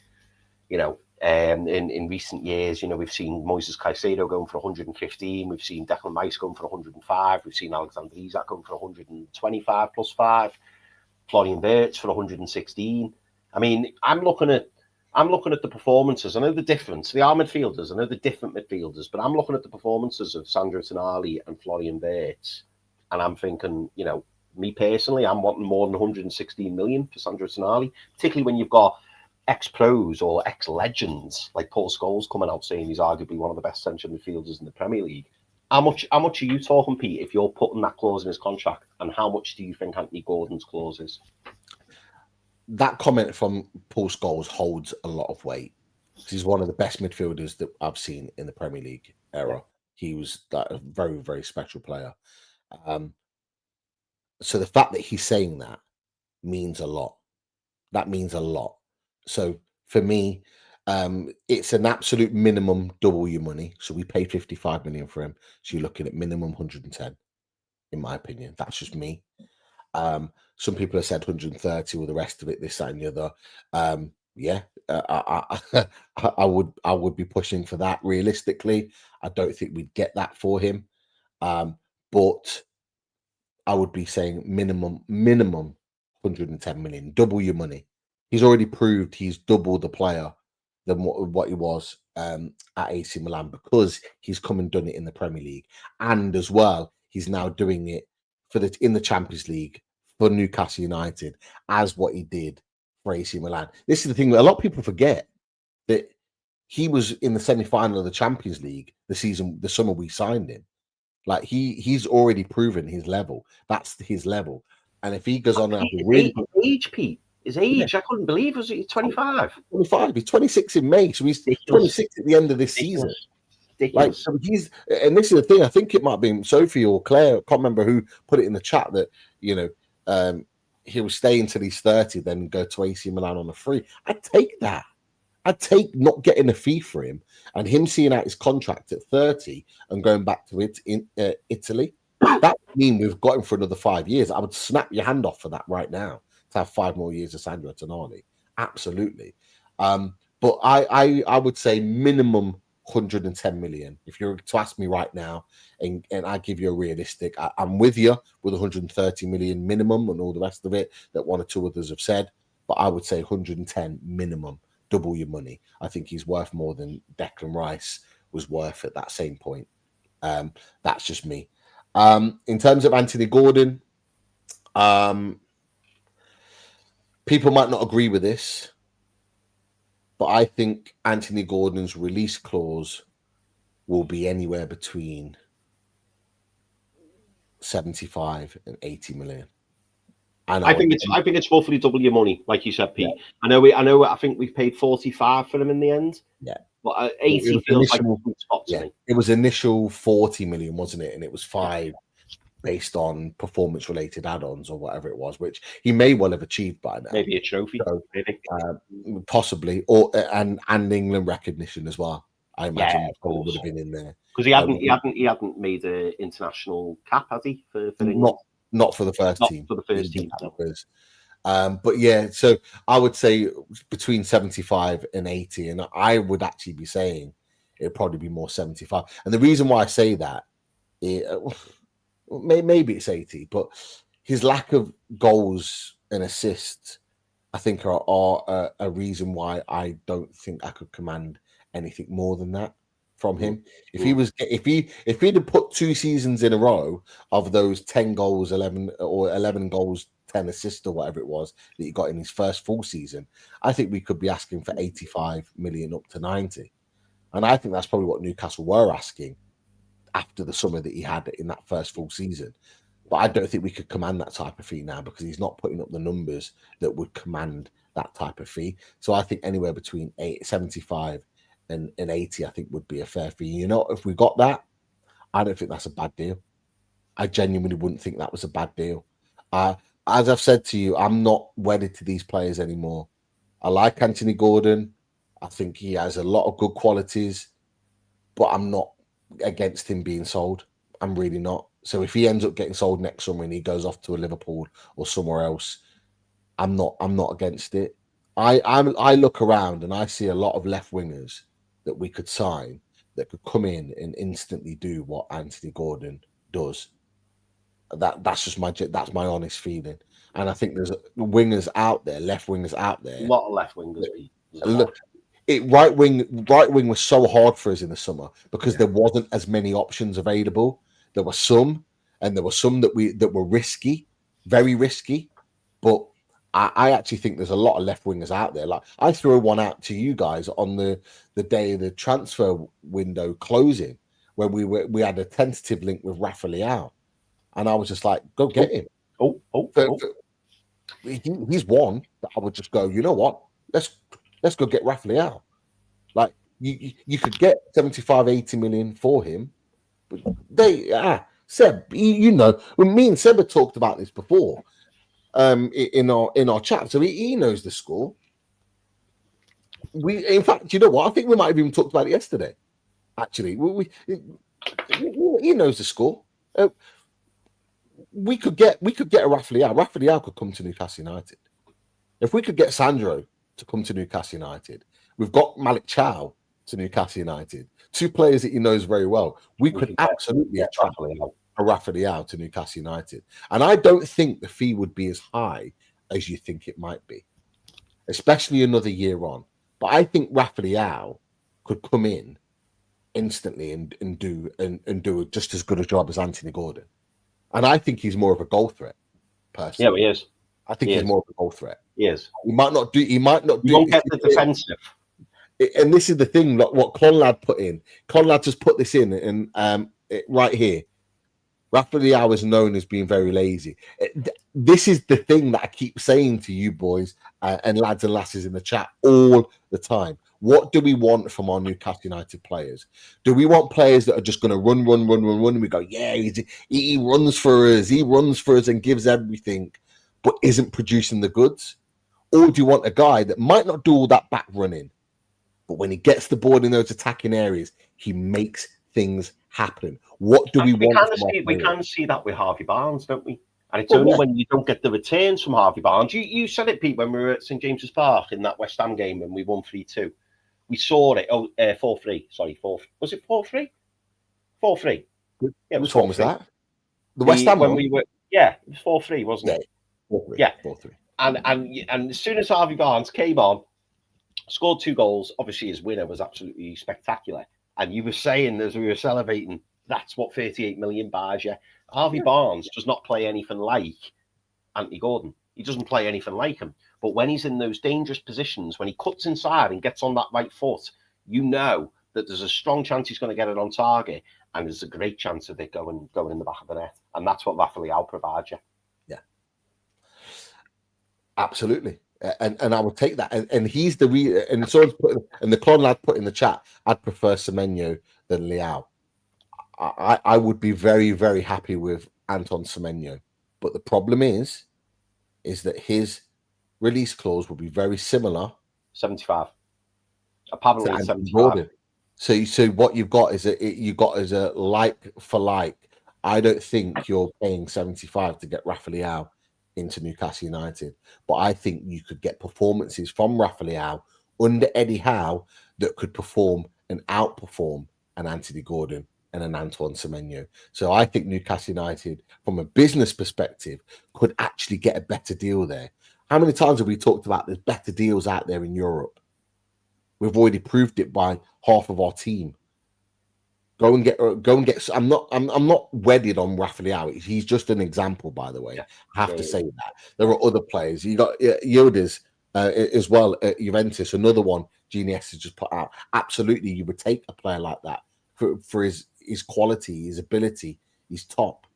Speaker 2: in recent years. We've seen Moises Caicedo going for 115. We've seen Declan Rice going for 105. We've seen Alexander Isak going for 125 plus 5. Florian Wirtz for 116. I mean, I'm looking at the performances. I know the difference. They are midfielders. I know the different midfielders, but I'm looking at the performances of Sandro Tonali and Florian Wirtz, and I'm thinking, me personally, I'm wanting more than 116 million for Sandro Tonali, particularly when you've got ex-pros or ex-legends like Paul Scholes coming out saying he's arguably one of the best central midfielders in the Premier League. How much are you talking, Pete, if you're putting that clause in his contract, and how much do you think Anthony Gordon's clause is?
Speaker 3: That comment from Paul Scholes holds a lot of weight. He's one of the best midfielders that I've seen in the Premier League era. He was a very, very special player. So the fact that he's saying that means a lot. That means a lot. So for me, it's an absolute minimum double your money. So we paid 55 million for him. So you're looking at minimum 110, in my opinion. That's just me. Some people have said 130 or the rest of it, this, that, and the other. I would be pushing for that realistically. I don't think we'd get that for him. But I would be saying minimum 110 million, double your money. He's already proved he's double the player than what he was at AC Milan, because he's come and done it in the Premier League. And as well, he's now doing it in the Champions League for Newcastle United as what he did for AC Milan. This is the thing that a lot of people forget, that he was in the semi-final of the Champions League the summer we signed him. Like he's already proven his level. That's his level. And if he goes on and
Speaker 2: age, Pete. His age, I couldn't believe, was he 25?
Speaker 3: 25. He's 26 in May, so he's 26 at the end of this season. Like, so and this is the thing. I think it might have been Sophie or Claire. I can't remember who put it in the chat that he will stay until he's 30, then go to AC Milan on a free. I'd take that. I'd take not getting a fee for him and him seeing out his contract at 30 and going back to Italy. That would mean we've got him for another 5 years. I would snap your hand off for that right now, to have 5 more years of Sandro Tonali. Absolutely. But I would say minimum 110 million. If you're to ask me right now, and I give you a realistic, I'm with you with 130 million minimum and all the rest of it that one or two others have said. But I would say 110 minimum, double your money. I think he's worth more than Declan Rice was worth at that same point. That's just me. In terms of Anthony Gordon, people might not agree with this, but I think Anthony Gordon's release clause will be anywhere between 75 and 80 million.
Speaker 2: I think it's roughly double your money, like you said, Pete. Yeah. I think we've paid 45 for him in the end.
Speaker 3: Yeah.
Speaker 2: But 80 feels like a good spot to me.
Speaker 3: It was initial 40 million, wasn't it? And it was 5 based on performance-related add-ons or whatever it was, which he may well have achieved by now.
Speaker 2: Maybe a trophy,
Speaker 3: so, possibly, or and England recognition as well. I imagine probably would have been in there
Speaker 2: because he hadn't made an international cap, has he? For England?
Speaker 3: Not for the first team.
Speaker 2: For the first team.
Speaker 3: But yeah, so I would say between 75 and 80, and I would actually be saying it'd probably be more 75. And the reason why I say that, maybe it's 80, but his lack of goals and assists, I think, are a reason why I don't think I could command anything more than that from him. If he'd have put 2 seasons in a row of those 10 goals, 11 goals, 10 assists or whatever it was that he got in his first full season, I think we could be asking for 85 million up to 90. And I think that's probably what Newcastle were asking after the summer that he had in that first full season. But I don't think we could command that type of fee now because he's not putting up the numbers that would command that type of fee. So I think anywhere between 75 and 80, I think would be a fair fee. You know, if we got that, I don't think that's a bad deal. I genuinely wouldn't think that was a bad deal. As I've said to you, I'm not wedded to these players anymore. I like Anthony Gordon. I think he has a lot of good qualities, but I'm not against him being sold. I'm really not. So if he ends up getting sold next summer and he goes off to a Liverpool or somewhere else, I'm not against it. I look around and I see a lot of left wingers that we could sign that could come in and instantly do what Anthony Gordon does. That's my honest feeling. And I think there's wingers out there, left wingers out there.
Speaker 2: A lot of left wingers.
Speaker 3: Look, right wing was so hard for us in the summer because there wasn't as many options available. There were some, and there were some that were risky, very risky. But I actually think there's a lot of left wingers out there. Like I threw one out to you guys on the day of the transfer window closing, where we had a tentative link with Rafa Leao, and I was just like, go get him. He's one that I would just go, you know what? Let's go get Rafa Leao. Like you could get 75, 80 million for him. But Seb, you know, when me and Seb had talked about this before, in our chat, so he knows the score. In fact, you know what? I think we might have even talked about it yesterday. Actually, he knows the score. We could get a Rafa Leao. Rafa Leao could come to Newcastle United. If we could get Sandro to come to Newcastle United, we've got Malik Chow to Newcastle United. 2 players that he knows very well. We could absolutely attract a Rafa Leao to Newcastle United. And I don't think the fee would be as high as you think it might be, especially another year on. But I think Rafa Leao could come in instantly and do just as good a job as Anthony Gordon. And I think he's more of a goal threat, personally.
Speaker 2: Yeah, he is.
Speaker 3: I think he's more of a goal threat.
Speaker 2: He is.
Speaker 3: He might not do.
Speaker 2: You won't get the defensive.
Speaker 3: And this is the thing. Like what Conrad put in. Conrad just put this in, and right here. Rafa Leao is known as being very lazy. This is the thing that I keep saying to you boys and lads and lasses in the chat all the time. What do we want from our Newcastle United players? Do we want players that are just going to run? And we go, yeah, he runs for us. He runs for us and gives everything, but isn't producing the goods? Or do you want a guy that might not do all that back running, but when he gets the ball in those attacking areas, he makes things happen? What do we want?
Speaker 2: We can see that with Harvey Barnes, don't we? And it's only when you don't get the returns from Harvey Barnes. You said it, Pete, when we were at St James's Park in that West Ham game when we won 3-2. We saw it. 4-3. Sorry, 4. Was it 4-3? 4-3. Yeah, it was.
Speaker 3: Which one was that? The West Ham
Speaker 2: when
Speaker 3: one?
Speaker 2: we were. Yeah, it was 4-3, wasn't it?
Speaker 3: 4-3.
Speaker 2: Yeah,
Speaker 3: 4-3.
Speaker 2: And as soon as Harvey Barnes came on, scored 2 goals. Obviously, his winner was absolutely spectacular. And you were saying as we were celebrating, that's what 38 million buys you. Harvey Barnes does not play anything like Anthony Gordon. He doesn't play anything like him. But when he's in those dangerous positions, when he cuts inside and gets on that right foot, you know that there's a strong chance he's going to get it on target, and there's a great chance of it going in the back of the net. And that's what Rafa Leao provides you.
Speaker 3: Yeah, absolutely. And I would take that. And he's the and someone's and the Clon lad put in the chat, I'd prefer Semenyo than Leao. I would be very, very happy with Anton Semenyo. But the problem is that his release clause will be very similar.
Speaker 2: 75. Apparently it's 75.
Speaker 3: So what you've got is a like for like. I don't think you're paying 75 to get Rafa Leao into Newcastle United, but I think you could get performances from Rafa Leao under Eddie Howe that could perform and outperform an Anthony Gordon and an Antoine Semenyo. So I think Newcastle United, from a business perspective, could actually get a better deal there. How many times have we talked about there's better deals out there in Europe? We've already proved it by half of our team. Go and get. I'm not wedded on Rafa Leao. He's just an example, by the way.
Speaker 2: Yeah.
Speaker 3: I have to say that there are other players. You got Yildiz as well at Juventus. Another one Genius has just put out. Absolutely, you would take a player like that for his quality, his ability, his top.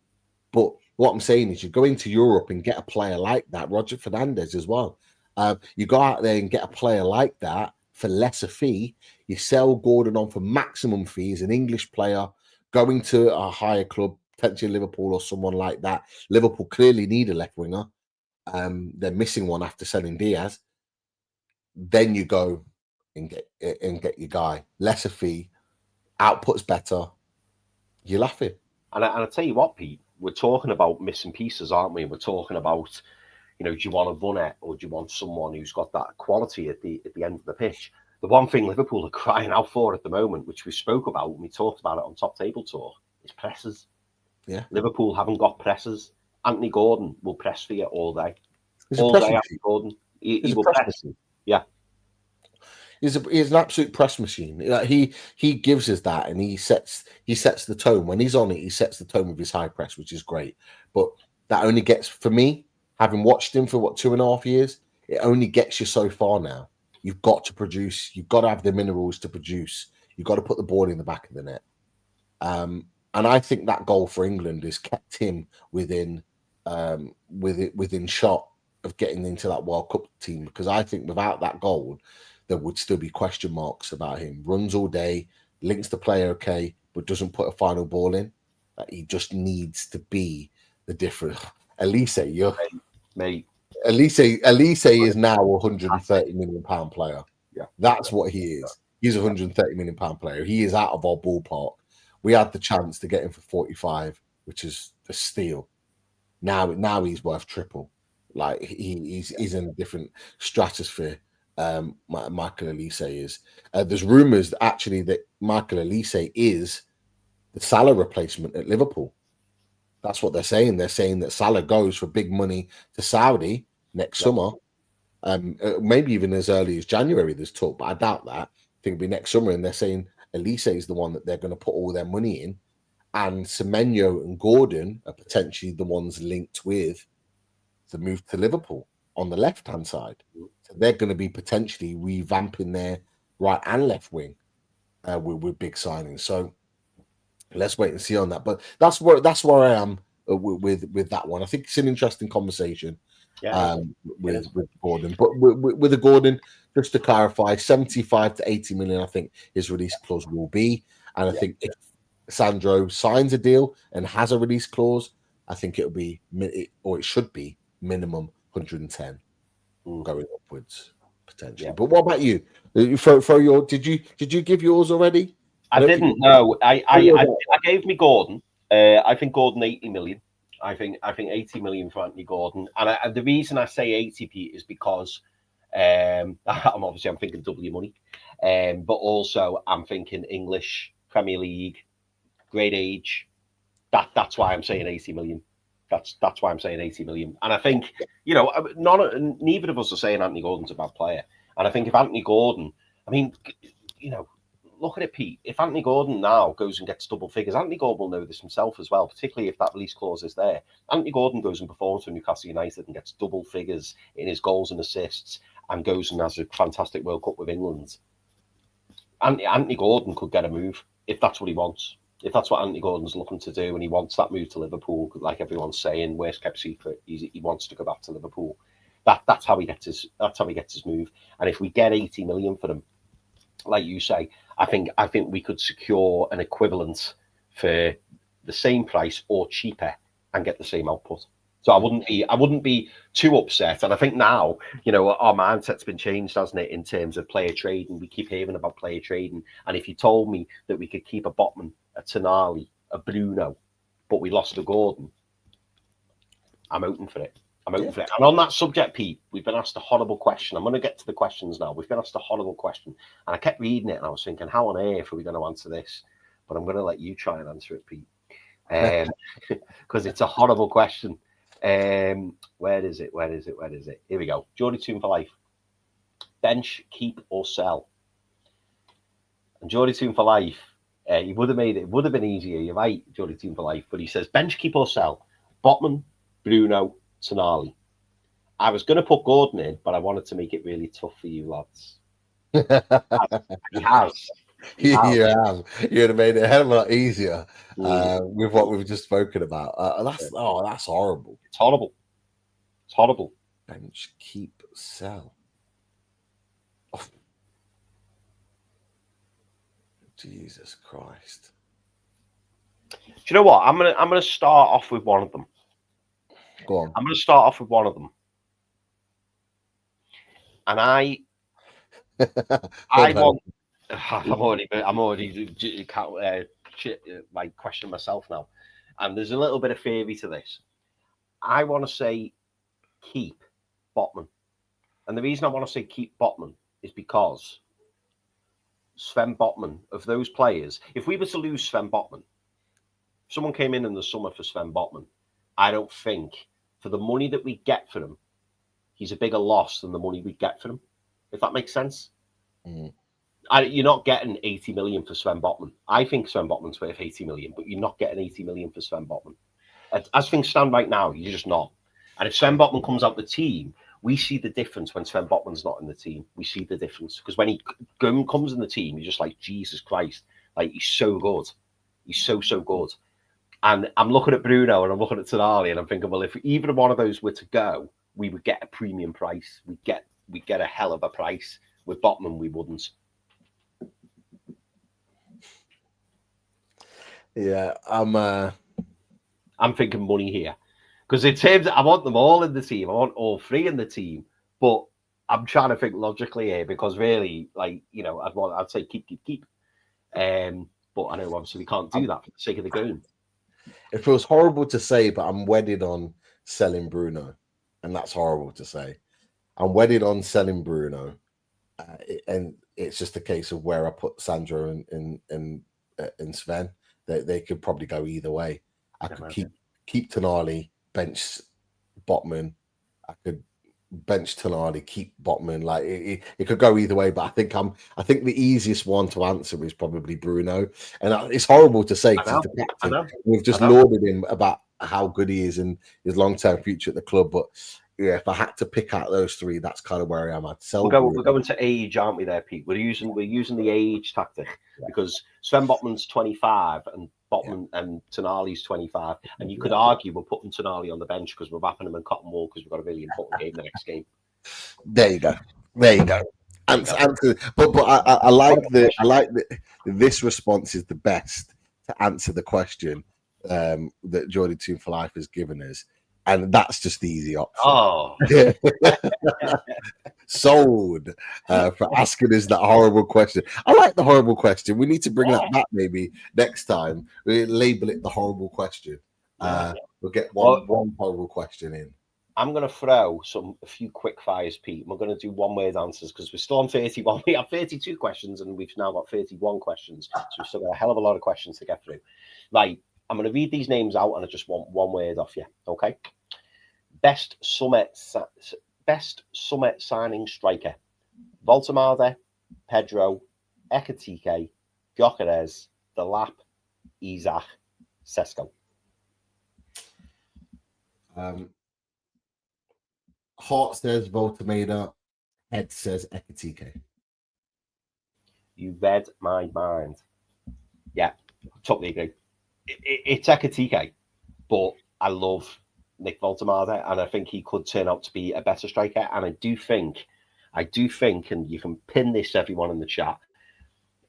Speaker 3: But what I'm saying is, you go into Europe and get a player like that. Roger Fernandez as well. You go out there and get a player like that for lesser fee. You sell Gordon on for maximum fees, an English player going to a higher club, potentially Liverpool or someone like that. Liverpool clearly need a left winger. They're missing one after selling Diaz. Then you go and get your guy. Lesser fee, output's better. You're laughing.
Speaker 2: And I tell you what, Pete, we're talking about missing pieces, aren't we? We're talking about, do you want a runner or do you want someone who's got that quality at the end of the pitch? The one thing Liverpool are crying out for at the moment, which we spoke about when we talked about it on Top Table Talk, is presses.
Speaker 3: Yeah.
Speaker 2: Liverpool haven't got presses. Anthony Gordon will press for you all day.
Speaker 3: He's
Speaker 2: all day, Anthony Gordon. He will press. Yeah.
Speaker 3: He's an absolute press machine. He gives us that, and he sets the tone. When he's on it, he sets the tone with his high press, which is great. But that only gets, for me, having watched him for 2.5 years, it only gets you so far now. You've got to produce. You've got to have the minerals to produce. You've got to put the ball in the back of the net. And I think that goal for England has kept him within shot of getting into that World Cup team, because I think without that goal, there would still be question marks about him. Runs all day, links the player okay, but doesn't put a final ball in. He just needs to be the different. Elise,
Speaker 2: mate.
Speaker 3: Elise is now a £130 million player.
Speaker 2: Yeah,
Speaker 3: that's what he is. He's a £130 million player. He is out of our ballpark. We had the chance to get him for 45, which is a steal. Now he's worth triple. Like he's in a different stratosphere. Michael Elise is. There's rumours actually that Michael Elise is the Salah replacement at Liverpool. That's what they're saying. They're saying that Salah goes for big money to Saudi next summer. Maybe even as early as January, there's talk, but I doubt that. I think it'll be next summer. And they're saying Elise is the one that they're going to put all their money in. and Semenyo and Gordon are potentially the ones linked with the move to Liverpool on the left-hand side. So they're going to be potentially revamping their right and left wing with big signings. So let's wait and see on that. But that's where I am with that one. I think it's an interesting conversation with Gordon. But with the Gordon, just to clarify, 75 to 80 million, I think his release clause will be. And I think if Sandro signs a deal and has a release clause, I think it'll be, or it should be, minimum 110 going upwards potentially. But what about you? Throw your. Did you give yours already?
Speaker 2: I didn't. No, I gave me Gordon. I think Gordon 80 million. I think 80 million for Anthony Gordon, and the reason I say 80, Pete, is because I'm thinking double your money, but also I'm thinking English Premier League, great age. That's why I'm saying 80 million. That's why I'm saying 80 million. And I think, neither of us are saying Anthony Gordon's a bad player. And I think if Anthony Gordon, look at it, Pete. If Anthony Gordon now goes and gets double figures, Anthony Gordon will know this himself as well, particularly if that release clause is there. Anthony Gordon goes and performs for Newcastle United and gets double figures in his goals and assists and goes and has a fantastic World Cup with England. Anthony Gordon could get a move if that's what he wants. If that's what Anthony Gordon's looking to do and he wants that move to Liverpool, like everyone's saying, worst kept secret, he wants to go back to Liverpool. That's how he gets his move. And if we get 80 million for him, like you say, I think we could secure an equivalent for the same price or cheaper and get the same output. So I wouldn't be too upset. And I think now, our mindset's been changed, hasn't it, in terms of player trading. We keep hearing about player trading. And if you told me that we could keep a Botman, a Tonali, a Bruno, but we lost a Gordon, I'm open for it. And on that subject, Pete, we've been asked a horrible question. I'm going to get to the questions now. We've been asked a horrible question. And I kept reading it and I was thinking, how on earth are we going to answer this? But I'm going to let you try and answer it, Pete. Because it's a horrible question. Where is it? Here we go. Geordie Toon for life. Bench, keep or sell? And Geordie Toon for life, he would have made it. It would have been easier. You're right, Geordie Toon for life. But he says bench, keep or sell? Botman, Bruno, Tonali. I was going to put Gordon in, but I wanted to make it really tough for you lads. He has.
Speaker 3: You have. You'd have made it a hell of a lot easier with what we've just spoken about. That's horrible.
Speaker 2: It's horrible.
Speaker 3: Bench, keep, sell. Oh. Jesus Christ.
Speaker 2: Do you know what? I'm gonna start off with one of them.
Speaker 3: Go on.
Speaker 2: I'm going to start off with one of them. And I'm already questioning myself now. And there's a little bit of theory to this. I want to say keep Botman. And the reason I want to say keep Botman is because Sven Botman, of those players, if we were to lose Sven Botman, if someone came in the summer for Sven Botman, I don't think for the money that we get for him, he's a bigger loss than the money we get for him, if that makes sense. You're not getting 80 million for Sven Botman. I think Sven Botman's worth 80 million, but you're not getting 80 million for Sven Botman. As things stand right now, you're just not. And if Sven Botman comes out the team, we see the difference when Sven Botman's not in the team. We see the difference. Because when he comes in the team, you're just like, Jesus Christ. Like, he's so good. He's so good. And I'm looking at Bruno and I'm looking at Tonali and I'm thinking, well, if either one of those were to go, we would get a premium price. We'd get a hell of a price. With Botman, we wouldn't.
Speaker 3: Yeah, I'm
Speaker 2: thinking money here. Because in terms, I want them all in the team. I want all three in the team. But I'm trying to think logically here because really, I'd say keep. But I know obviously we can't do that for the sake of the game.
Speaker 3: It feels horrible to say, but I'm wedded on selling Bruno. And that's horrible to say. I'm wedded on selling Bruno. And it's just a case of where I put Sandro and Sven. They could probably go either way. I could keep Tonali, bench Botman. I could bench Tonali, keep Botman. Like it could go either way, but I think the easiest one to answer is probably Bruno. And it's horrible to say because he's the captain. We've just lauded him about how good he is and his long-term future at the club. But yeah, if I had to pick out those three, that's kind of where I am.
Speaker 2: We're going to age, aren't we? There, Pete. We're using the age tactic because Sven Botman's 25 and Botman and Tonali's 25, and you could argue we're putting Tonali on the bench because we're wrapping him in cotton wool because we've got a really important game the next game.
Speaker 3: There you go. But I like this response is the best to answer the question that Jordan Toon for Life has given us, and that's just the easy option.
Speaker 2: Oh,
Speaker 3: sold for asking us that horrible question. I like the horrible question. We need to bring that back maybe next time. We label it the horrible question. We'll get one horrible question in.
Speaker 2: I'm going to throw a few quick fires, Pete. We're going to do one-word answers because we're still on 31. We have 32 questions and we've now got 31 questions. So we've still got a hell of a lot of questions to get through. Right, I'm going to read these names out and I just want one word off you, okay? Best summer signing striker: Voltemade, Pedro, Ekitike, Gyökeres, Delap, Isak, Sesko.
Speaker 3: Heart says Voltemade, head says Ekitike.
Speaker 2: You read my mind. Yeah, totally agree. It's Ekitike, but I love Nick Voltemade, and I think he could turn out to be a better striker. And I do think, and you can pin this, everyone in the chat,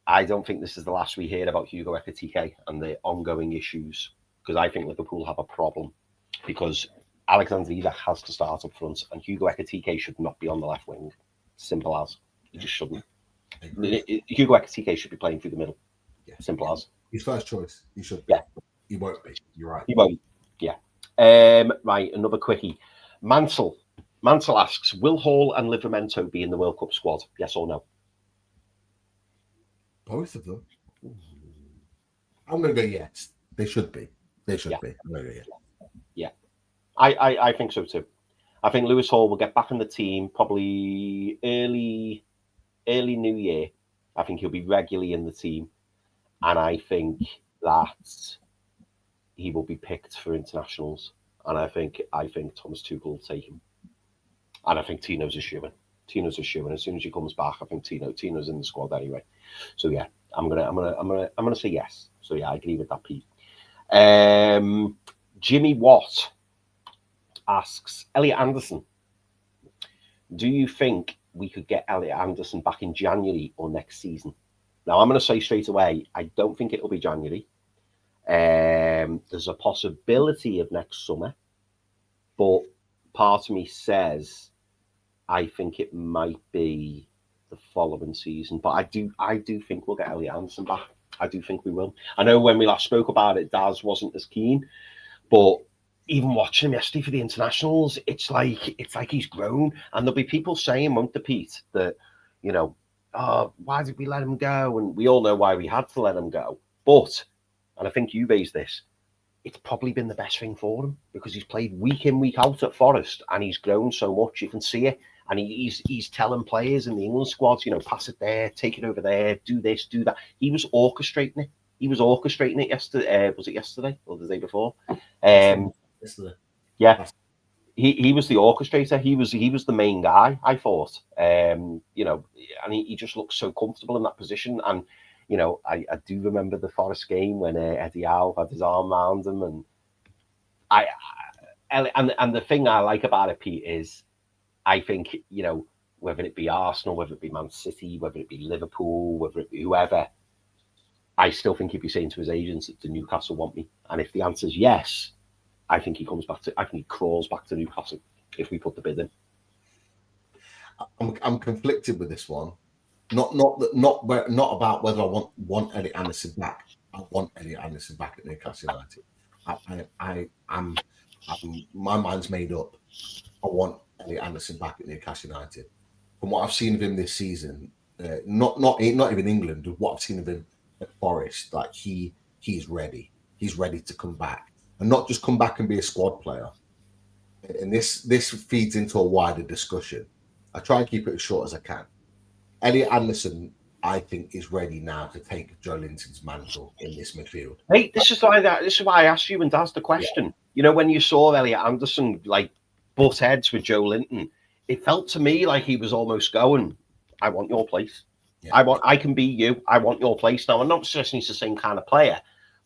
Speaker 2: I don't think this is the last we hear about Hugo Ekitike and the ongoing issues, because I think Liverpool have a problem, because Alexander Isak has to start up front, and Hugo Ekitike should not be on the left wing. Simple as. He just shouldn't. Hugo Ekitike should be playing through the middle.
Speaker 3: Yeah.
Speaker 2: Simple as.
Speaker 3: His first choice. He should.
Speaker 2: Yeah.
Speaker 3: He won't be. You're right.
Speaker 2: He won't. Yeah. Right, another quickie. Mansell asks, will Hall and Livramento be in the World Cup squad? Yes or no?
Speaker 3: Both of them. I'm going to go yes. They should be. They should be. I'm going to go yes.
Speaker 2: Yeah. I think so too. I think Lewis Hall will get back in the team probably early New Year. I think he'll be regularly in the team. And I think that he will be picked for internationals. And I think Thomas Tuchel will take him. And I think Tino's a shoo-in. As soon as he comes back, I think Tino's in the squad anyway. So yeah, I'm gonna say yes. So yeah, I agree with that, Pete. Jimmy Watt asks, Elliot Anderson, do you think we could get Elliot Anderson back in January or next season? Now, I'm going to say straight away, I don't think it'll be January. There's a possibility of next summer, but part of me says I think it might be the following season. But I do think we'll get Elliot Anderson back. I do think we will. I know when we last spoke about it, Daz wasn't as keen, but even watching him yesterday for the internationals, it's like he's grown. And there'll be people saying, won't they, Pete, that, you know, oh, why did we let him go? And we all know why we had to let him go. But, and I think you raised this, it's probably been the best thing for him because he's played week in, week out at Forest and he's grown so much. You can see it. And he's telling players in the England squads, you know, pass it there, take it over there, do this, do that. He was orchestrating it. Yesterday. Was it yesterday or the day before?
Speaker 3: Yesterday.
Speaker 2: Yeah. He was the orchestrator. He was the main guy, I thought. You know, and he just looked so comfortable in that position. And, you know, I do remember the Forest game when Eddie Howe had his arm around him. And the thing I like about it, Pete, is I think, you know, whether it be Arsenal, whether it be Man City, whether it be Liverpool, whether it be whoever, I still think he'd be saying to his agents that Newcastle want me. And if the answer is yes, I think he crawls back to Newcastle if we put the bid in.
Speaker 3: I'm conflicted with this one. Not about whether I want Elliot Anderson back. I want Elliot Anderson back at Newcastle United. I'm my mind's made up. I want Elliot Anderson back at Newcastle United. From what I've seen of him this season, not even England, what I've seen of him at Forest, like he's ready. He's ready to come back. And not just come back and be a squad player. and this feeds into a wider discussion. I try and keep it as short as I can. Elliot Anderson, I think, is ready now to take Joe Linton's mantle in this midfield.
Speaker 2: Hey, this is why I asked you and Daz the question. Yeah. When you saw Elliot Anderson butt heads with Joe Linton, it felt to me like he was almost going, "I want your place. Yeah. I can be you. I want your place now." I'm not suggesting he's the same kind of player,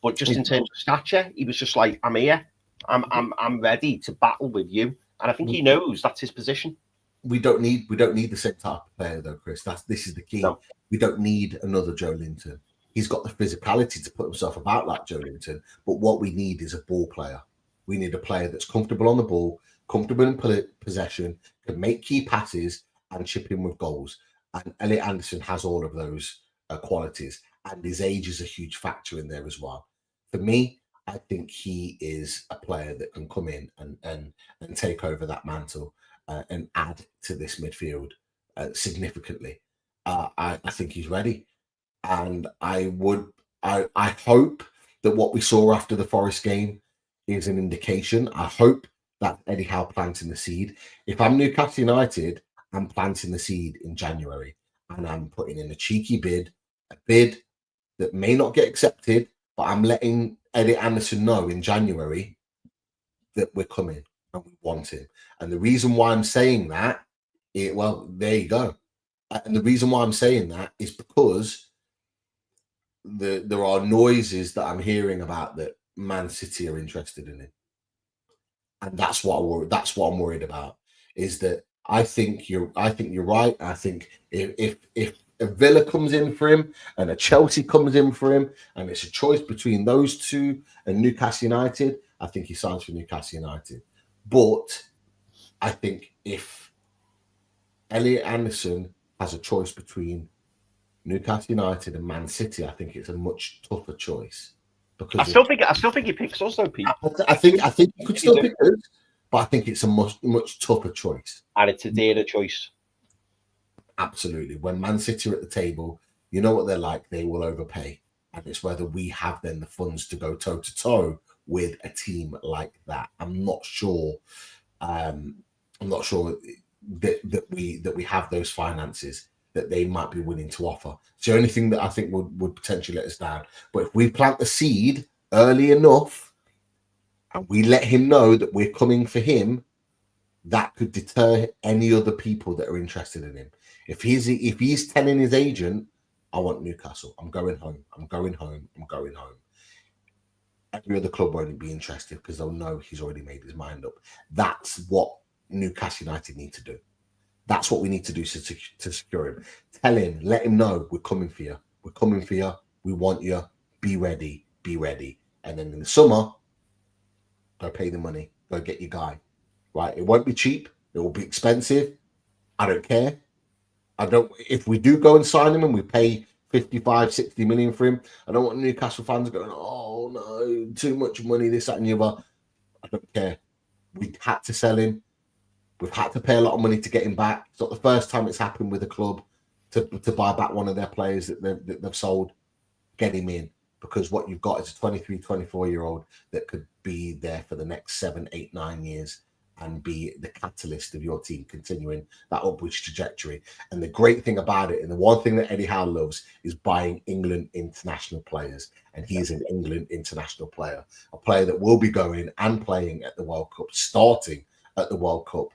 Speaker 2: but just in terms of stature, he was just like, "I'm here. I'm ready to battle with you." And I think he knows that's his position.
Speaker 3: We don't need the same type of player though, Chris. This is the key. No. We don't need another Joe Linton. He's got the physicality to put himself about like Joe Linton, but what we need is a ball player. We need a player that's comfortable on the ball, comfortable in possession, can make key passes and chip in with goals. And Elliot Anderson has all of those qualities, and his age is a huge factor in there as well. For me, I think he is a player that can come in and take over that mantle. And add to this midfield significantly. I think he's ready, and I hope that what we saw after the Forest game is an indication. I hope that Eddie Howe planting the seed. If I'm Newcastle United, I'm planting the seed in January, and I'm putting in a cheeky bid, a bid that may not get accepted, but I'm letting Eddie Anderson know in January that we're coming. And we want him. And the reason why I'm saying that, there you go. And the reason why I'm saying that is because there are noises that I'm hearing about that Man City are interested in him. And that's what I'm worried about. Is that I think you're right. I think if a Villa comes in for him and a Chelsea comes in for him, and it's a choice between those two and Newcastle United, I think he signs for Newcastle United. But I think if Elliot Anderson has a choice between Newcastle United and Man City, I think it's a much tougher choice. Because
Speaker 2: I still think he picks us though, Pete.
Speaker 3: I think he could still pick us, but I think it's a much tougher choice.
Speaker 2: And it's a dearer choice.
Speaker 3: Absolutely. When Man City are at the table, you know what they're like. They will overpay, and it's whether we have then the funds to go toe to toe with a team like that. I'm not sure that we have those finances that they might be willing to offer. It's the only thing that I think would potentially let us down. But if we plant the seed early enough and we let him know that we're coming for him, that could deter any other people that are interested in him. If he's telling his agent, "I want Newcastle, I'm going home, I'm going home, I'm going home," every other club won't be interested because they'll know he's already made his mind up. That's what Newcastle United need to do. That's what we need to do to secure him. Tell him, let him know we're coming for you. We're coming for you. We want you. Be ready. Be ready. And then in the summer, go pay the money. Go get your guy. Right? It won't be cheap. It will be expensive. I don't care. If we do go and sign him and we pay 55, 60 million for him, I don't want Newcastle fans going, "Oh no, too much money, this, that, and the other." I don't care. We had to sell him. We've had to pay a lot of money to get him back. It's not the first time it's happened with a club to buy back one of their players that they've sold. Get him in, because what you've got is a 23, 24-year-old that could be there for the next 7, 8, 9 years and be the catalyst of your team continuing that upwards trajectory. And the great thing about it, and the one thing that Eddie Howe loves, is buying England international players. And he's an England international player, a player that will be going and playing at the World Cup, starting at the World Cup.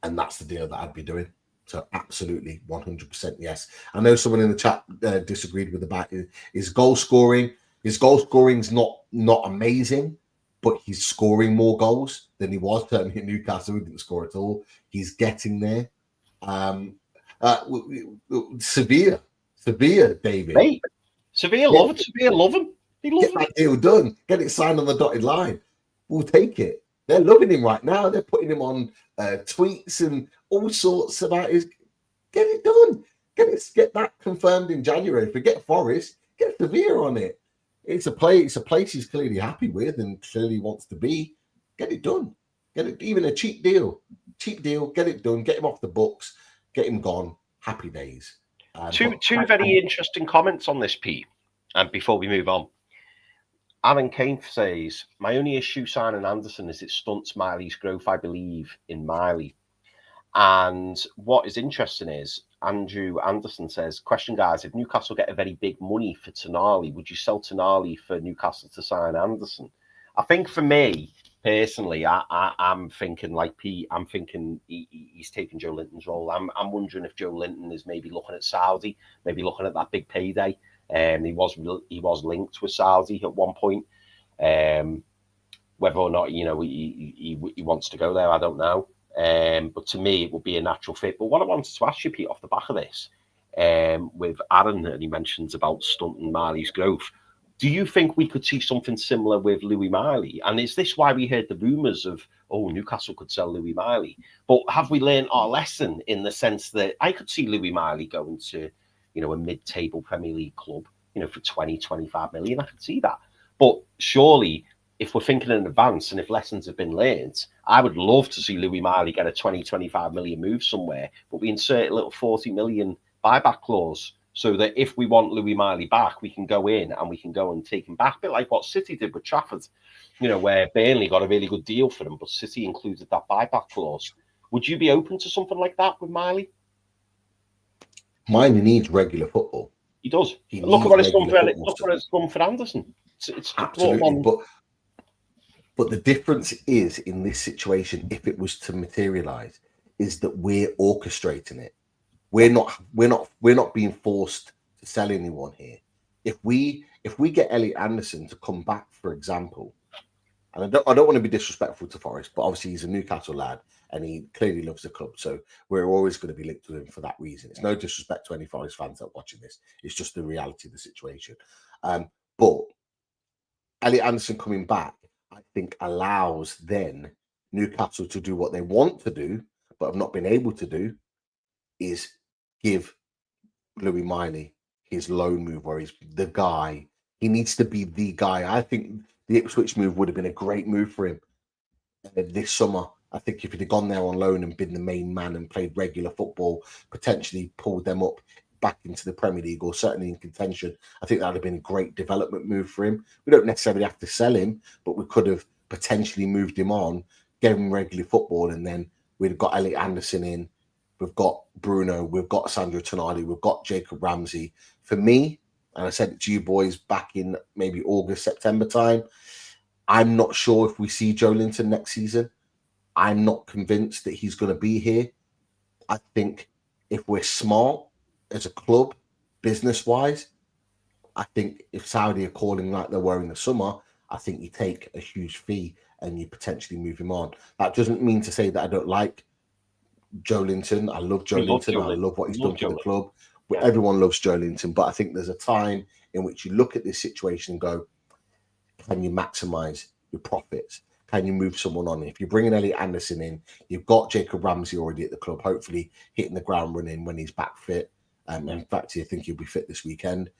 Speaker 3: And that's the deal that I'd be doing. So absolutely 100% yes. I know someone in the chat disagreed with about his goal scoring. His goal scoring's not amazing, but he's scoring more goals than he was certainly at Newcastle. He didn't score at all. He's getting there. Sevilla, David.
Speaker 2: Hey, Sevilla love it. Sevilla love him. They love
Speaker 3: Get that deal done. Get it signed on the dotted line. We'll take it. They're loving him right now. They're putting him on tweets and all sorts about his. Get it done. Get that confirmed in January. Forget Forest. Get Sevilla on it. It's a place he's clearly happy with and clearly wants to be. Get it done. Get it, even a cheap deal. Get it done. Get him off the books. Get him gone. Happy days.
Speaker 2: Two very interesting comments on this, Pete. And before we move on, Alan Kane says, my only issue signing Anderson is it stunts Miley's growth, I believe, in Miley. And what is interesting is Andrew Anderson says, question, guys, if Newcastle get a very big money for Tonali, would you sell Tonali for Newcastle to sign Anderson? I think for me, personally, I'm thinking like Pete, I'm thinking he's taking Joe Linton's role. I'm wondering if Joe Linton is maybe looking at Saudi, maybe looking at that big payday. He was linked with Saudi at one point. Whether or not, you know, he wants to go there, I don't know. But to me, it would be a natural fit. But what I wanted to ask you, Pete, off the back of this, with Aaron, and he mentions about stunting Miley's growth, do you think we could see something similar with Louis Miley? And is this why we heard the rumours of, oh, Newcastle could sell Louis Miley? But have we learned our lesson in the sense that I could see Louis Miley going to, you know, a mid-table Premier League club, you know, for 20, 25 million? I could see that. But surely, if we're thinking in advance and if lessons have been learned, I would love to see Louis Miley get a 20, 25 million move somewhere, but we insert a little 40 million buyback clause so that if we want Louis Miley back, we can go in and we can go and take him back. A bit like what City did with Trafford, you know, where Burnley got a really good deal for him, but City included that buyback clause. Would you be open to something like that with Miley?
Speaker 3: Miley needs regular football.
Speaker 2: He does. Look at what it's done for Anderson. It's
Speaker 3: absolutely, but the difference is in this situation, if it was to materialize, is that we're orchestrating it. We're not being forced to sell anyone here. If we get Elliot Anderson to come back, for example, and I don't want to be disrespectful to Forest, but obviously he's a Newcastle lad and he clearly loves the club, so we're always going to be linked to him for that reason. It's no disrespect to any Forest fans that are watching this. It's just the reality of the situation. But Elliot Anderson coming back, I think, allows then Newcastle to do what they want to do, but have not been able to do, is give Louis Miley his loan move where he's the guy. He needs to be the guy. I think the Ipswich move would have been a great move for him this summer. I think if he'd have gone there on loan and been the main man and played regular football, potentially pulled them up back into the Premier League or certainly in contention, I think that would have been a great development move for him. We don't necessarily have to sell him, but we could have potentially moved him on, gave him regular football, and then we'd have got Elliot Anderson in. We've got Bruno, we've got Sandro Tonali, we've got Jacob Ramsey. For me, and I said it to you boys back in maybe August, September time, I'm not sure if we see Joe Linton next season. I'm not convinced that he's going to be here. I think if we're smart as a club, business-wise, I think if Saudi are calling like they were in the summer, I think you take a huge fee and you potentially move him on. That doesn't mean to say that I don't like Joe Linton. I love Joe Linton. I love what he's done for the club. Yeah. Everyone loves Joe Linton, but I think there's a time in which you look at this situation and go, can you maximize your profits? Can you move someone on? If you're bringing Elliot Anderson in, you've got Jacob Ramsey already at the club, hopefully hitting the ground running when he's back fit. In fact, I think he'll be fit this weekend.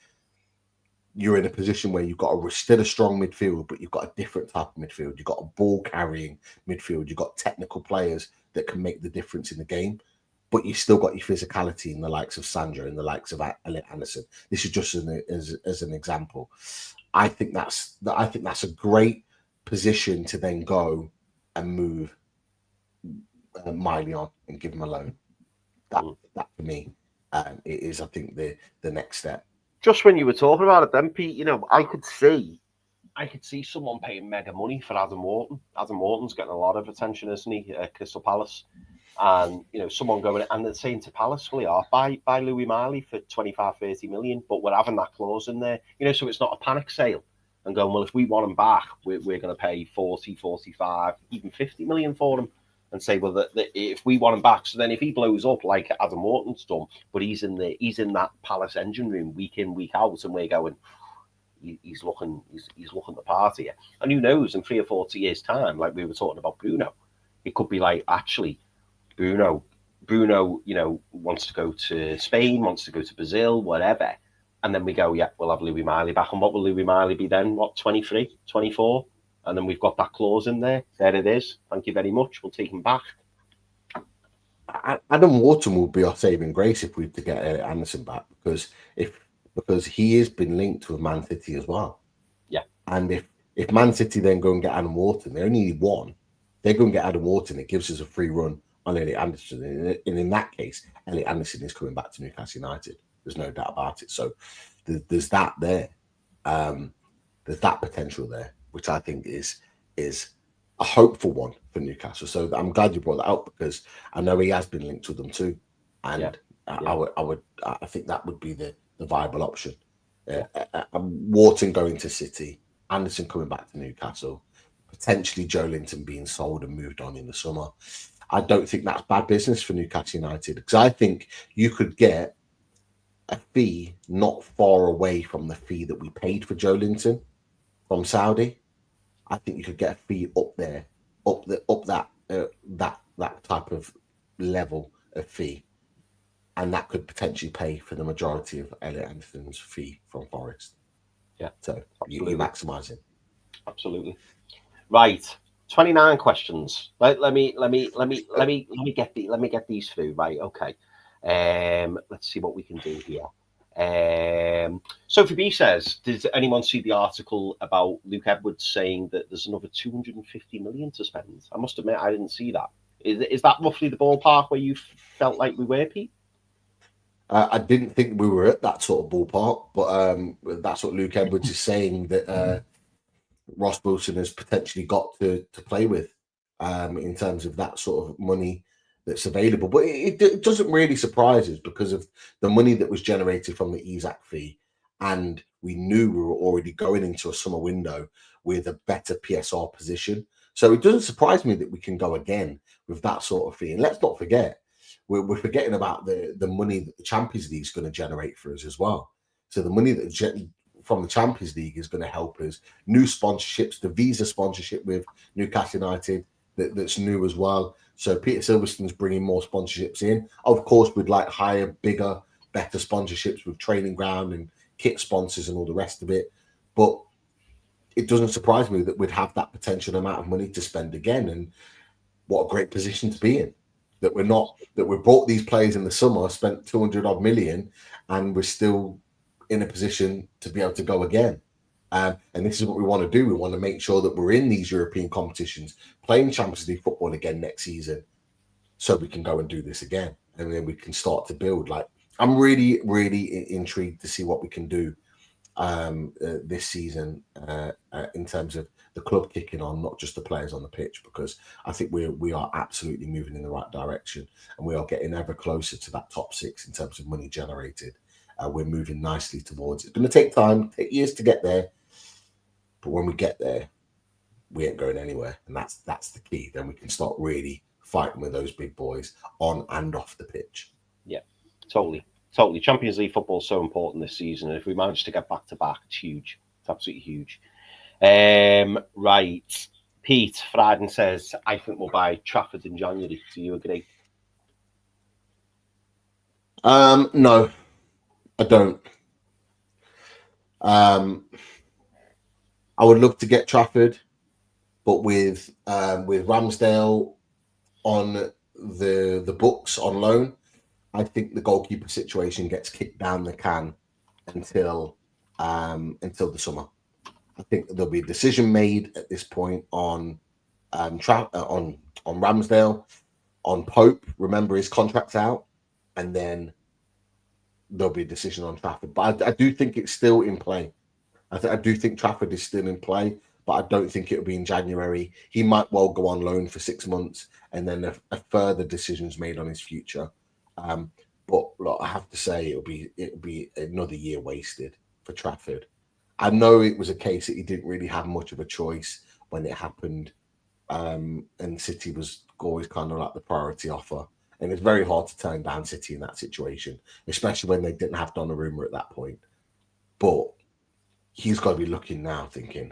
Speaker 3: You're in a position where you've got still a strong midfield, but you've got a different type of midfield. You've got a ball-carrying midfield. You've got technical players that can make the difference in the game, but you've still got your physicality in the likes of Sandro and the likes of Elliot Anderson. This is just as an example. I think that's a great position to then go and move Miley on and give him a loan. That for me is, I think, the next step.
Speaker 2: Just when you were talking about it then, Pete, you know, I could see someone paying mega money for Adam Wharton. Adam Wharton's getting a lot of attention, isn't he, at Crystal Palace? And, you know, someone going, and they're saying to Palace, well, yeah, buy Louis Miley for 25, 30 million, but we're having that clause in there, you know, so it's not a panic sale. And going, well, if we want him back, we're going to pay 40, 45, even 50 million for him. And say, well, that if we want him back, so then if he blows up like Adam Wharton's done, but he's in that Palace engine room week in, week out, and we're going, he's looking the part here. And who knows, in 3 or 4 years' time, like we were talking about Bruno, it could be like, actually, Bruno, you know, wants to go to Spain, wants to go to Brazil, whatever. And then we go, yeah, we'll have Louis Miley back. And what will Louis Miley be then? What, 23, 24? And then we've got that clause in there. There it is. Thank you very much. We'll take him back.
Speaker 3: Adam Wharton will be our saving grace if we to get Anderson back, because he has been linked with Man City as well.
Speaker 2: Yeah.
Speaker 3: And If Man City then go and get Adam Wharton, they only need one. They go and get Adam Wharton, it gives us a free run on Elliot Anderson. And in that case, Elliot Anderson is coming back to Newcastle United. There's no doubt about it. So there's that there. There's that potential there, which I think is a hopeful one for Newcastle. So I'm glad you brought that up, because I know he has been linked to them too. And I think that would be the viable option. Wharton going to City, Anderson coming back to Newcastle, potentially Joe Linton being sold and moved on in the summer. I don't think that's bad business for Newcastle United, because I think you could get a fee not far away from the fee that we paid for Joe Linton from Saudi. I think you could get a fee up there, that type of level of fee, and that could potentially pay for the majority of Elliot Anderson's fee from Forest.
Speaker 2: Yeah,
Speaker 3: so you maximise it.
Speaker 2: Absolutely. Right, 29 questions. Let me get these through. Right, okay. Let's see what we can do here. Sophie B says, did anyone see the article about Luke Edwards saying that there's another 250 million to spend? I must admit, I didn't see that. Is that roughly the ballpark where you felt like we were, Pete?
Speaker 3: I didn't think we were at that sort of ballpark, but that's what Luke Edwards is saying, that Ross Wilson has potentially got to play with in terms of that sort of money that's available. But it doesn't really surprise us, because of the money that was generated from the Isak fee, and we knew we were already going into a summer window with a better PSR position. So it doesn't surprise me that we can go again with that sort of fee. And let's not forget, we're forgetting about the money that the Champions League is going to generate for us as well. So the money that from the Champions League is going to help us. New sponsorships, the Visa sponsorship with Newcastle United, that's new as well. So Peter Silverstone's bringing more sponsorships in. Of course, we'd like higher, bigger, better sponsorships with training ground and kit sponsors and all the rest of it. But it doesn't surprise me that we'd have that potential amount of money to spend again. And what a great position to be in. That we brought these players in the summer, spent 200 odd million, and we're still in a position to be able to go again. And this is what we want to do. We want to make sure that we're in these European competitions, playing Champions League football again next season, so we can go and do this again. And then we can start to build. Like, I'm really, really intrigued to see what we can do this season in terms of the club kicking on, not just the players on the pitch, because I think we are absolutely moving in the right direction, and we are getting ever closer to that top six in terms of money generated. We're moving nicely towards it. It's going to take time, take years to get there, but when we get there, we ain't going anywhere, and that's the key. Then we can start really fighting with those big boys on and off the pitch.
Speaker 2: Yeah, totally. Champions League football is so important this season, and if we manage to get back to back, it's huge. It's absolutely huge. Right, Pete Frieden says, I think we'll buy Trafford in January. Do you agree?
Speaker 3: No, I don't. I would love to get Trafford, but with Ramsdale on the books on loan, I think the goalkeeper situation gets kicked down the can until the summer. I think there'll be a decision made at this point on Ramsdale, on Pope. Remember, his contract's out, and then there'll be a decision on Trafford. But I do think it's still in play. I do think Trafford is still in play, but I don't think it'll be in January. He might well go on loan for 6 months, and then a further decisions made on his future. But look, I have to say it'll be another year wasted for Trafford. I know it was a case that he didn't really have much of a choice when it happened, and City was always kind of like the priority offer. And it's very hard to turn down City in that situation, especially when they didn't have Donnarumma at that point. But he's got to be looking now, thinking,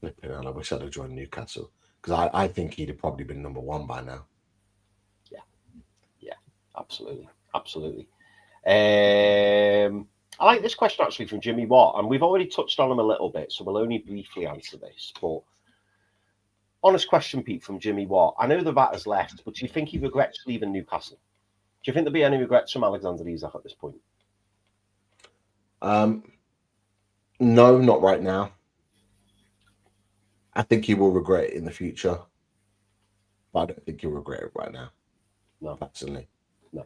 Speaker 3: flipping hell, I wish I'd have joined Newcastle, because I think he'd have probably been number one by now. Yeah, absolutely.
Speaker 2: I like this question actually from Jimmy Watt, and we've already touched on him a little bit, so we'll only briefly answer this. But honest question, Pete, from Jimmy Watt. I know the VAT has left, but do you think he regrets leaving Newcastle? Do you think there'll be any regrets from Alexander Isak at this point?
Speaker 3: No, not right now. I think he will regret it in the future, but I don't think he'll regret it right now.
Speaker 2: No,
Speaker 3: personally,
Speaker 2: no,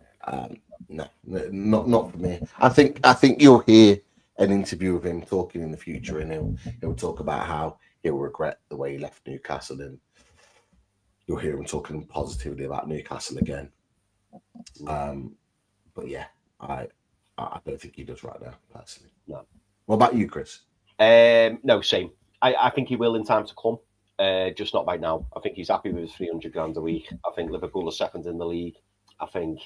Speaker 3: no, not for me. I think you'll hear an interview with him talking in the future, and he'll talk about how he'll regret the way he left Newcastle, and you'll hear him talking positively about Newcastle again. But yeah, I don't think he does right now, personally.
Speaker 2: No.
Speaker 3: What about you, Chris?
Speaker 2: No, same. I think he will in time to come. Just not right now. I think he's happy with his 300 grand a week. I think Liverpool are second in the league. I think,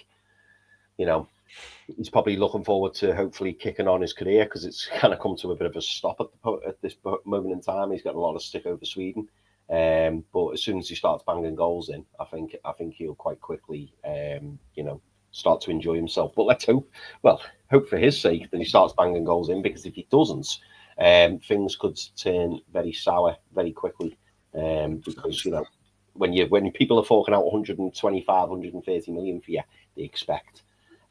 Speaker 2: he's probably looking forward to hopefully kicking on his career because it's kind of come to a bit of a stop at this moment in time. He's got a lot of stick over Sweden. But as soon as he starts banging goals in, I think he'll quite quickly, start to enjoy himself. But let's hope for his sake that he starts banging goals in, because if he doesn't, things could turn very sour very quickly. Because when people are forking out 125, 130 million for you, they expect.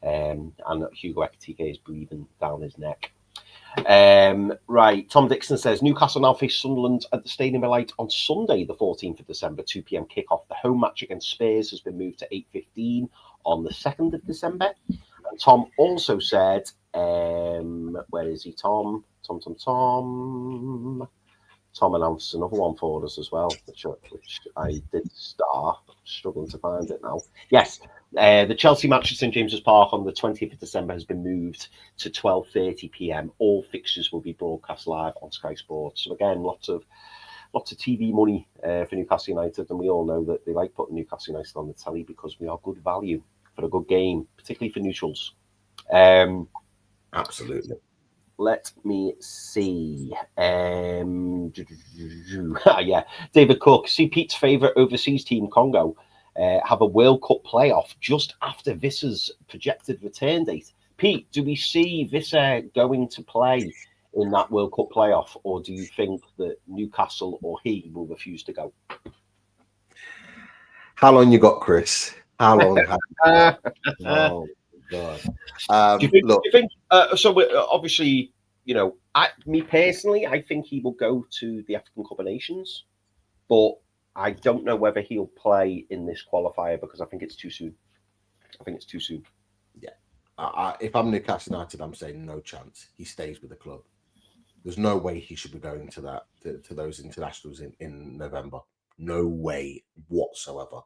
Speaker 2: And Hugo Ekitike is breathing down his neck. Right, Tom Dixon says Newcastle now face Sunderland at the Stadium of Light on Sunday, the 14th of December, 2 p.m. kickoff. The home match against Spurs has been moved to 8:15 on the 2nd of December. And Tom also said, where is he, Tom? Tom announced another one for us as well, which I did start. Struggling to find it now. Yes, the Chelsea match at St James's Park on the 20th of December has been moved to 12:30 p.m. All fixtures will be broadcast live on Sky Sports. So again, lots of TV money for Newcastle United, and we all know that they like putting Newcastle United on the telly because we are good value for a good game, particularly for neutrals.
Speaker 3: Absolutely.
Speaker 2: Let me see. Yeah, David Cook. See Pete's favourite overseas team, Congo, have a World Cup playoff just after Vissa's projected return date. Pete, do we see Vissa going to play in that World Cup playoff, or do you think that Newcastle or he will refuse to go?
Speaker 3: How long you got, Chris? How long have you got? Oh, God.
Speaker 2: Do you think so obviously, me personally, I think he will go to the African Cup of Nations, but I don't know whether he'll play in this qualifier because I think it's too soon.
Speaker 3: Yeah. If I'm Newcastle United, I'm saying no chance. He stays with the club. There's no way he should be going to those internationals in November. No way whatsoever.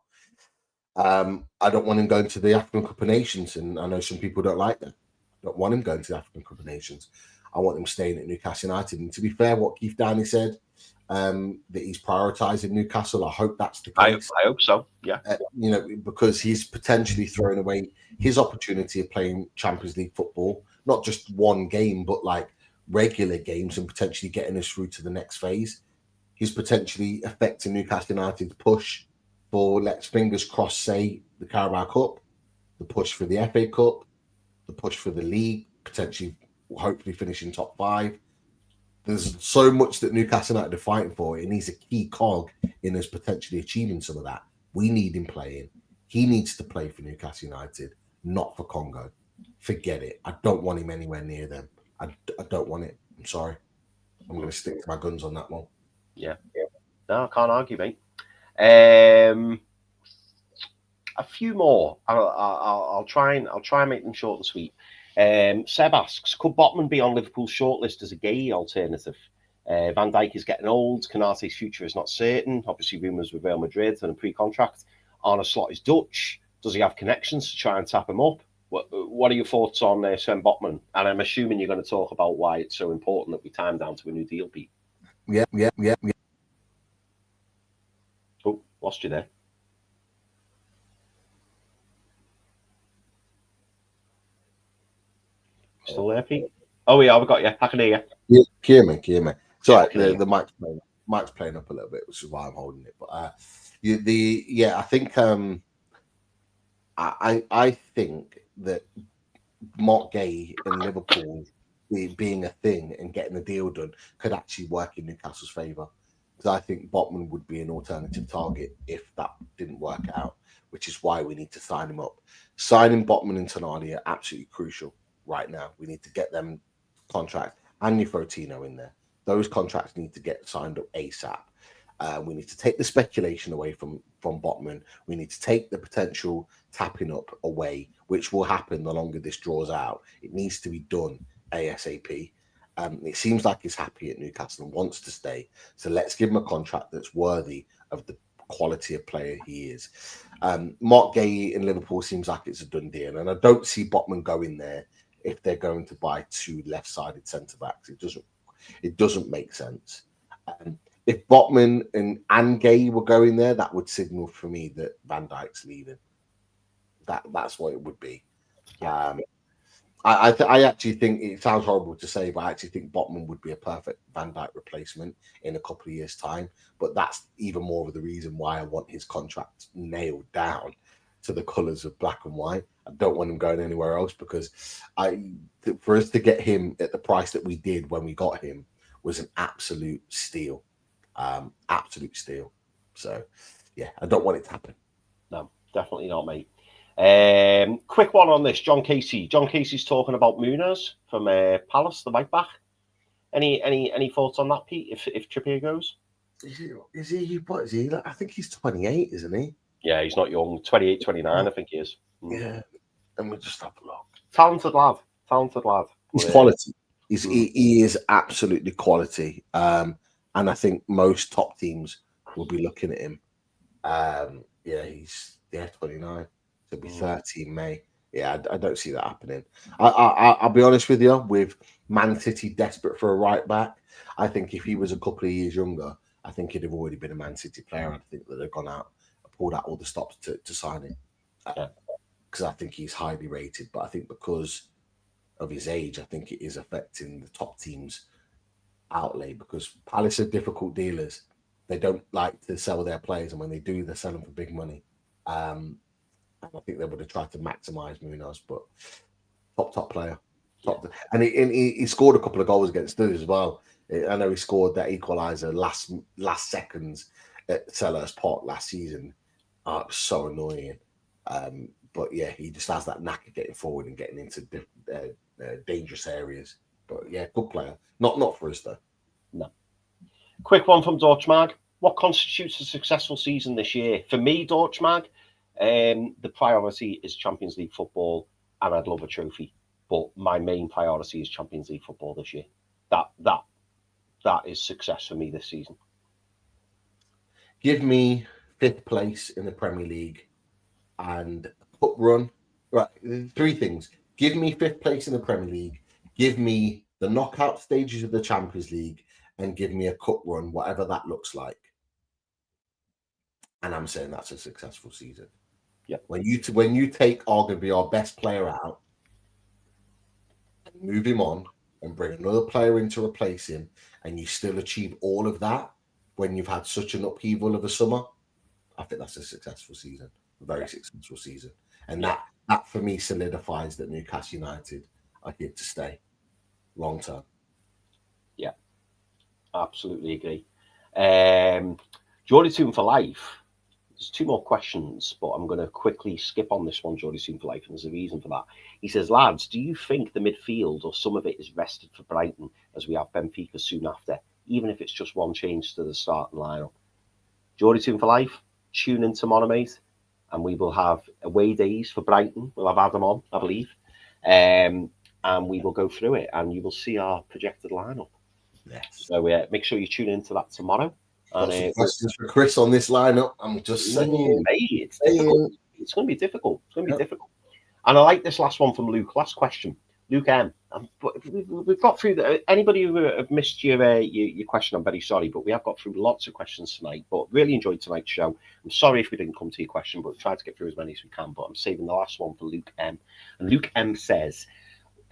Speaker 3: I don't want him going to the African Cup of Nations, and I know some people don't like that. I don't want him going to the African Cup of Nations. I want him staying at Newcastle United. And to be fair, what Keith Downey said, that he's prioritising Newcastle, I hope that's the case.
Speaker 2: I hope so, yeah.
Speaker 3: Because he's potentially throwing away his opportunity of playing Champions League football, not just one game, but like regular games, and potentially getting us through to the next phase. He's potentially affecting Newcastle United's push for, let's fingers crossed, say, the Carabao Cup, the push for the FA Cup, the push for the league, potentially, hopefully finishing top 5. There's so much that Newcastle United are fighting for, and he's a key cog in us potentially achieving some of that. We need him playing. He needs to play for Newcastle United, not for Congo. Forget it. I don't want him anywhere near them. I don't want it. I'm sorry. I'm going to stick to my guns on that one.
Speaker 2: Yeah. No, I can't argue, mate. A few more. I'll try and make them short and sweet. Seb asks, could Botman be on Liverpool's shortlist as a Gay alternative? Van Dijk is getting old. Canate's future is not certain. Obviously, rumours with Real Madrid and a pre-contract. Arne Slot is Dutch. Does he have connections to try and tap him up? What are your thoughts on Sven Botman? And I'm assuming you're going to talk about why it's so important that we time down to a new deal, Pete.
Speaker 3: Yeah.
Speaker 2: Oh, lost you there. Still there, Pete? Oh, yeah, I've got you. I can hear
Speaker 3: Yeah,
Speaker 2: you.
Speaker 3: hear me. It's all right.
Speaker 2: Yeah,
Speaker 3: The mic's playing up a little bit, which is why I'm holding it. But I think I think that Mark Gay and Liverpool being a thing and getting the deal done could actually work in Newcastle's favour. Because I think Botman would be an alternative target if that didn't work out, which is why we need to sign him up. Signing Botman and Tonali are absolutely crucial right now. We need to get them contracts, and you throw Tino in there. Those contracts need to get signed up ASAP. We need to take the speculation away from Botman. We need to take the potential tapping up away, which will happen the longer this draws out. It needs to be done ASAP. It seems like he's happy at Newcastle and wants to stay. So let's give him a contract that's worthy of the quality of player he is. Mark Gay in Liverpool seems like it's a done deal, and I don't see Botman going there if they're going to buy two left-sided centre backs. It doesn't make sense. If Botman and Gay were going there, that would signal for me that Van Dijk's leaving. That's what it would be. I actually think it sounds horrible to say, but I actually think Botman would be a perfect Van Dijk replacement in a couple of years' time. But that's even more of the reason why I want his contract nailed down to the colours of black and white. I don't want him going anywhere else, because for us to get him at the price that we did when we got him was an absolute steal. Absolute steal. So, yeah, I don't want it to happen.
Speaker 2: No, definitely not, mate. Quick one on this. John Casey. John Casey's talking about Muniz from Palace, the right back. Any thoughts on that, Pete? If Trippier goes,
Speaker 3: is he? What is he? I think he's 28, isn't he?
Speaker 2: Yeah, he's not young. 28, 29, I think he is.
Speaker 3: Yeah, and we just have a look.
Speaker 2: Talented lad.
Speaker 3: He's quality. He is absolutely quality. And I think most top teams will be looking at him. He's 29. It'll be 30 in May. Yeah, I don't see that happening. I'll be honest with you. With Man City desperate for a right back, I think if he was a couple of years younger, I think he'd have already been a Man City player. I think that they've gone out and pulled out all the stops to sign him. Because I think he's highly rated. But I think because of his age, I think it is affecting the top teams' outlay, because Palace are difficult dealers. They don't like to sell their players, and when they do, they sell them for big money. I think they would have tried to maximise Muniz, but top player. And he scored a couple of goals against us as well. I know he scored that equaliser last seconds at Selhurst Park last season. It was so annoying. But yeah, he just has that knack of getting forward and getting into dangerous areas. But yeah, good player. Not for us though.
Speaker 2: No. Quick one from Dortmund. What constitutes a successful season this year? For me, Dortmund, the priority is Champions League football, and I'd love a trophy. But my main priority is Champions League football this year. That is success for me this season.
Speaker 3: Give me 5th place in the Premier League and a cup run. Right, 3 things. Give me 5th place in the Premier League. Give me the knockout stages of the Champions League, and give me a cup run, whatever that looks like. And I'm saying that's a successful season.
Speaker 2: Yeah.
Speaker 3: When you take arguably our best player out, and move him on, and bring another player in to replace him, and you still achieve all of that when you've had such an upheaval of a summer, I think that's a successful season, a very successful season. And that for me solidifies that Newcastle United are here to stay long term.
Speaker 2: Yeah, absolutely agree. Geordie Toon for life. There's 2 more questions, but I'm going to quickly skip on this one, Geordie Toon for life, and there's a reason for that. He says, lads, do you think the midfield or some of it is rested for Brighton, as we have Benfica soon after, even if it's just one change to the starting lineup? Geordie Toon for life, tune in tomorrow, mate, and we will have away days for Brighton. We'll have Adam on, I believe, and we will go through it, and you will see our projected lineup.
Speaker 3: Yes.
Speaker 2: So make sure you tune into that tomorrow. And
Speaker 3: questions for Chris on this lineup. I'm just saying,
Speaker 2: mate, it's difficult. It's going to be difficult. It's going to be difficult. And I like this last one from Luke. Last question, Luke M. We've got through anybody who have missed your question, I'm very sorry, but we have got through lots of questions tonight. But really enjoyed tonight's show. I'm sorry if we didn't come to your question, but we tried to get through as many as we can. But I'm saving the last one for Luke M. And Luke M says,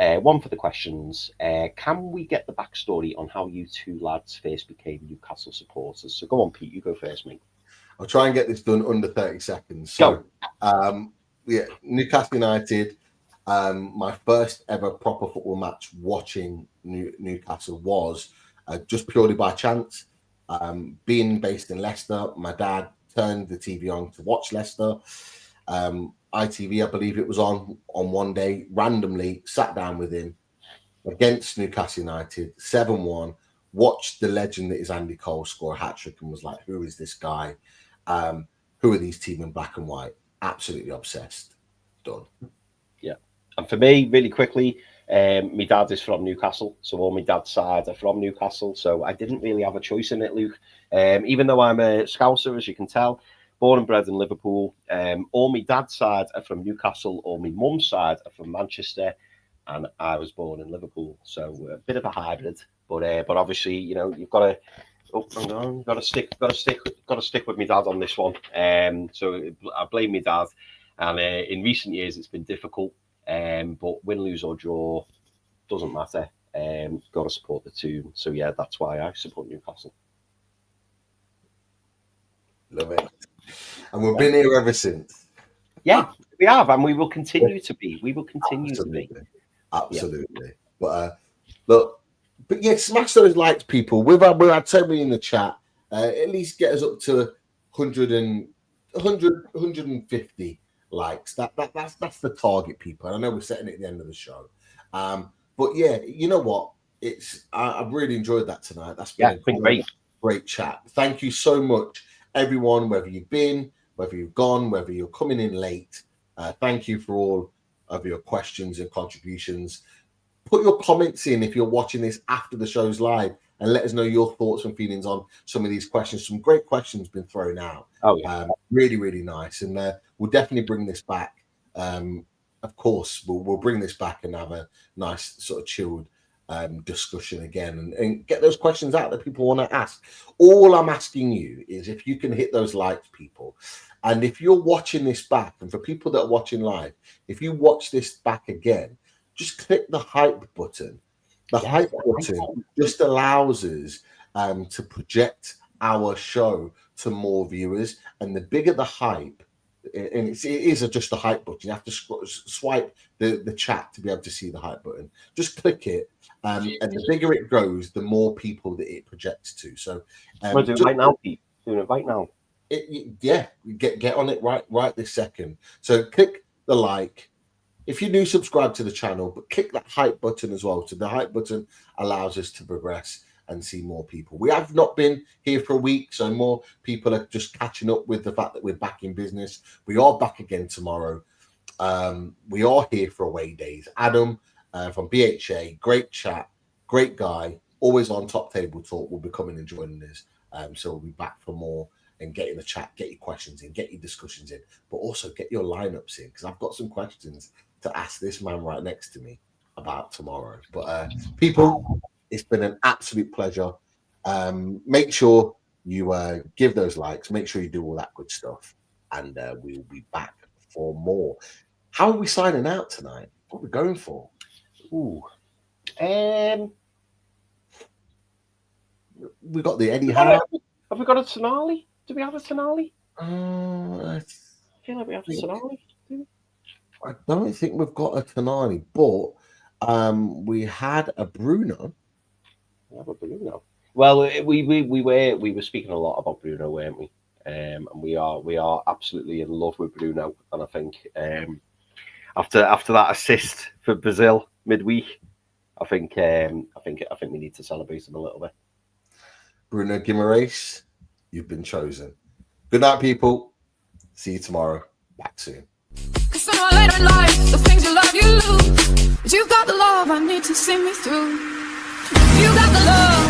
Speaker 2: one for the questions. Can we get the backstory on how you 2 lads first became Newcastle supporters? So go on, Pete. You go first, mate.
Speaker 3: I'll try and get this done under 30 seconds. So, Newcastle United. My first ever proper football match watching Newcastle was just purely by chance. Being based in Leicester, my dad turned the TV on to watch Leicester. ITV, I believe it was on one day, randomly sat down with him against Newcastle United, 7-1, watched the legend that is Andy Cole score a hat-trick and was like, who is this guy? Who are these team in black and white? Absolutely obsessed. Done.
Speaker 2: Yeah. And for me, really quickly, my dad is from Newcastle, so all my dad's side are from Newcastle, so I didn't really have a choice in it, Luke. Even though I'm a Scouser, as you can tell, born and bred in Liverpool, all my dad's side are from Newcastle, all my mum's side are from Manchester, and I was born in Liverpool, so a bit of a hybrid. But obviously, you know, you've got to. Oh, hang on, got to stick with my dad on this one. So I blame my dad, and in recent years it's been difficult. But win, lose or draw doesn't matter. Got to support the team. So yeah, that's why I support Newcastle.
Speaker 3: Love it. And we've been here ever since.
Speaker 2: Yeah, we have, and we will continue to be. We will continue to be.
Speaker 3: Absolutely. Yeah. But yeah, smash those likes, people. We've had so many in the chat. At least get us up to 150 likes. That's the target, people. I know we're setting it at the end of the show. But yeah, you know what? I've really enjoyed that tonight. That's been great chat. Thank you so much, everyone, whether you've been, whether you've gone, whether you're coming in late. Thank you for all of your questions and contributions. Put your comments in if you're watching this after the show's live and let us know your thoughts and feelings on some of these questions. Some great questions been thrown out.
Speaker 2: Oh, yeah.
Speaker 3: Really, really nice. And we'll definitely bring this back. Of course, we'll bring this back and have a nice sort of chilled discussion again and get those questions out that people want to ask. All I'm asking you is if you can hit those likes, people. And if you're watching this back, and for people that are watching live, if you watch this back again, just click the hype button. The hype button just allows us to project our show to more viewers. And the bigger the hype, and it is just a hype button. You have to swipe the chat to be able to see the hype button. Just click it. And the bigger it grows, the more people that it projects to. So
Speaker 2: we'll do it right now, Pete. Doing it right now.
Speaker 3: Get on it right this second. So click the like. If you do subscribe to the channel, but click that hype button as well. So the hype button allows us to progress and see more people. We have not been here for a week, so more people are just catching up with the fact that we're back in business. We are back again tomorrow. We are here for away days. Adam from BHA, great chat, great guy, always on Top Table Talk, will be coming and joining us. So we'll be back for more and get in the chat, get your questions in, get your discussions in, but also get your lineups in, because I've got some questions to ask this man right next to me about tomorrow. But people, it's been an absolute pleasure. Make sure you give those likes, make sure you do all that good stuff, and we'll be back for more. How are we signing out tonight? What are we going for?
Speaker 2: Ooh.
Speaker 3: We got the Eddie Howe.
Speaker 2: Have we got a Tonali? Do we have a Tonali?
Speaker 3: I
Speaker 2: feel like we have a Tonali.
Speaker 3: I don't think we've got a Tonali, but we had a Bruno.
Speaker 2: We have a Bruno. Well, we were speaking a lot about Bruno, weren't we? And we are absolutely in love with Bruno. And I think after that assist for Brazil midweek, I think we need to celebrate him a little bit.
Speaker 3: Bruno Guimaraes, you've been chosen. Good night, people. See you tomorrow. Back soon.
Speaker 4: Sooner or later in life, the things you love, you lose. But you've got the love I need to see me through. You got the love,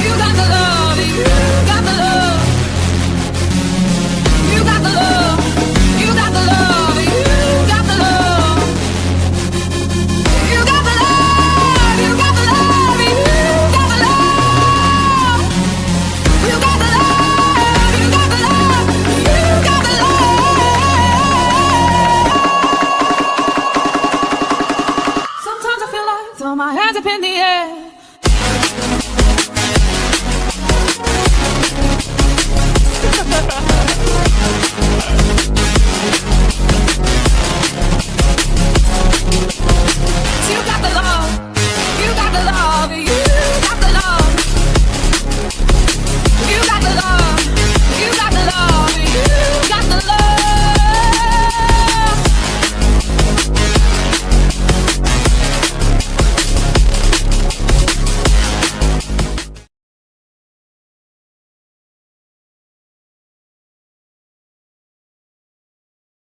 Speaker 4: you got the love, you got the love. You got the love, you got the love, you got the love. You got the love, you got the love, you got the love. You got the love, you got the love, you got the love. Sometimes I feel like throw my hands up in the air.